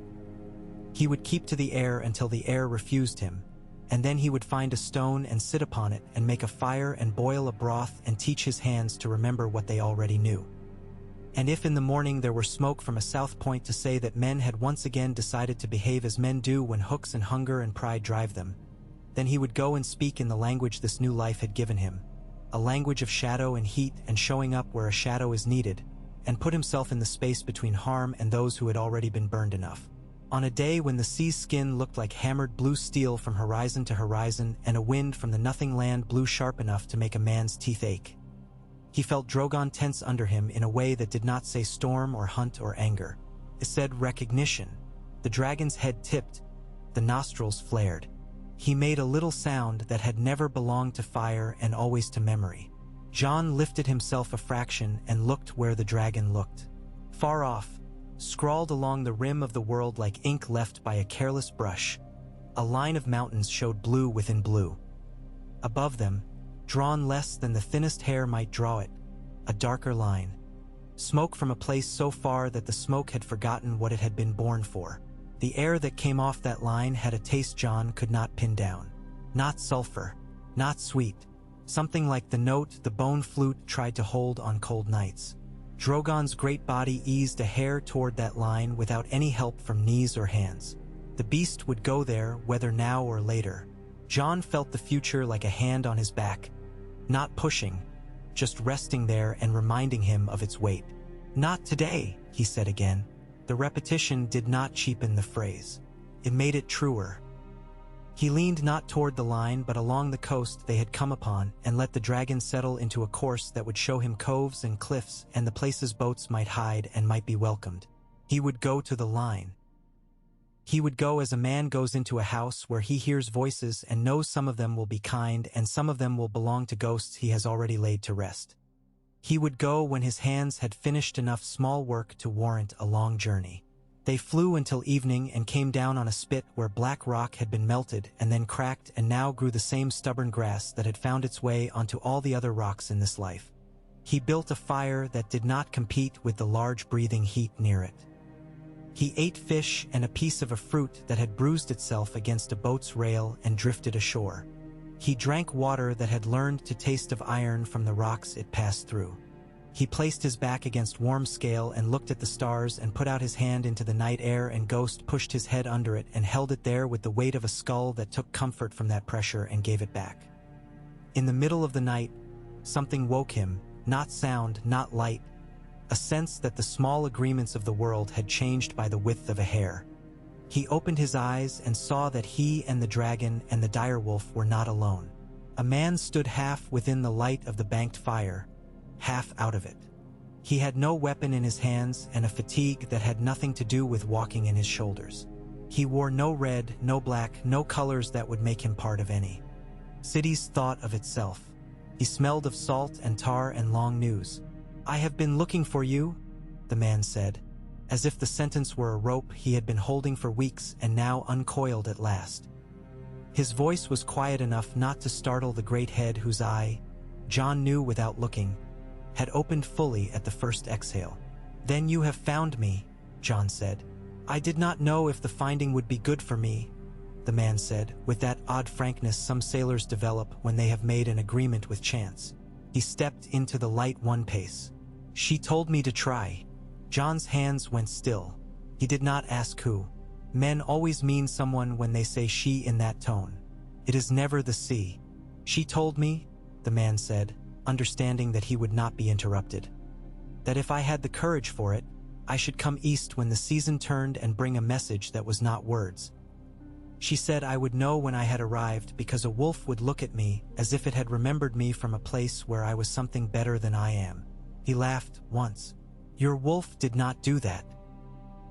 He would keep to the air until the air refused him, and then he would find a stone and sit upon it and make a fire and boil a broth and teach his hands to remember what they already knew. And if in the morning there were smoke from a south point to say that men had once again decided to behave as men do when hooks and hunger and pride drive them, then he would go and speak in the language this new life had given him, a language of shadow and heat and showing up where a shadow is needed, and put himself in the space between harm and those who had already been burned enough. On a day when the sea's skin looked like hammered blue steel from horizon to horizon and a wind from the nothing land blew sharp enough to make a man's teeth ache, he felt Drogon tense under him in a way that did not say storm or hunt or anger. It said recognition. The dragon's head tipped, the nostrils flared. He made a little sound that had never belonged to fire and always to memory. Jon lifted himself a fraction and looked where the dragon looked. Far off, scrawled along the rim of the world like ink left by a careless brush, a line of mountains showed blue within blue. Above them, drawn less than the thinnest hair might draw it, a darker line. Smoke from a place so far that the smoke had forgotten what it had been born for. The air that came off that line had a taste Jon could not pin down. Not sulfur, not sweet, something like the note the bone flute tried to hold on cold nights. Drogon's great body eased a hair toward that line without any help from knees or hands. The beast would go there, whether now or later. Jon felt the future like a hand on his back, not pushing, just resting there and reminding him of its weight. "Not today," he said again. The repetition did not cheapen the phrase. It made it truer. He leaned not toward the line but along the coast they had come upon and let the dragon settle into a course that would show him coves and cliffs and the places boats might hide and might be welcomed. He would go to the line. He would go as a man goes into a house where he hears voices and knows some of them will be kind and some of them will belong to ghosts he has already laid to rest. He would go when his hands had finished enough small work to warrant a long journey. They flew until evening and came down on a spit where black rock had been melted and then cracked and now grew the same stubborn grass that had found its way onto all the other rocks in this life. He built a fire that did not compete with the large breathing heat near it. He ate fish and a piece of a fruit that had bruised itself against a boat's rail and drifted ashore. He drank water that had learned to taste of iron from the rocks it passed through. He placed his back against warm scale and looked at the stars and put out his hand into the night air, and Ghost pushed his head under it and held it there with the weight of a skull that took comfort from that pressure and gave it back. In the middle of the night, something woke him, not sound, not light, a sense that the small agreements of the world had changed by the width of a hair. He opened his eyes and saw that he and the dragon and the direwolf were not alone. A man stood half within the light of the banked fire, half out of it. He had no weapon in his hands and a fatigue that had nothing to do with walking in his shoulders. He wore no red, no black, no colors that would make him part of any. Cities thought of itself. He smelled of salt and tar and long news. "I have been looking for you," the man said, as if the sentence were a rope he had been holding for weeks and now uncoiled at last. His voice was quiet enough not to startle the great head whose eye, Jon knew without looking, had opened fully at the first exhale. "Then you have found me," Jon said. "I did not know if the finding would be good for me," the man said, with that odd frankness some sailors develop when they have made an agreement with chance. He stepped into the light one pace. "She told me to try." Jon's hands went still. He did not ask who. Men always mean someone when they say she in that tone. It is never the sea. "She told me," the man said, understanding that he would not be interrupted, "that if I had the courage for it, I should come east when the season turned and bring a message that was not words. She said I would know when I had arrived because a wolf would look at me as if it had remembered me from a place where I was something better than I am." He laughed once. "Your wolf did not do that.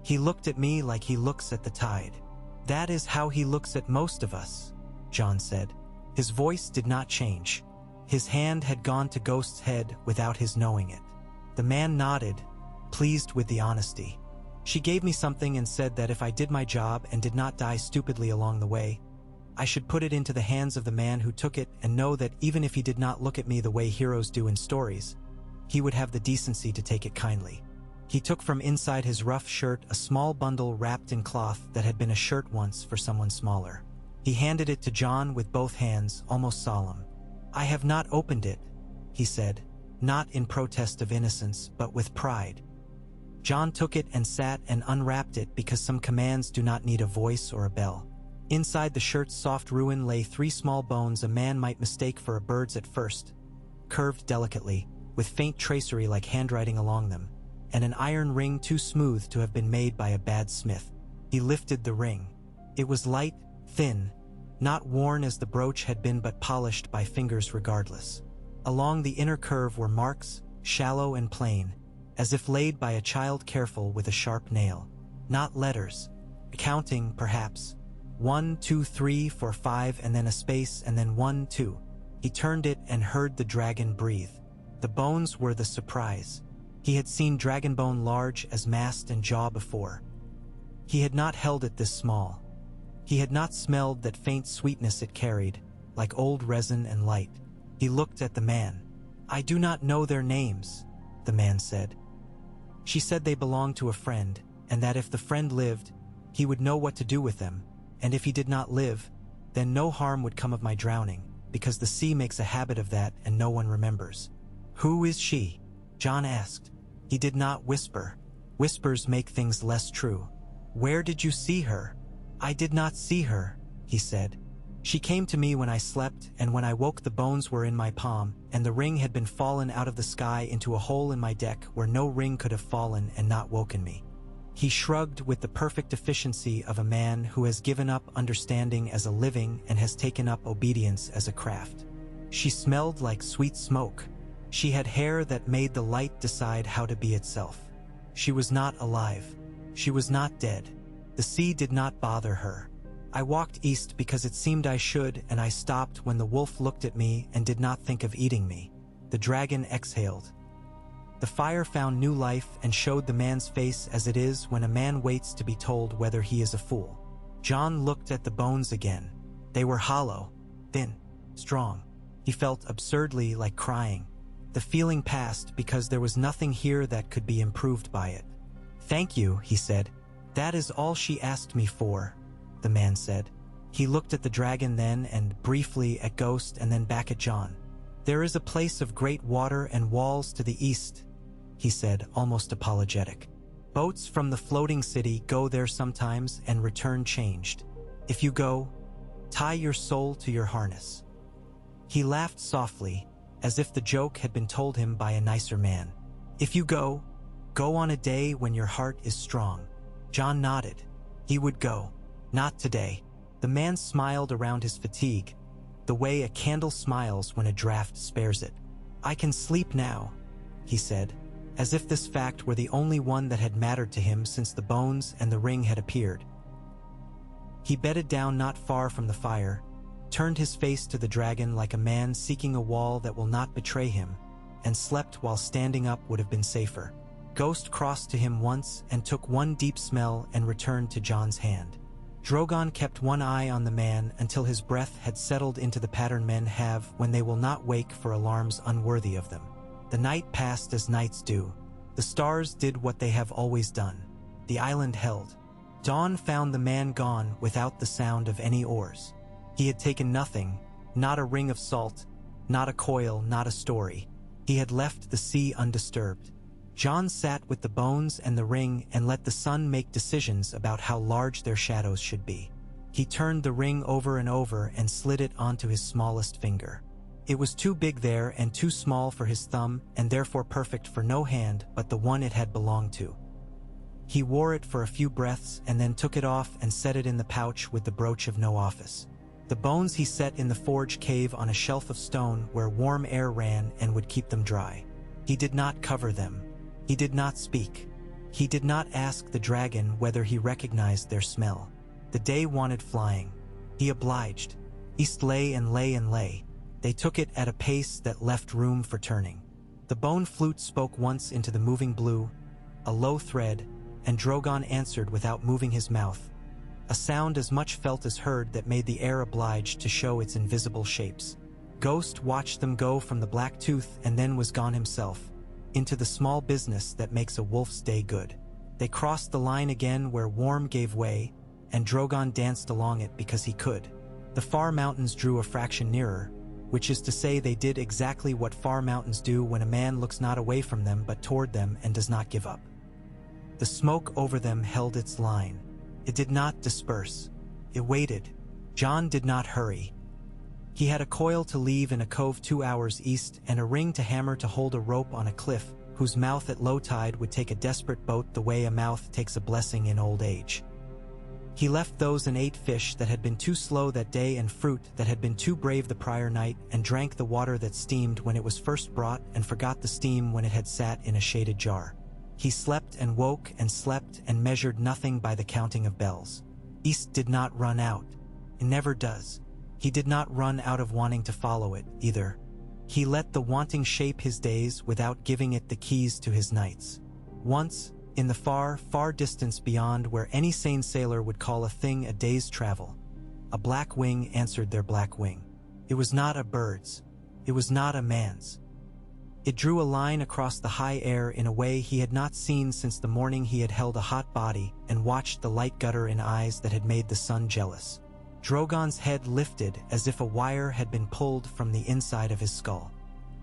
He looked at me like he looks at the tide." "That is how he looks at most of us," Jon said. His voice did not change. His hand had gone to Ghost's head without his knowing it. The man nodded, pleased with the honesty. "She gave me something and said that if I did my job and did not die stupidly along the way, I should put it into the hands of the man who took it and know that even if he did not look at me the way heroes do in stories, he would have the decency to take it kindly." He took from inside his rough shirt a small bundle wrapped in cloth that had been a shirt once for someone smaller. He handed it to Jon with both hands, almost solemn. "I have not opened it," he said, not in protest of innocence, but with pride. Jon took it and sat and unwrapped it because some commands do not need a voice or a bell. Inside the shirt's soft ruin lay 3 small bones a man might mistake for a bird's at first, curved delicately, with faint tracery like handwriting along them, and an iron ring too smooth to have been made by a bad smith. He lifted the ring. It was light, thin, not worn as the brooch had been but polished by fingers regardless. Along the inner curve were marks, shallow and plain, as if laid by a child careful with a sharp nail. Not letters. Counting, perhaps. 1, 2, 3, 4, 5, and then a space, and then 1, 2. He turned it and heard the dragon breathe. The bones were the surprise. He had seen dragonbone large as mast and jaw before. He had not held it this small. He had not smelled that faint sweetness it carried, like old resin and light. He looked at the man. "I do not know their names," the man said. "She said they belonged to a friend, and that if the friend lived, he would know what to do with them, and if he did not live, then no harm would come of my drowning. because the sea makes a habit of that and no one remembers. "Who is she?" Jon asked. He did not whisper. Whispers make things less true. "Where did you see her?" "I did not see her," he said. "She came to me when I slept, and when I woke the bones were in my palm, and the ring had been fallen out of the sky into a hole in my deck where no ring could have fallen and not woken me." He shrugged with the perfect efficiency of a man who has given up understanding as a living and has taken up obedience as a craft. "She smelled like sweet smoke. She had hair that made the light decide how to be itself. She was not alive. She was not dead. The sea did not bother her. I walked east because it seemed I should, and I stopped when the wolf looked at me and did not think of eating me." The dragon exhaled. The fire found new life and showed the man's face as it is when a man waits to be told whether he is a fool. Jon looked at the bones again. They were hollow, thin, strong. He felt absurdly like crying. The feeling passed because there was nothing here that could be improved by it. "Thank you," he said. "That is all she asked me for," the man said. He looked at the dragon then and briefly at Ghost and then back at Jon. "There is a place of great water and walls to the east," he said, almost apologetic. "Boats from the floating city go there sometimes and return changed. If you go, tie your soul to your harness." He laughed softly, as if the joke had been told him by a nicer man. "If you go on a day when your heart is strong." Jon nodded. He would go. Not today. The man smiled around his fatigue, the way a candle smiles when a draft spares it. "I can sleep now," he said, as if this fact were the only one that had mattered to him since the bones and the ring had appeared. He bedded down not far from the fire, turned his face to the dragon like a man seeking a wall that will not betray him, and slept while standing up would have been safer. Ghost crossed to him once and took one deep smell and returned to Jon's hand. Drogon kept one eye on the man until his breath had settled into the pattern men have when they will not wake for alarms unworthy of them. The night passed as nights do. The stars did what they have always done. The island held. Dawn found the man gone without the sound of any oars. He had taken nothing, not a ring of salt, not a coil, not a story. He had left the sea undisturbed. Jon sat with the bones and the ring and let the sun make decisions about how large their shadows should be. He turned the ring over and over and slid it onto his smallest finger. It was too big there and too small for his thumb, and therefore perfect for no hand but the one it had belonged to. He wore it for a few breaths and then took it off and set it in the pouch with the brooch of no office. The bones he set in the forge cave on a shelf of stone where warm air ran and would keep them dry. He did not cover them. He did not speak. He did not ask the dragon whether he recognized their smell. The day wanted flying. He obliged. East lay and lay and lay. They took it at a pace that left room for turning. The bone flute spoke once into the moving blue, a low thread, and Drogon answered without moving his mouth. A sound as much felt as heard that made the air obliged to show its invisible shapes. Ghost watched them go from the black tooth and then was gone himself, into the small business that makes a wolf's day good. They crossed the line again where warm gave way, and Drogon danced along it because he could. The far mountains drew a fraction nearer, which is to say they did exactly what far mountains do when a man looks not away from them but toward them and does not give up. The smoke over them held its line. It did not disperse. It waited. Jon did not hurry. He had a coil to leave in a cove 2 hours east and a ring to hammer to hold a rope on a cliff, whose mouth at low tide would take a desperate boat the way a mouth takes a blessing in old age. He left those and ate fish that had been too slow that day and fruit that had been too brave the prior night and drank the water that steamed when it was first brought and forgot the steam when it had sat in a shaded jar. He slept and woke and slept and measured nothing by the counting of bells. East did not run out. It never does. He did not run out of wanting to follow it, either. He let the wanting shape his days without giving it the keys to his nights. Once, in the far, far distance beyond where any sane sailor would call a thing a day's travel, a black wing answered their black wing. It was not a bird's. It was not a man's. It drew a line across the high air in a way he had not seen since the morning he had held a hot body and watched the light gutter in eyes that had made the sun jealous. Drogon's head lifted as if a wire had been pulled from the inside of his skull.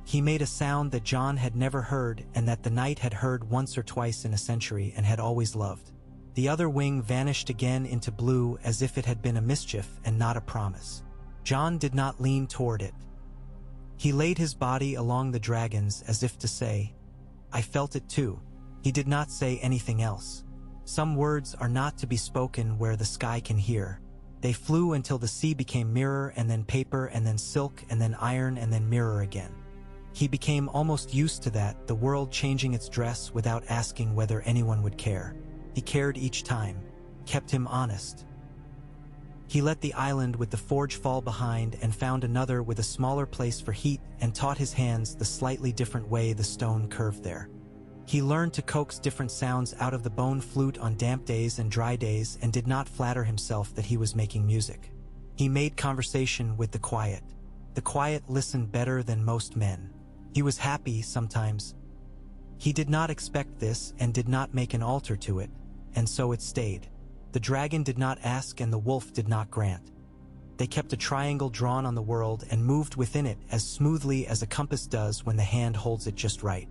He made a sound that Jon had never heard and that the knight had heard once or twice in a century and had always loved. The other wing vanished again into blue as if it had been a mischief and not a promise. Jon did not lean toward it. He laid his body along the dragon's as if to say, "I felt it too." He did not say anything else. Some words are not to be spoken where the sky can hear. They flew until the sea became mirror and then paper and then silk and then iron and then mirror again. He became almost used to that, the world changing its dress without asking whether anyone would care. He cared each time, kept him honest. He let the island with the forge fall behind and found another with a smaller place for heat and taught his hands the slightly different way the stone curved there. He learned to coax different sounds out of the bone flute on damp days and dry days and did not flatter himself that he was making music. He made conversation with the quiet. The quiet listened better than most men. He was happy sometimes. He did not expect this and did not make an altar to it, and so it stayed. The dragon did not ask and the wolf did not grant. They kept a triangle drawn on the world and moved within it as smoothly as a compass does when the hand holds it just right.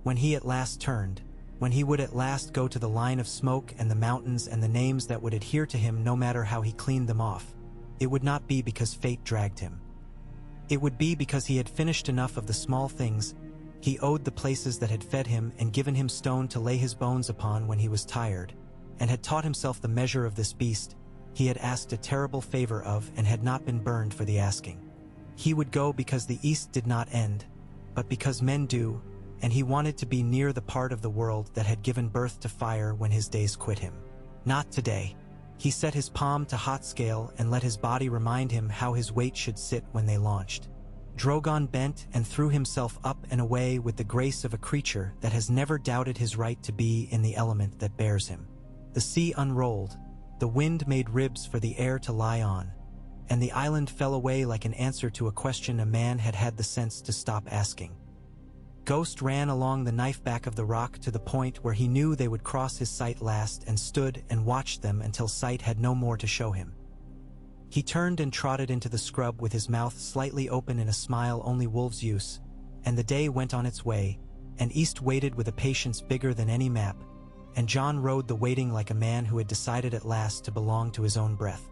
When he at last turned, when he would at last go to the line of smoke and the mountains and the names that would adhere to him no matter how he cleaned them off, it would not be because fate dragged him. It would be because he had finished enough of the small things. He owed the places that had fed him and given him stone to lay his bones upon when he was tired, and had taught himself the measure of this beast he had asked a terrible favor of and had not been burned for the asking. He would go because the east did not end, but because men do, and he wanted to be near the part of the world that had given birth to fire when his days quit him. Not today. He set his palm to hot scale and let his body remind him how his weight should sit when they launched. Drogon bent and threw himself up and away with the grace of a creature that has never doubted his right to be in the element that bears him. The sea unrolled, the wind made ribs for the air to lie on, and the island fell away like an answer to a question a man had had the sense to stop asking. Ghost ran along the knife back of the rock to the point where he knew they would cross his sight last and stood and watched them until sight had no more to show him. He turned and trotted into the scrub with his mouth slightly open in a smile only wolves use, and the day went on its way, and East waited with a patience bigger than any map, and Jon rode the waiting like a man who had decided at last to belong to his own breath.